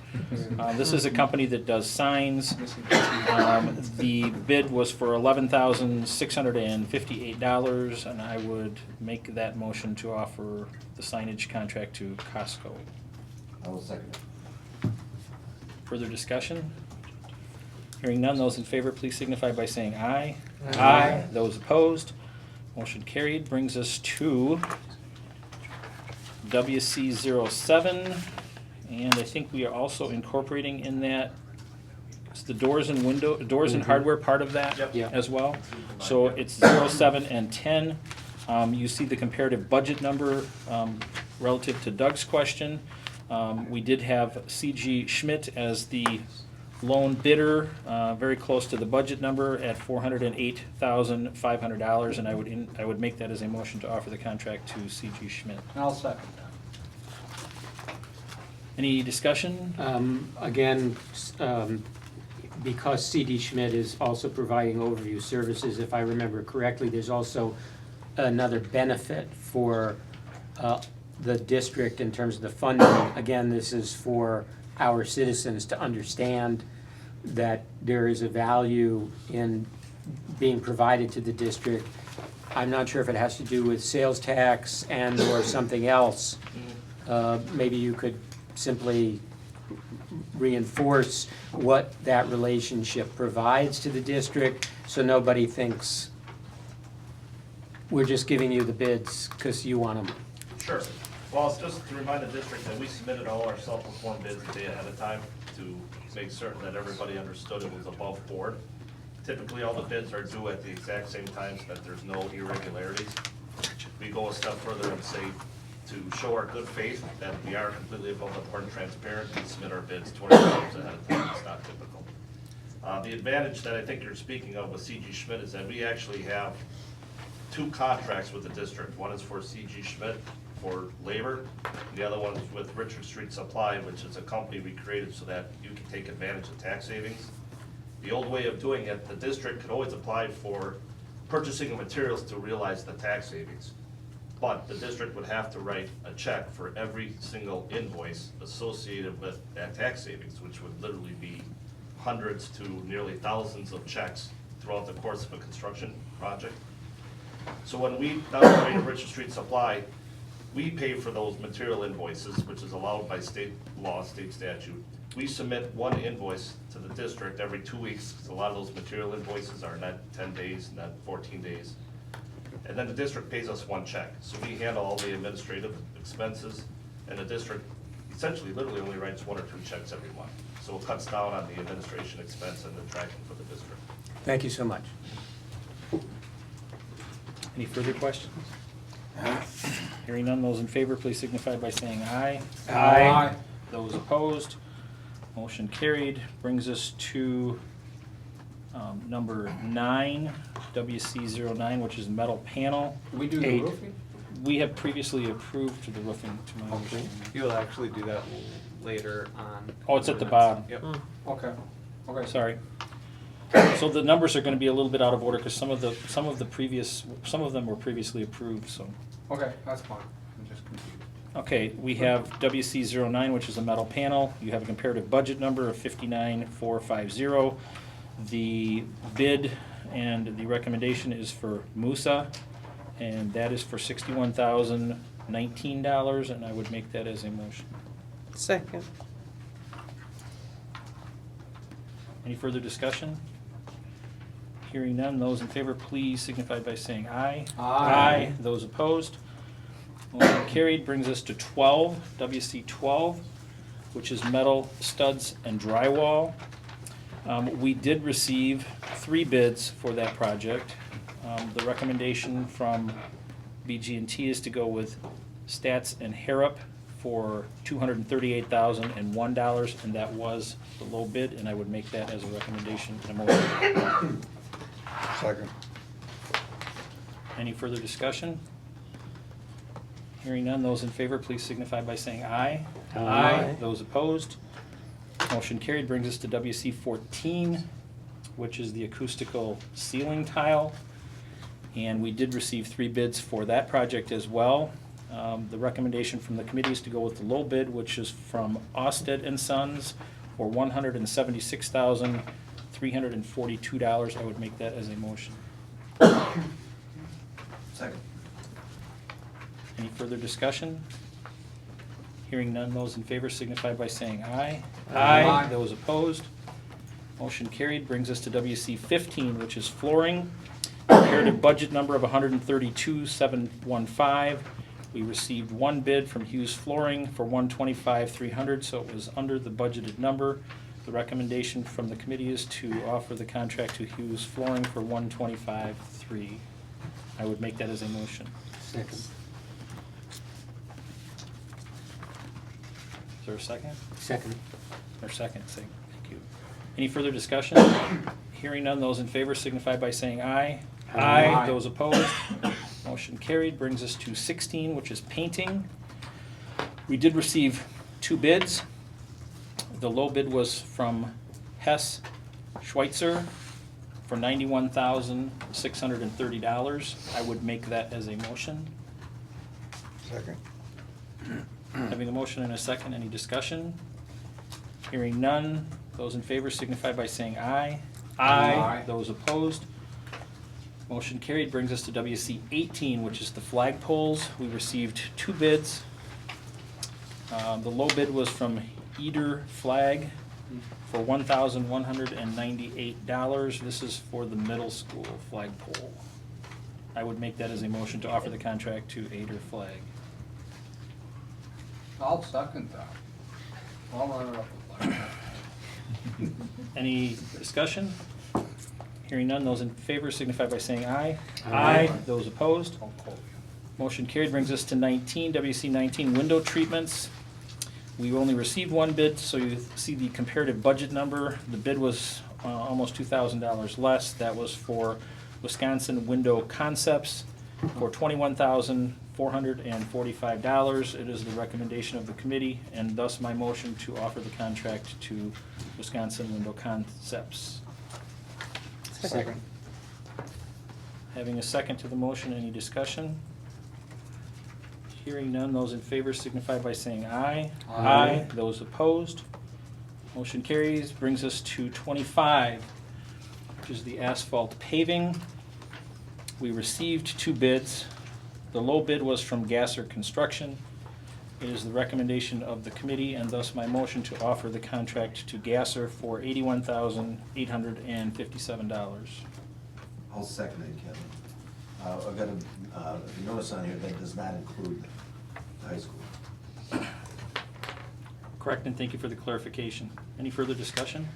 A: This is a company that does signs. The bid was for $11,658, and I would make that motion to offer the signage contract to Costco.
S: I will second it.
A: Further discussion? Hearing none, those in favor, please signify by saying aye.
B: Aye.
A: Those opposed? Motion carried. Brings us to WC 07, and I think we are also incorporating in that, it's the doors and hardware part of that as well. So it's 07 and 10. You see the comparative budget number relative to Doug's question. We did have C.G. Schmidt as the lone bidder, very close to the budget number at $408,500, and I would make that as a motion to offer the contract to C.G. Schmidt.
B: I'll second that.
A: Any discussion?
J: Again, because C.D. Schmidt is also providing overview services, if I remember correctly, there's also another benefit for the district in terms of the funding. Again, this is for our citizens to understand that there is a value in being provided to the district. I'm not sure if it has to do with sales tax and or something else. Maybe you could simply reinforce what that relationship provides to the district so nobody thinks we're just giving you the bids because you want them.
T: Sure. Well, it's just to remind the district that we submitted all our self-performed bids a day ahead of time to make certain that everybody understood it was above board. Typically, all the bids are due at the exact same time so that there's no irregularities. We go a step further and say, to show our good faith that we are completely above the board and transparent, we submit our bids 24 hours ahead of time. It's not typical. The advantage that I think you're speaking of with C.G. Schmidt is that we actually have 2 contracts with the district. One is for C.G. Schmidt for labor, and the other one is with Richard Street Supply, which is a company we created so that you can take advantage of tax savings. The old way of doing it, the district could always apply for purchasing of materials to realize the tax savings. But the district would have to write a check for every single invoice associated with that tax savings, which would literally be hundreds to nearly thousands of checks throughout the course of a construction project. So when we now Richard Street Supply, we pay for those material invoices, which is allowed by state law, state statute. We submit one invoice to the district every 2 weeks, because a lot of those material invoices are not 10 days, not 14 days. And then the district pays us one check. So we handle all the administrative expenses, and the district essentially literally only writes 1 or 2 checks every month. So it cuts down on the administration expense and the tracking for the district.
J: Thank you so much.
A: Any further questions? Hearing none, those in favor, please signify by saying aye.
J: Aye.
A: Those opposed, motion carried. Brings us to number 9, WC09, which is metal panel.
B: Did we do the
A: 8.
B: roofing?
A: We have previously approved the roofing, to my understanding.
I: You'll actually do that later on.
A: Oh, it's at the bottom.
I: Yep.
B: Okay, okay.
A: Sorry. So the numbers are gonna be a little bit out of order, because some of them were previously approved, so.
B: Okay, that's fine. I'm just confused.
A: Okay, we have WC09, which is a metal panel. You have a comparative budget number of 59,450. The bid and the recommendation is for Musa, and that is for $61,019, and I would make that as a motion.
C: Second.
A: Any further discussion? Hearing none, those in favor, please signify by saying aye.
B: Aye.
A: Those opposed? Motion carried. Brings us to 12, WC 12, which is metal studs and drywall. We did receive 3 bids for that project. The recommendation from BG&T is to go with Stats and Harrop for $238,001, and that was the low bid, and I would make that as a recommendation and a motion.
M: Second.
A: Any further discussion? Hearing none, those in favor, please signify by saying aye.
J: Aye.
A: Those opposed? Motion carried. Brings us to WC 14, which is the acoustical ceiling tile. And we did receive 3 bids for that project as well. The recommendation from the committee is to go with the low bid, which is from Austed and Sons for $176,342. I would make that as a motion.
S: Second.
A: Any further discussion? Hearing none, those in favor signify by saying aye.
B: Aye.
A: Those opposed? Motion carried. Brings us to WC 15, which is flooring. Comparative budget number of $132,715. We received 1 bid from Hughes Flooring for $125,300, so it was under the budgeted number. The recommendation from the committee is to offer the contract to Hughes Flooring for $125,300. I would make that as a motion.
J: Second.
A: Is there a second?
J: Second.
A: Or second, thank you. Any further discussion? Hearing none, those in favor signify by saying aye.
B: Aye.
A: Those opposed? Motion carried. Brings us to 16, which is painting. We did receive 2 bids. The low bid was from Hess Schweitzer for $91,630. I would make that as a motion.
M: Second.
A: Having a motion and a second, any discussion? Hearing none, those in favor signify by saying aye.
B: Aye.
A: Those opposed? Motion carried. Brings us to WC 18, which is the flagpoles. We received 2 bids. The low bid was from Eder Flag for $1,198. This is for the middle school flagpole. I would make that as a motion to offer the contract to Eder Flag.
B: I'll second that. I'll run it up the line.
A: Any discussion? Hearing none, those in favor signify by saying aye.
B: Aye.
A: Those opposed? Motion carried brings us to 19, WC 19, window treatments. We only received one bid, so you see the comparative budget number. The bid was almost $2,000 less. That was for Wisconsin Window Concepts for $21,445. It is the recommendation of the committee, and thus my motion to offer the contract to Wisconsin Window Concepts.
J: Second.
A: Having a second to the motion, any discussion? Hearing none, those in favor signify by saying aye.
B: Aye.
A: Those opposed? Motion carries, brings us to 25, which is the asphalt paving. We received two bids. The low bid was from Gasser Construction. It is the recommendation of the committee, and thus my motion to offer the contract to Gasser for $81,857.
S: I'll second it, Kevin. I've got a notice on here that does not include the high school.
A: Correct, and thank you for the clarification. Any further discussion?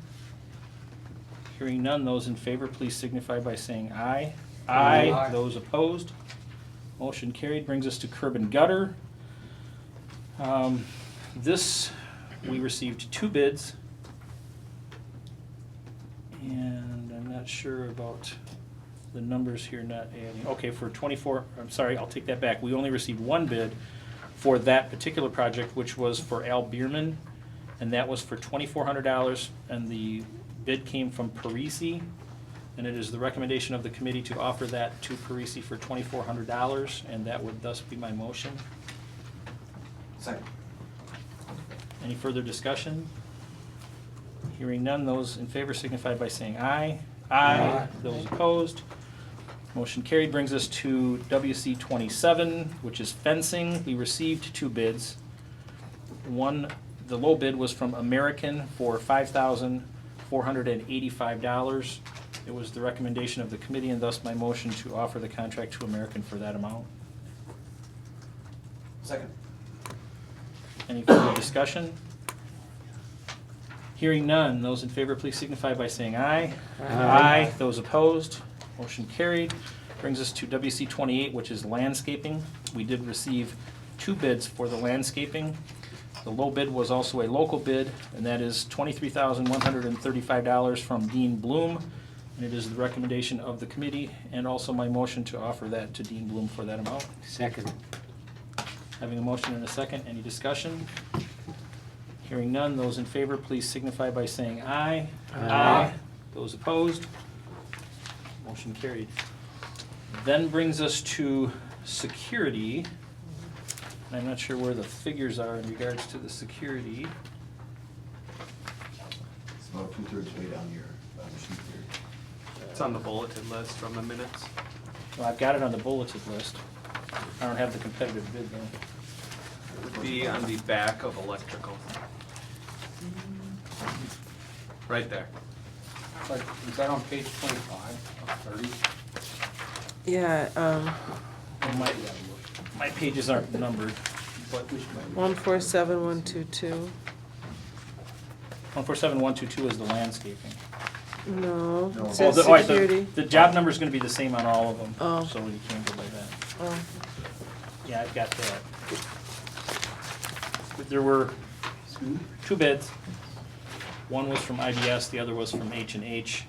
A: Hearing none, those in favor, please signify by saying aye.
B: Aye.
A: Those opposed? Motion carried, brings us to curb and gutter. This, we received two bids. And I'm not sure about the numbers here not adding. Okay, for 24, I'm sorry, I'll take that back. We only received one bid for that particular project, which was for Al Bierman, and that was for $2,400, and the bid came from Parisi, and it is the recommendation of the committee to offer that to Parisi for $2,400, and that would thus be my motion.
S: Second.
A: Any further discussion? Hearing none, those in favor signify by saying aye.
B: Aye.
A: Those opposed? Motion carried, brings us to WC 27, which is fencing. We received two bids. One, the low bid was from American for $5,485. It was the recommendation of the committee, and thus my motion to offer the contract to American for that amount.
S: Second.
A: Any further discussion? Hearing none, those in favor please signify by saying aye.
J: Aye.
A: Those opposed, motion carried. Brings us to WC 28, which is landscaping. We did receive two bids for the landscaping. The low bid was also a local bid, and that is $23,135 from Dean Bloom. And it is the recommendation of the committee, and also my motion to offer that to Dean Bloom for that amount.
J: Second.
A: Having a motion and a second, any discussion? Hearing none, those in favor, please signify by saying aye.
J: Aye.
A: Those opposed? Motion carried. Then brings us to security. I'm not sure where the figures are in regards to the security.
S: It's about 2/3 way down here, on the sheet here.
I: It's on the bulletin list from the minutes.
A: Well, I've got it on the bulleted list. I don't have the competitive bid though.
I: It would be on the back of electrical. Right there.
B: Like, is that on page 25 of 30?
C: Yeah,
A: My pages aren't numbered, but
C: 147122.
A: 147122 is the landscaping.
C: No,
S: No.
C: it says
A: all right,
C: security.
A: The job number is gonna be the same on all of them,
C: Oh.
A: so you can't go by that.
C: Oh,
A: Yeah, I've got that. There were two bids. One was from IBS, the other was from H&H.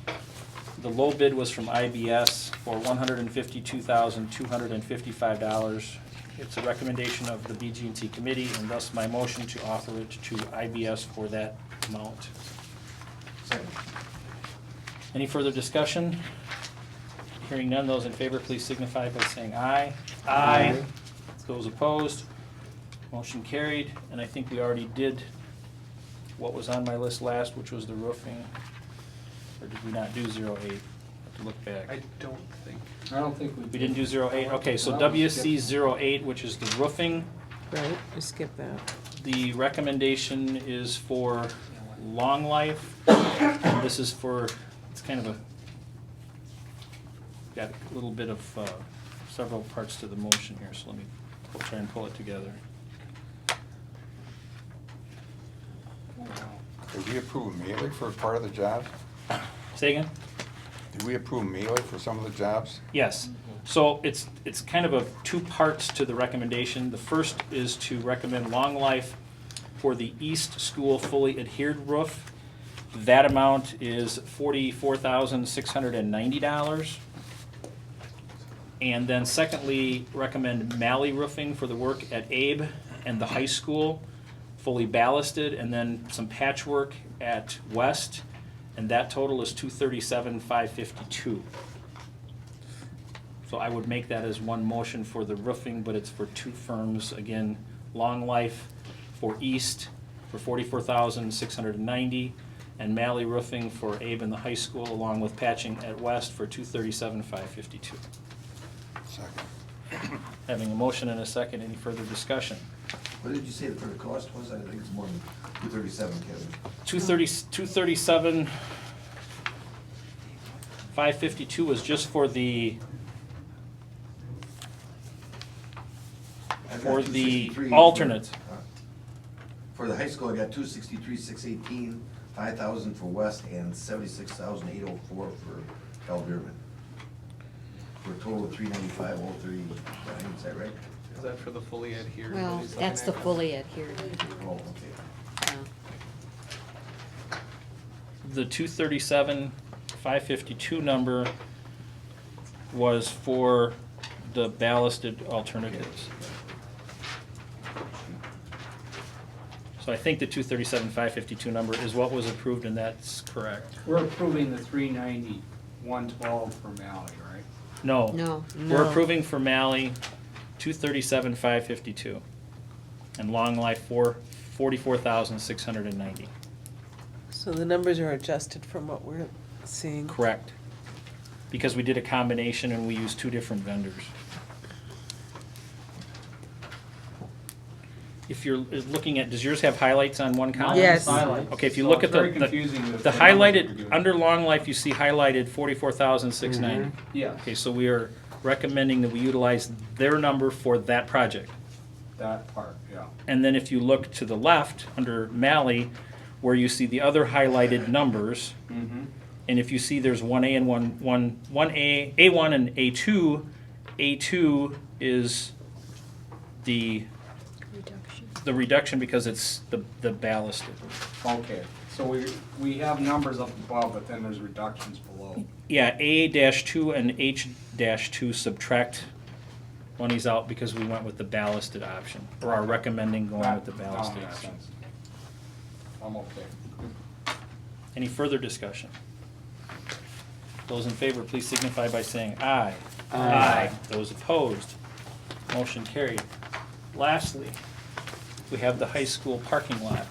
A: The low bid was from IBS for $152,255. It's a recommendation of the BG&T committee, and thus my motion to offer it to IBS for that amount.
S: Second.
A: Any further discussion? Hearing none, those in favor, please signify by saying aye.
J: Aye.
A: Those opposed? Motion carried, and I think we already did what was on my list last, which was the roofing. Or did we not do 08? I have to look back.
I: I don't think.
B: I don't think we.
A: We didn't do 08? Okay, so
B: Well, we
A: WC
B: skipped.
A: 08, which is the roofing.
C: right, we skipped that.
A: The recommendation is for long life. And this is for, it's kind of a, got a little bit of several parts to the motion here, so let me try and pull it together.
M: Did we approve Mealy for part of the jobs?
A: Say again?
M: Did we approve Mealy for some of the jobs?
A: Yes. So it's kind of a two parts to the recommendation. The first is to recommend Long Life for the East School fully adhered roof. That amount is $44,690. And then secondly, recommend Malley Roofing for the work at Abe and the high school, fully ballasted, and then some patchwork at West, and that total is $237,552. So I would make that as one motion for the roofing, but it's for two firms. Again, Long Life for East for $44,690, and Malley Roofing for Abe and the high school, along with patching at West for $237,552.
M: Second.
A: Having a motion and a second, any further discussion?
S: What did you say the per cost was? I think it's more than 237, Kevin.
A: 237,552 was just for the
S: I've got
A: for the
S: 263
A: alternate.
S: For the high school, I got 263,618, 5,000 for West, and 76,804 for Cal Beerman. For a total of 395,039, is that right?
I: Is that for the fully adhered?
E: Well,
I: that he's
E: that's the
I: looking at?
E: fully adhered.
S: Oh, okay.
A: The 237,552 number was for the ballasted alternatives. So I think the 237,552 number is what was approved, and that's correct.
B: We're approving the 390,112 for Malley, right?
A: No.
E: No.
A: We're
C: No.
A: approving for Malley 237,552, and Long Life for 44,690.
C: So the numbers are adjusted from what we're seeing.
A: Correct. Because we did a combination and we used two different vendors. If you're looking at, does yours have highlights on one column?
C: Yes.
B: Highlights.
A: Okay, if you
B: So
A: look
B: it's
A: at
B: very
A: the
B: confusing with
A: the
B: the numbers you're
A: highlighted,
B: giving.
A: under Long Life, you see highlighted 44,690.
B: Yeah,
A: Okay, so we are recommending that we utilize their number for that project.
B: that part, yeah.
A: And then if you look to the left, under Malley, where you see the other highlighted numbers,
B: Mm-hmm.
A: and if you see there's 1A and 1A, A1 and A2, A2 is the reduction because it's the ballasted.
B: Okay, so we have numbers up above, but then there's reductions below.
A: Yeah, A-2 and H-2 subtract monies out because we went with the ballasted option, or are recommending going with the
B: That
A: ballasted
B: makes
A: option.
B: sense. I'm okay.
A: Any further discussion? Those in favor, please signify by saying aye.
J: Aye.
A: Those opposed, motion carried. Lastly, we have the high school parking lot.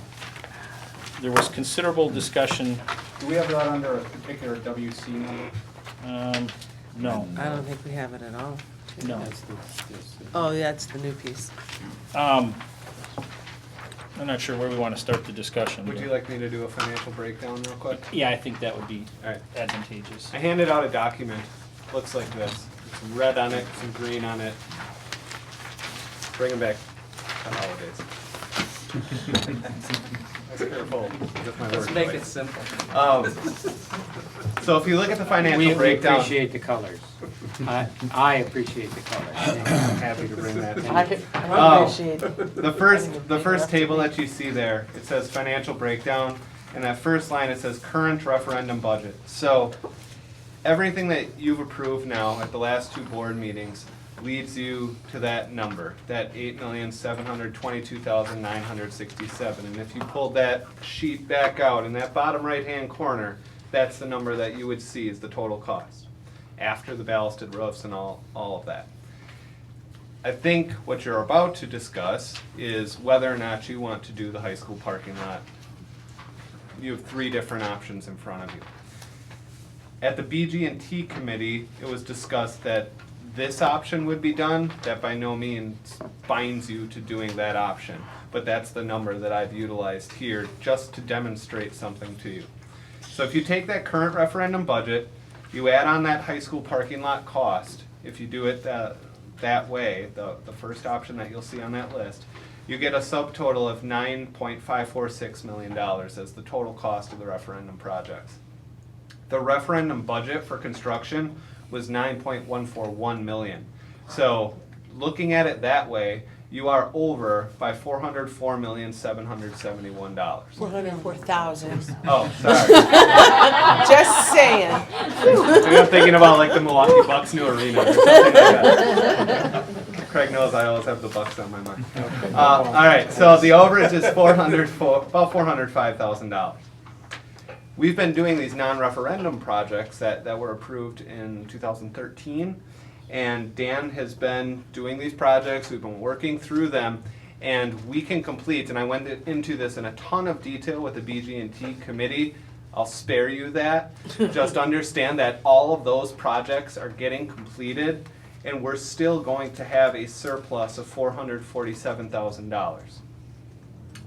A: There was considerable discussion,
B: Do we have that under a particular WC number?
A: No,
C: I don't think we have it at all.
A: no.
C: Oh, yeah, it's the new piece.
A: I'm not sure where we want to start the discussion.
I: Would
A: but-
I: you like me to do a financial breakdown real quick?
A: Yeah, I think that would be
I: All right.
A: advantageous.
I: I handed out a document, looks like this, some red on it, some green on it. Bring them back to holidays. That's careful with my
B: Let's
I: word
B: make
I: choice.
B: it simple.
I: So if you look at the financial
J: We
I: breakdown.
J: appreciate the colors. I appreciate the colors.
I: I'm happy to bring that in.
C: I appreciate
I: The first table that you see there, it says financial breakdown, and that first line, it says current referendum budget. So everything that you've approved now at the last two board meetings leads you to that number, that 8,722,967. And if you pulled that sheet back out in that bottom right-hand corner, that's the number that you would see is the total cost, after the ballasted roofs and all of that. I think what you're about to discuss is whether or not you want to do the high school parking lot. You have three different options in front of you. At the BG&T committee, it was discussed that this option would be done. That by no means binds you to doing that option, but that's the number that I've utilized here just to demonstrate something to you. So if you take that current referendum budget, you add on that high school parking lot cost, if you do it that way, the first option that you'll see on that list, you get a subtotal of $9.546 million as the total cost of the referendum projects. The referendum budget for construction was $9.141 million. So looking at it that way, you are over by $404,771.
C: 404,000.
I: Oh, sorry.
C: Just saying.
I: I'm thinking about like the Milwaukee Bucks new arena or something like that. Craig knows I always have the Bucks on my mind. All right, so the overage is about $405,000. We've been doing these non-referendum projects that were approved in 2013, and Dan has been doing these projects. We've been working through them, and we can complete, and I went into this in a ton of detail with the BG&T committee. I'll spare you that. Just understand that all of those projects are getting completed, and we're still going to have a surplus of $447,000.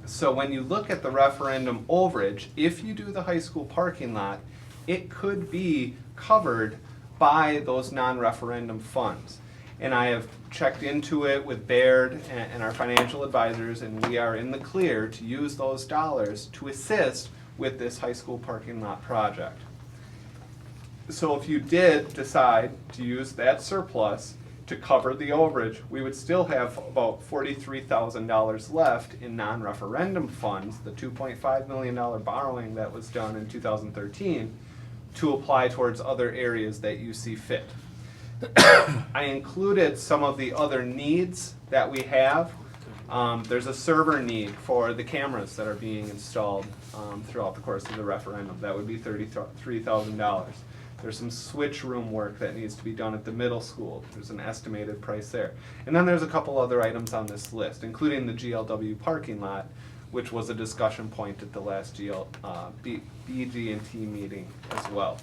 I: So when you look at the referendum overage, if you do the high school parking lot, it could be covered by those non-referendum funds. And I have checked into it with Baird and our financial advisors, and we are in the clear to use those dollars to assist with this high school parking lot project. So if you did decide to use that surplus to cover the overage, we would still have about $43,000 left in non-referendum funds, the $2.5 million borrowing that was done in 2013, to apply towards other areas that you see fit. I included some of the other needs that we have. There's a server need for the cameras that are being installed throughout the course of the referendum. That would be $33,000. There's some switch room work that needs to be done at the middle school. There's an estimated price there. And then there's a couple other items on this list, including the GLW parking lot, which was a discussion point at the last BG&T meeting as well.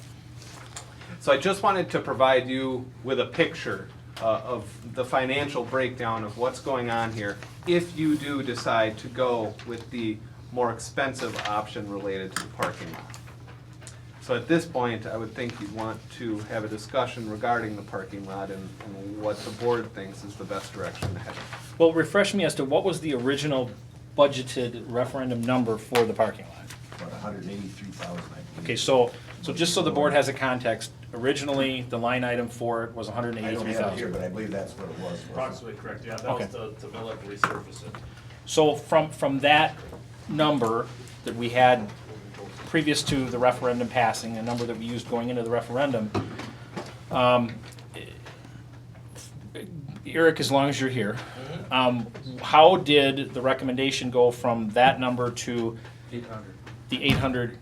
I: So I just wanted to provide you with a picture of the financial breakdown of what's going on here if you do decide to go with the more expensive option related to the parking lot. So at this point, I would think you'd want to have a discussion regarding the parking lot and what the board thinks is the best direction to head.
A: Well, refresh me as to what was the original budgeted referendum number for the parking lot?
S: About 183,000, I believe.
A: Okay, so just so the board has a context, originally, the line item for it was
S: I don't have it here,
A: 183,000.
S: but I believe that's what it was.
T: Approximately correct, yeah, that
A: Okay.
T: was to mill it and resurface it.
A: So from that number that we had previous to the referendum passing, a number that we used going into the referendum, Eric, as long as you're here, how did the recommendation go from that number to
T: 800.
A: the 800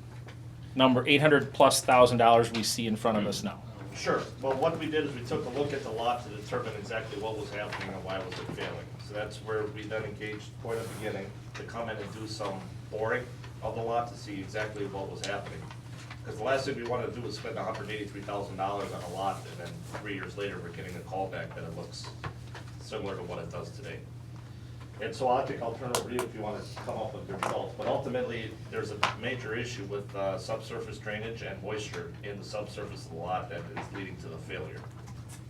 A: number, $800,000+ we see in front of us now?
T: Sure, well, what we did is we took a look at the lot to determine exactly what was happening and why was it failing. So that's where we then engaged, point of beginning, to come in and do some boring of the lot to see exactly what was happening. Because the last thing we wanted to do was spend $183,000 on a lot, and then 3 years later, we're getting a call back that it looks similar to what it does today. And so I think I'll turn it over to you if you want to come up with the results. But ultimately, there's a major issue with subsurface drainage and moisture in the subsurface of the lot that is leading to the failure.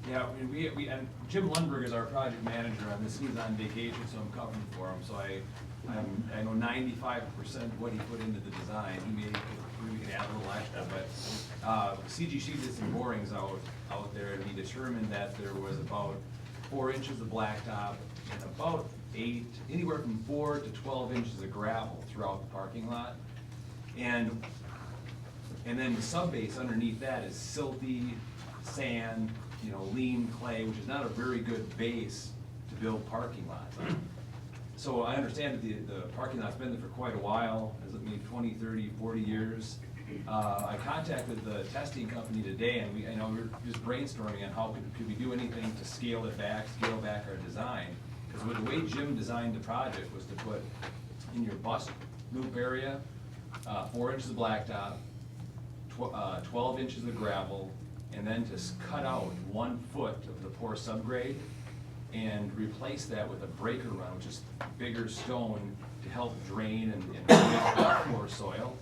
U: Yeah, we and Jim Lundberg is our project manager on this. He's on vacation, so I'm covering for him. So I know 95% of what he put into the design. We can add a little extra, but CGC did some borings out there, and he determined that there was about 4 inches of blacktop and about anywhere from 4 to 12 inches of gravel throughout the parking lot, and then the subbase underneath that is silty sand, lean clay, which is not a very good base to build parking lots on. So I understand that the parking lot's been there for quite a while, maybe 20, 30, 40 years. I contacted the testing company today, and we were just brainstorming on how could we do anything to scale back our design. Because the way Jim designed the project was to put in your bus loop area, 4 inches of blacktop, 12 inches of gravel, and then to cut out 1 foot of the poor subgrade and replace that with a breaker run, which is bigger stone to help drain and make that poor soil.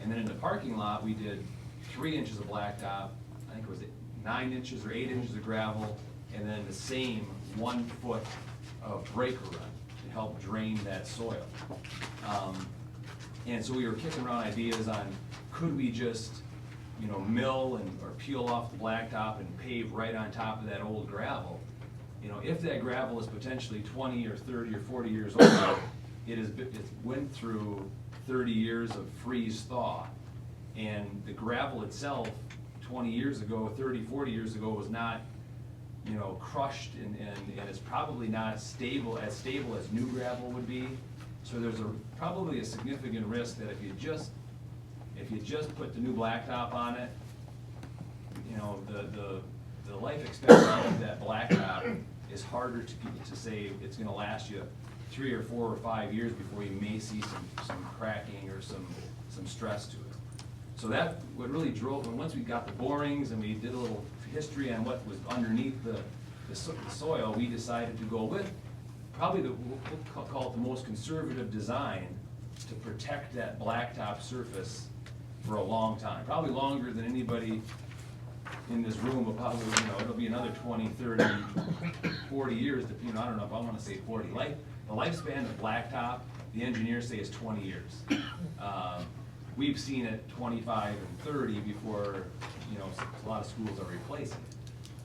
U: And then in the parking lot, we did 3 inches of blacktop, I think it was 9 inches or 8 inches of gravel, and then the same 1 foot of breaker run. to help drain that soil. And so we were kicking around ideas on, could we just, mill or peel off the blacktop and pave right on top of that old gravel? If that gravel is potentially 20 or 30 or 40 years old, it went through 30 years of freeze thaw. And the gravel itself, 20 years ago, 30, 40 years ago, was not, crushed and it's probably not as stable as new gravel would be. So there's probably a significant risk that if you just put the new blacktop on it, the life expectancy of that blacktop is harder to say it's gonna last you 3 or 4 or 5 years before you may see some cracking or some stress to it. So that what really drove, and once we got the borings and we did a little history on what was underneath the soil, we decided to go with probably we'll call it the most conservative design to protect that blacktop surface for a long time, probably longer than anybody in this room, but probably, it'll be another 20, 30, 40 years, I don't know if I wanna say 40. The lifespan of blacktop, the engineers say is 20 years. We've seen it 25 and 30 before, a lot of schools are replacing it.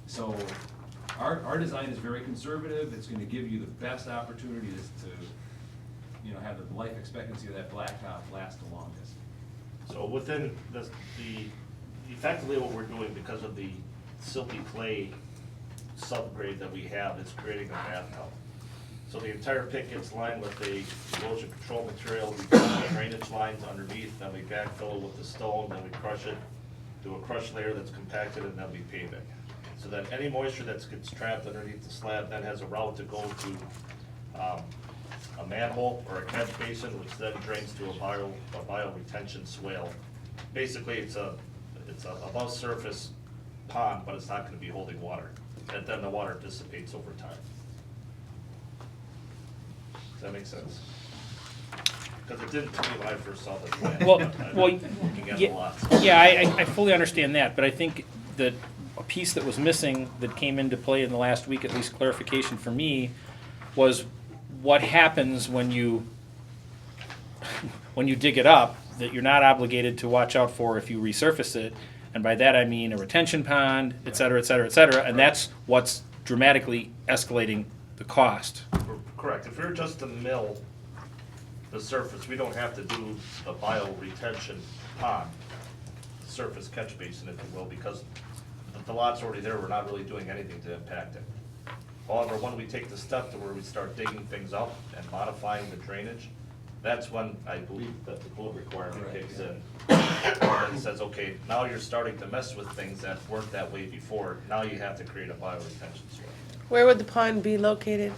U: So our design is very conservative. It's gonna give you the best opportunities to, have the life expectancy of that blacktop last the longest.
T: So within effectively what we're doing, because of the silty clay subgrade that we have, is creating a bathtub. So the entire pit gets lined with a erosion control material, we put drainage lines underneath, then we backfill it with the stone, then we crush it, do a crush layer that's compacted, and then we pave it. So that any moisture that gets trapped underneath the slab then has a route to go to a manhole or a catch basin, which then drains to a bioretention swale. Basically, it's a above surface pond, but it's not gonna be holding water. And then the water dissipates over time. Does that make sense? Because it didn't to me when I first saw the plan.
A: Well,
T: Looking at the lots.
A: yeah, I fully understand that, but I think that a piece that was missing that came into play in the last week, at least clarification for me, was what happens when you dig it up, that you're not obligated to watch out for if you resurface it. And by that I mean a retention pond, et cetera, et cetera, et cetera, and that's what's dramatically escalating the cost.
T: Correct. If we were just to mill the surface, we don't have to do the bioretention pond, surface catch basin, if you will, because the lot's already there, we're not really doing anything to impact it. However, when we take the step to where we start digging things up and modifying the drainage, that's when I believe that the code requirement kicks in. And says, okay, now you're starting to mess with things that weren't that way before, now you have to create a bioretention swale.
C: Where would the pond be located?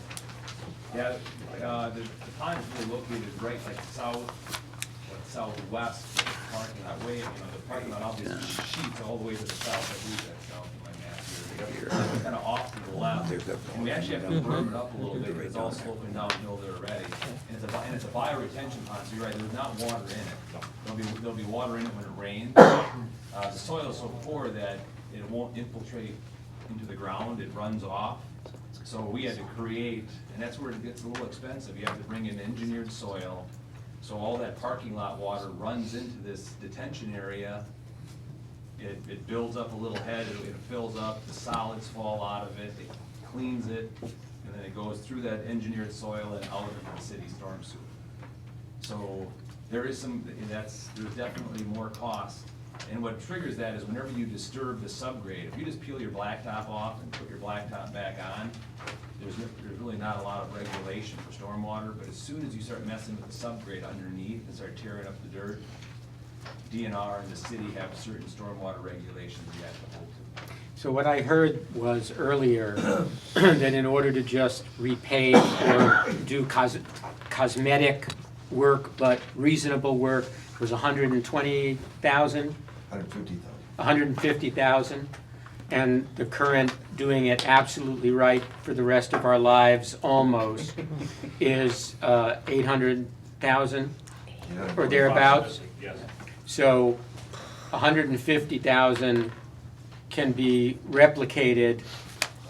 U: Yeah, the pond is really located right southwest parking lot, the parking lot obviously sheets all the way to the south, I believe that's south of my map here. Kind of off to the left, and we actually have to berm it up a little bit, because it's all sloping downhill there already. And it's a bioretention pond, so you're right, there's not water in it. There'll be water in it when it rains. The soil is so poor that it won't infiltrate into the ground, it runs off. So we had to create, and that's where it gets a little expensive, you have to bring in engineered soil. So all that parking lot water runs into this detention area. It builds up a little head, it fills up, the solids fall out of it, it cleans it, and then it goes through that engineered soil and out into the city storm sewer. So there's definitely more cost. And what triggers that is whenever you disturb the subgrade, if you just peel your blacktop off and put your blacktop back on, there's really not a lot of regulation for stormwater, but as soon as you start messing with the subgrade underneath and start tearing up the dirt, DNR and the city have certain stormwater regulations you have to hold to.
J: So what I heard was earlier that in order to just repave or do cosmetic work, but reasonable work, was $120,000? $150,000. And the current doing it absolutely for the rest of our lives, almost, is $800,000 or thereabouts.
T: Yes.
J: So $150,000 can be replicated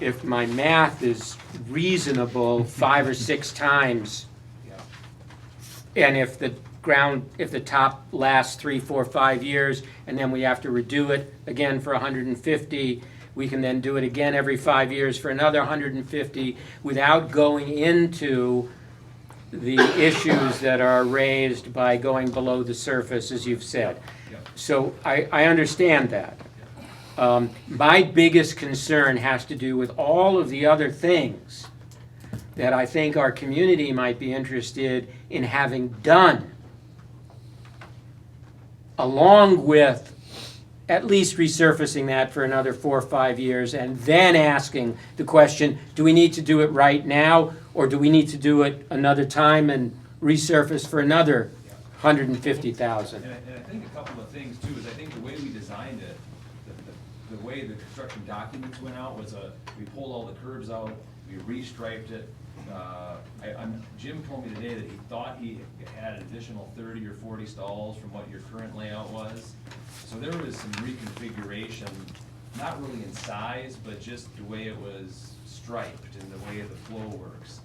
J: if my math is reasonable, 5 or 6 times. And if the top lasts 3, 4, 5 years, and then we have to redo it again for 150, we can then do it again every 5 years for another 150 without going into the issues that are raised by going below the surface, as you've said. So I understand that. My biggest concern has to do with all of the other things that I think our community might be interested in having done, along with at least resurfacing that for another 4 or 5 years, and then asking the question, do we need to do it right now, or do we need to do it another time and resurface for another 150,000?
U: And I think a couple of things too, is I think the way we designed it, the way the construction documents went out was we pulled all the curbs out, we restriped it. Jim told me today that he thought he had an additional 30 or 40 stalls from what your current layout was. So there was some reconfiguration, not really in size, but just the way it was striped and the way the flow works.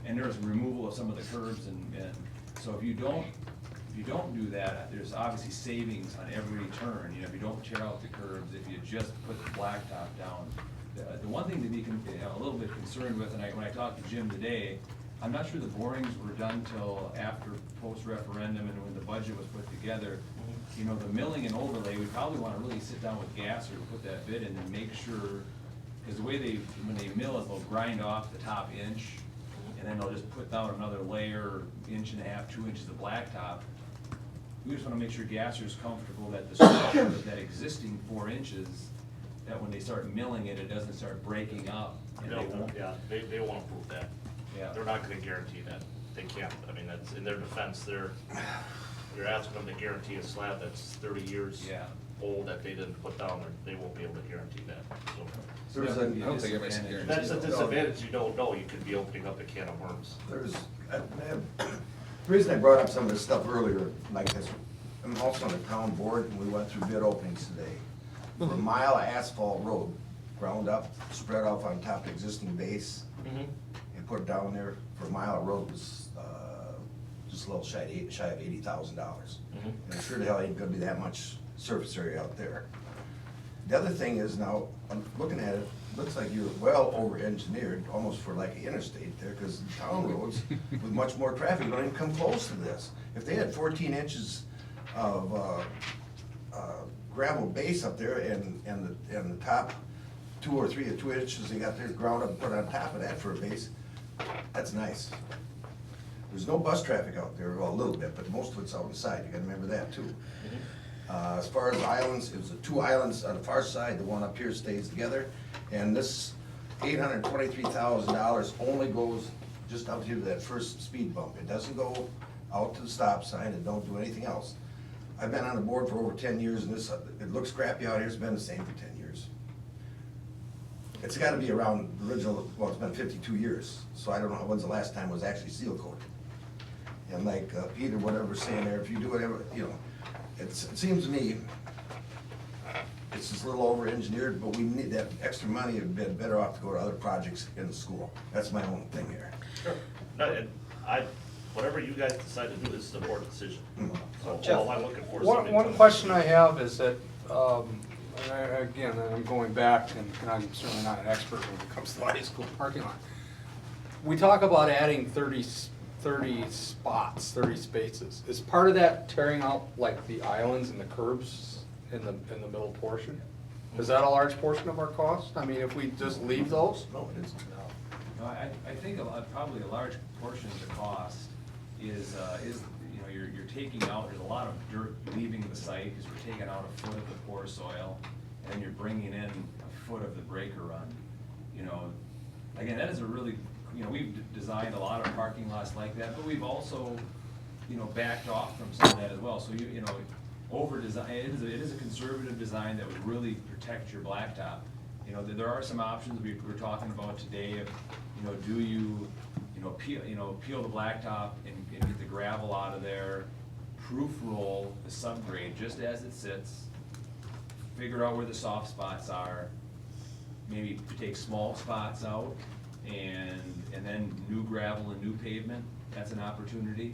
U: And there was removal of some of the curbs, and so if you don't do that, there's obviously savings on every turn. You know, if you don't tear out the curbs, if you just put the blacktop down. The one thing to be a little bit concerned with, and when I talked to Jim today, I'm not sure the borings were done till after post-referendum and when the budget was put together. You know, the milling and overlay, we probably want to really sit down with Gasser to put that bid in and make sure, because the way when they mill it, they'll grind off the top inch, and then they'll just put down another layer, 1.5 to 2 inches of blacktop. We just want to make sure Gasser's comfortable that the structure of that existing 4 inches, that when they start milling it, it doesn't start breaking up. And they won't.
T: Yeah, they won't approve that.
U: Yeah.
T: They're not gonna guarantee that. They can't. I mean, that's, in their defense, you're asking them to guarantee a slab that's 30 years old that they didn't put down, they won't be able to guarantee that, so.
L: I don't think everybody can guarantee.
T: That's a disadvantage you don't know. You could be opening up a can of worms.
S: The reason I brought up some of this stuff earlier, like this, I'm also on the town board, and we went through bid openings today. For a mile of asphalt road, ground up, spread off on top of existing base, and put it down there, for a mile of road was, just a little shy of $80,000. And sure the hell ain't gonna be that much surface area out there. The other thing is now, I'm looking at it, looks like you're well over-engineered, almost for like an interstate there, because town roads with much more traffic don't even come close to this. If they had 14 inches of gravel base up there and the top 2 or 3 or 2 inches they got there ground up and put on top of that for a base, that's nice. There's no bus traffic out there, well, a little bit, but most of it's out on the side, you gotta remember that too. As far as islands, it was the 2 islands on the far side, the one up here stays together, and this $823,000 only goes just out here to that first speed bump. It doesn't go out to the stop sign, it don't do anything else. I've been on the board for over 10 years, and it looks crappy out here, it's been the same for 10 years. It's gotta be around the original, well, it's been 52 years, so I don't know when's the last time it was actually seal coated. And like Peter, whatever was saying there, if you do whatever, you know, it seems to me, it's just a little over-engineered, but we need that extra money, would be better off to go to other projects in the school. That's my own thing here.
T: Sure. No, and whatever you guys decide to do, this is a board decision. So
B: Jeff,
T: all I'm looking for is
B: One
T: somebody to-
B: question I have is that, again, I'm going back, and I'm certainly not an expert when it comes to the high school parking lot. We talk about adding 30 spots, 30 spaces. Is part of that tearing out like the islands and the curbs in the middle portion? Is that a large portion of our cost? I mean, if we just leave those?
S: No, it isn't.
U: No, I think probably a large portion of the cost is you know, you're taking out, there's a lot of dirt leaving the site, because we're taking out a foot of the poor soil, and then you're bringing in a foot of the breaker run. You know, again, that is a really, you know, we've designed a lot of parking lots like that, but we've also, you know, backed off from some of that as well. So you know, over-design, it is a conservative design that would really protect your blacktop. You know, there are some options we were talking about today of, you know, do you peel the blacktop and get the gravel out of there, proof roll the subgrade just as it sits, figure out where the soft spots are, maybe take small spots out, and then new gravel and new pavement, that's an opportunity.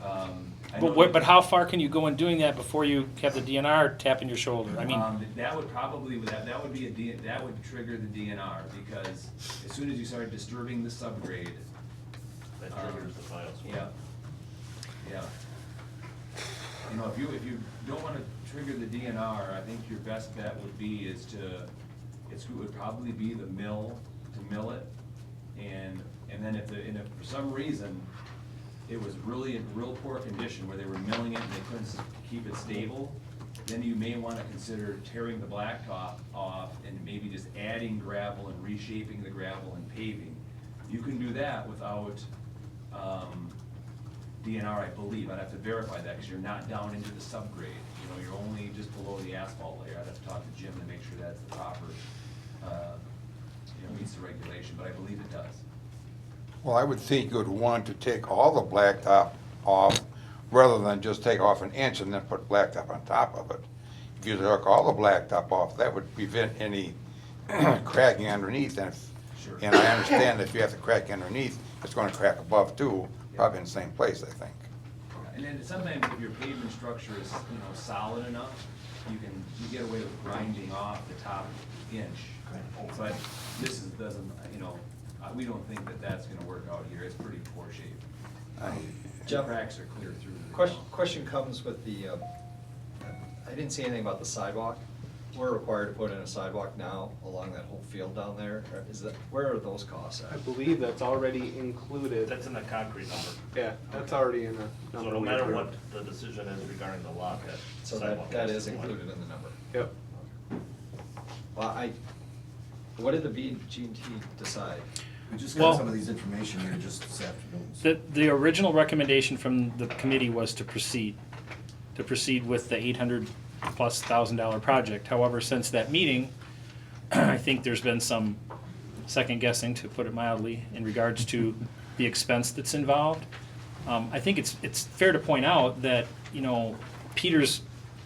U: I know
A: But how far can you go in doing that before you have the DNR tapping your shoulder? I mean,
U: that would probably, that would be that would trigger the DNR, because as soon as you start disturbing the subgrade.
T: That triggers the files.
U: Yeah, yeah. You know, if you don't wanna trigger the DNR, I think your best bet would be it would probably be the mill, to mill it, and then if for some reason it was really in real poor condition where they were milling it and they couldn't keep it stable, then you may wanna consider tearing the blacktop off and maybe just adding gravel and reshaping the gravel and paving. You can do that without, DNR, I believe. I'd have to verify that, because you're not down into the subgrade. You know, you're only just below the asphalt layer. I'd have to talk to Jim to make sure that's the proper, meets the regulation, but I believe it does.
M: Well, I would think you would want to take all the blacktop off rather than just take off an inch and then put blacktop on top of it. If you took all the blacktop off, that would prevent any cracking underneath.
U: Sure.
M: And I understand that if you have to crack underneath, it's gonna crack above too, probably in the same place, I think.
U: And then sometimes if your pavement structure is, solid enough, you get away with grinding off the top inch. But doesn't, we don't think that that's gonna work out here. It's pretty poor shape. The
L: Jeff,
U: cracks are clear through.
L: Question comes with the, I didn't see anything about the sidewalk. We're required to put in a sidewalk now along that whole field down there. Where are those costs at?
I: I believe that's already included.
T: That's in the concrete number.
I: Yeah, that's already in the
T: So
I: number.
T: no
I: we
T: matter
I: approved.
T: what the decision is regarding the lot, that
L: So
T: sidewalk
L: that
T: has
L: is
T: to be
L: included in the number.
I: Yep.
L: Well, what did the BG&T decide?
S: We just
A: Well-
S: got some of these information here just this afternoon.
A: the original recommendation from the committee was to proceed with the $800,000+ project. However, since that meeting, I think there's been some second guessing, to put it mildly, in regards to the expense that's involved. I think it's fair to point out that, Peter's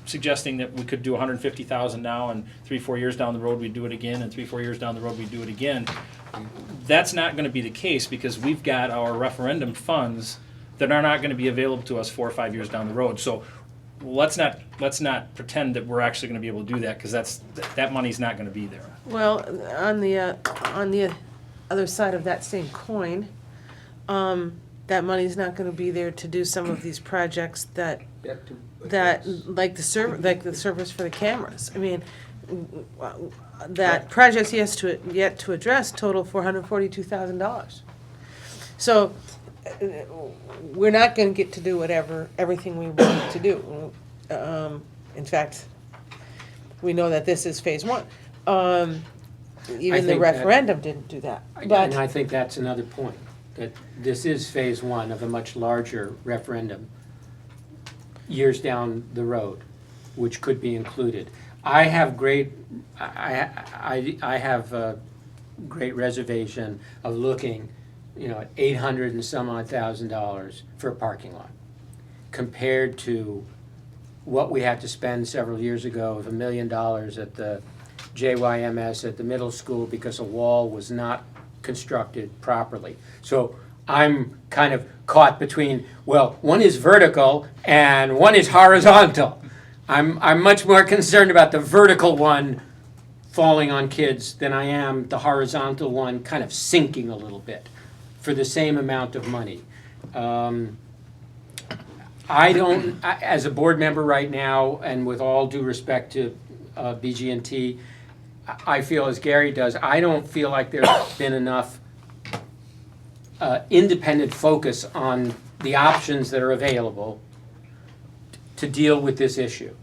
A: suggesting that we could do 150,000 now, and 3-4 years down the road we'd do it again, and 3-4 years down the road we'd do it again. That's not gonna be the case, because we've got our referendum funds that are not gonna be available to us 4 or 5 years down the road. So let's not pretend that we're actually gonna be able to do that, because that money's not gonna be there.
C: Well, on the other side of that same coin, that money's not gonna be there to do some of these projects that, like the service for the cameras. I mean, that projects yet to address total $442,000. So, we're not gonna get to do everything we want to do. In fact, we know that this is phase one. Even the
J: think that-
C: referendum didn't do that.
J: And
C: But
J: I think that's another point, that this is phase one of a much larger referendum years down the road, which could be included. I have great reservation of looking, at 800 and some odd $1,000 for a parking lot, compared to what we had to spend several years ago of $1 million at the JYMS at the middle school because a wall was not constructed properly. So I'm kind of caught between, well, one is vertical and one is horizontal. I'm much more concerned about the vertical one falling on kids than I am the horizontal one kind of sinking a little bit for the same amount of money. As a board member right now, and with all due respect to BG&T, I feel as Gary does, I don't feel like there's been enough independent focus on the options that are available to deal with this issue.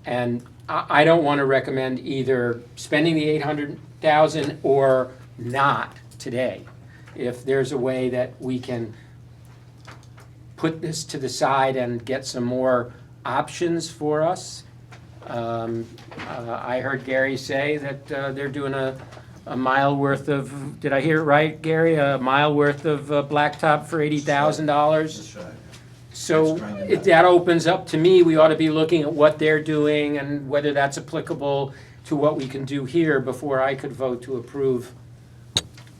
J: And I don't want to recommend either spending the $800,000 or not today. If there's a way that we can put this to the side and get some more options for us. I heard Gary say that they're doing a mile worth of, did I hear it right, Gary? A mile worth of blacktop for $80,000? So if that opens up to me, we ought to be looking at what they're doing and whether that's applicable to what we can do here before I could vote to approve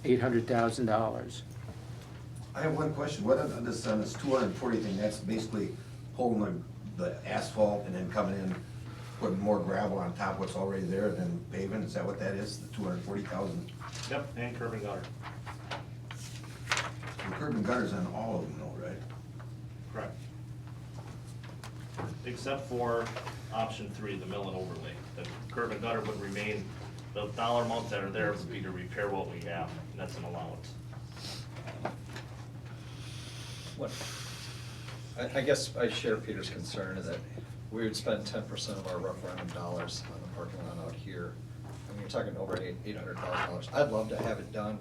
J: $800,000.
S: I have one question. What on this 240 thing, that's basically pulling the asphalt and then coming in, putting more gravel on top of what's already there and then paving? Is that what that is, the 240,000?
T: Yep, and curb and gutter.
S: And curb and gutters on all of them though, right?
T: Correct. Except for option 3, the mill and overlay. The curb and gutter would remain, the dollar amounts that are there would be to repair what we have, and that's an allowance.
L: What, I guess I share Peter's concern in that we would spend 10% of our referendum dollars on the parking lot out here. I mean, you're talking over $800,000. I'd love to have it done,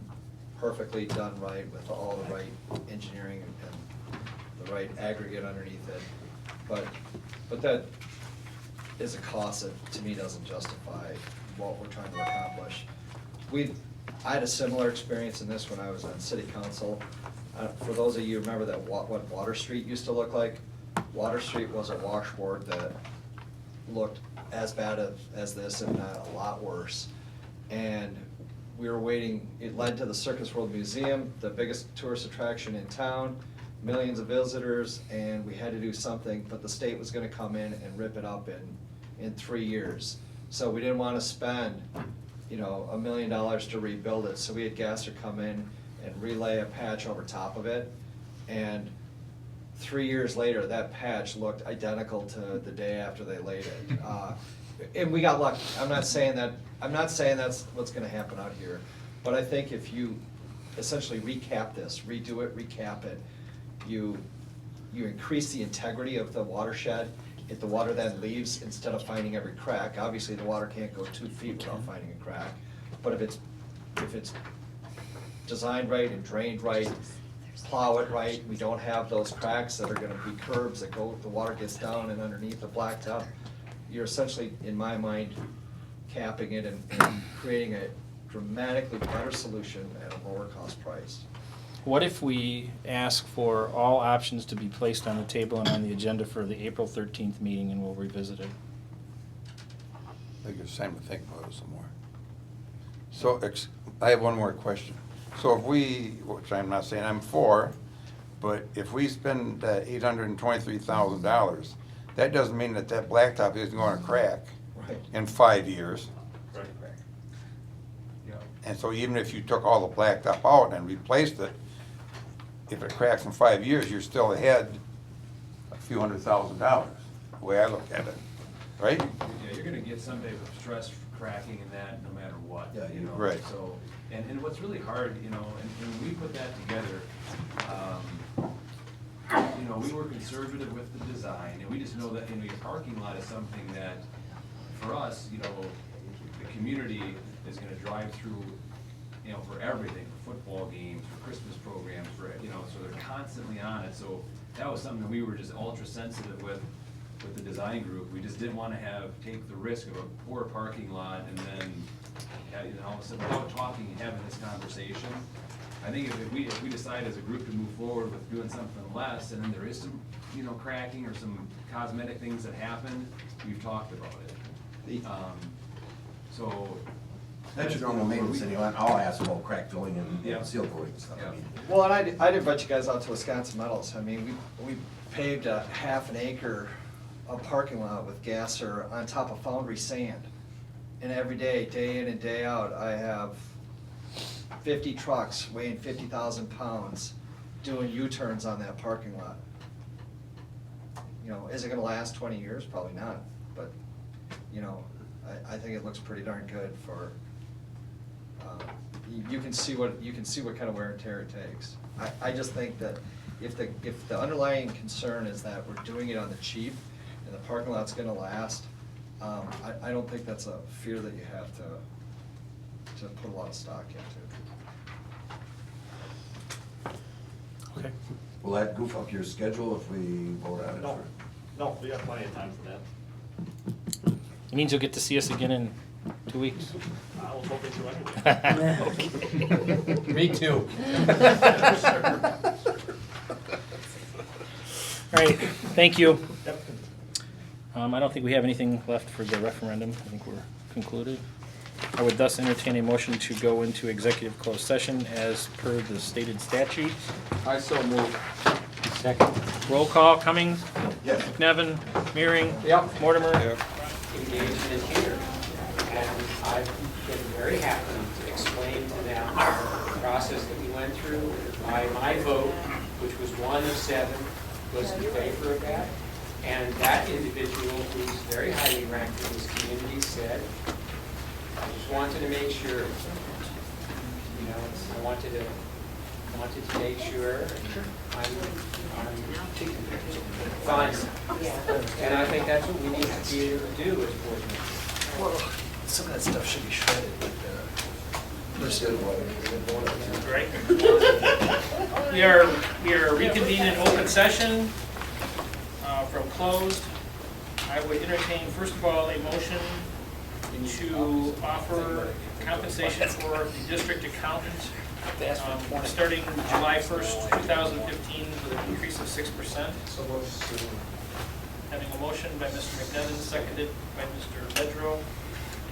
L: perfectly done right, with all the right engineering and the right aggregate underneath it. But that is a cost that, to me, doesn't justify what we're trying to accomplish. I had a similar experience in this when I was on city council. For those of you who remember that what Water Street used to look like, Water Street was a washboard that looked as bad as this, if not a lot worse. And we were waiting, it led to the Circus World Museum, the biggest tourist attraction in town, millions of visitors, and we had to do something, but the state was gonna come in and rip it up in 3 years. So we didn't wanna spend, $1 million to rebuild it, so we had Gasser come in and relay a patch over top of it. And 3 years later, that patch looked identical to the day after they laid it. And we got lucky. I'm not saying that's what's gonna happen out here, but I think if you essentially recap this, redo it, recap it, you increase the integrity of the watershed. If the water then leaves, instead of finding every crack, obviously the water can't go 2 feet without finding a crack. But if it's designed right and drained right, plow it right, we don't have those cracks that are gonna be curbs that the water gets down and underneath the blacktop. You're essentially, in my mind, capping it and creating a dramatically better solution at a lower cost price.
A: What if we ask for all options to be placed on the table and on the agenda for the April 13th meeting, and we'll revisit it?
M: I think it's time to think about it some more. So, I have one more question. So if we, which I'm not saying I'm for, but if we spend $823,000, that doesn't mean that blacktop isn't going to crack in 5 years.
T: Right.
M: And so even if you took all the blacktop out and replaced it, if it cracks in 5 years, you're still ahead a few $100,000, the way I look at it, right?
U: Yeah, you're gonna get some type of stress cracking in that no matter what, you know?
M: Right.
U: So, and what's really hard, and when we put that together, we were conservative with the design, and we just know that, your parking lot is something that, for us, the community is gonna drive through, for everything, for football games, for Christmas programs, so they're constantly on it. So that was something that we were just ultra sensitive with the design group. We just didn't want to take the risk of a poor parking lot and then, so without talking and having this conversation. I think if we decide as a group to move forward with doing something less, and then there is some, cracking or some cosmetic things that happen, we've talked about it. So.
S: That's your normal maintenance, and I'll ask about crack filling and seal coating and stuff. I mean,
L: Well, and I'd invite you guys out to Wisconsin Metals. I mean, we paved a half an acre of parking lot with Gasser on top of foundry sand. And every day in and day out, I have 50 trucks weighing 50,000 pounds doing U-turns on that parking lot. Is it gonna last 20 years? Probably not, but, I think it looks pretty darn good for, you can see what kind of wear and tear it takes. I just think that if the underlying concern is that we're doing it on the cheap and the parking lot's gonna last, I don't think that's a fear that you have to put a lot of stock into.
A: Okay.
S: Will that goof up your schedule if we vote on it?
T: No, we got plenty of time for that.
A: It means you'll get to see us again in 2 weeks.
T: I was hoping to anyway.
A: Okay.
M: Me too.
A: All right, thank you. I don't think we have anything left for the referendum. I think we're concluded. I would thus entertain a motion to go into executive closed session as per the stated statute.
B: I so move.
J: Second.
A: Roll call, Cummings?
S: Yes.
A: McNevin? Mearing?
B: Yep.
A: Mortimer?
J: Engagement here. And I've been very happy to explain to them the process that we went through. My vote, which was 1 of 7, was in favor of that. And that individual, who's very highly ranked in this community, said, I just wanted to make sure, you know, I wanted to make sure I'm fine. And I think that's what we need to be able to do as board members.
L: Well, some of that stuff should be shredded, like,
A: Great. We are reconvening in open session from closed. I would entertain, first of all, a motion to offer compensation for the district accountant starting July 1st, 2015 with an increase of 6%. Having a motion by Mr. McNevin, seconded by Mr. Bedro.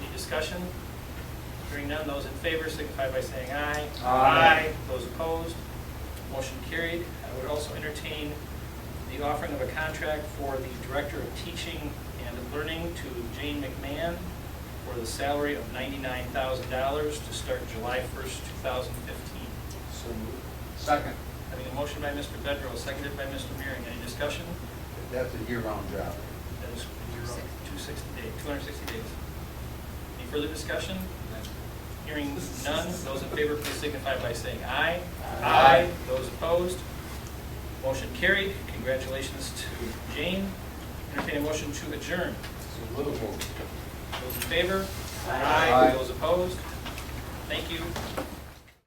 A: Any discussion? Hearing none, those in favor signify by saying aye. Aye. Those opposed, motion carried. I would also entertain the offering of a contract for the Director of Teaching and Learning to Jane McMahon for the salary of $99,000 to start July 1st, 2015.
B: So moved. Second.
A: Having a motion by Mr. Bedro, seconded by Mr. Mearing. Any discussion?
M: That's a year-round job.
A: That is 260 days. Any further discussion? Hearing none, those in favor please signify by saying aye. Aye. Those opposed, motion carried. Congratulations to Jane. Entertain a motion to adjourn. Those in favor? Aye. Those opposed? Thank you.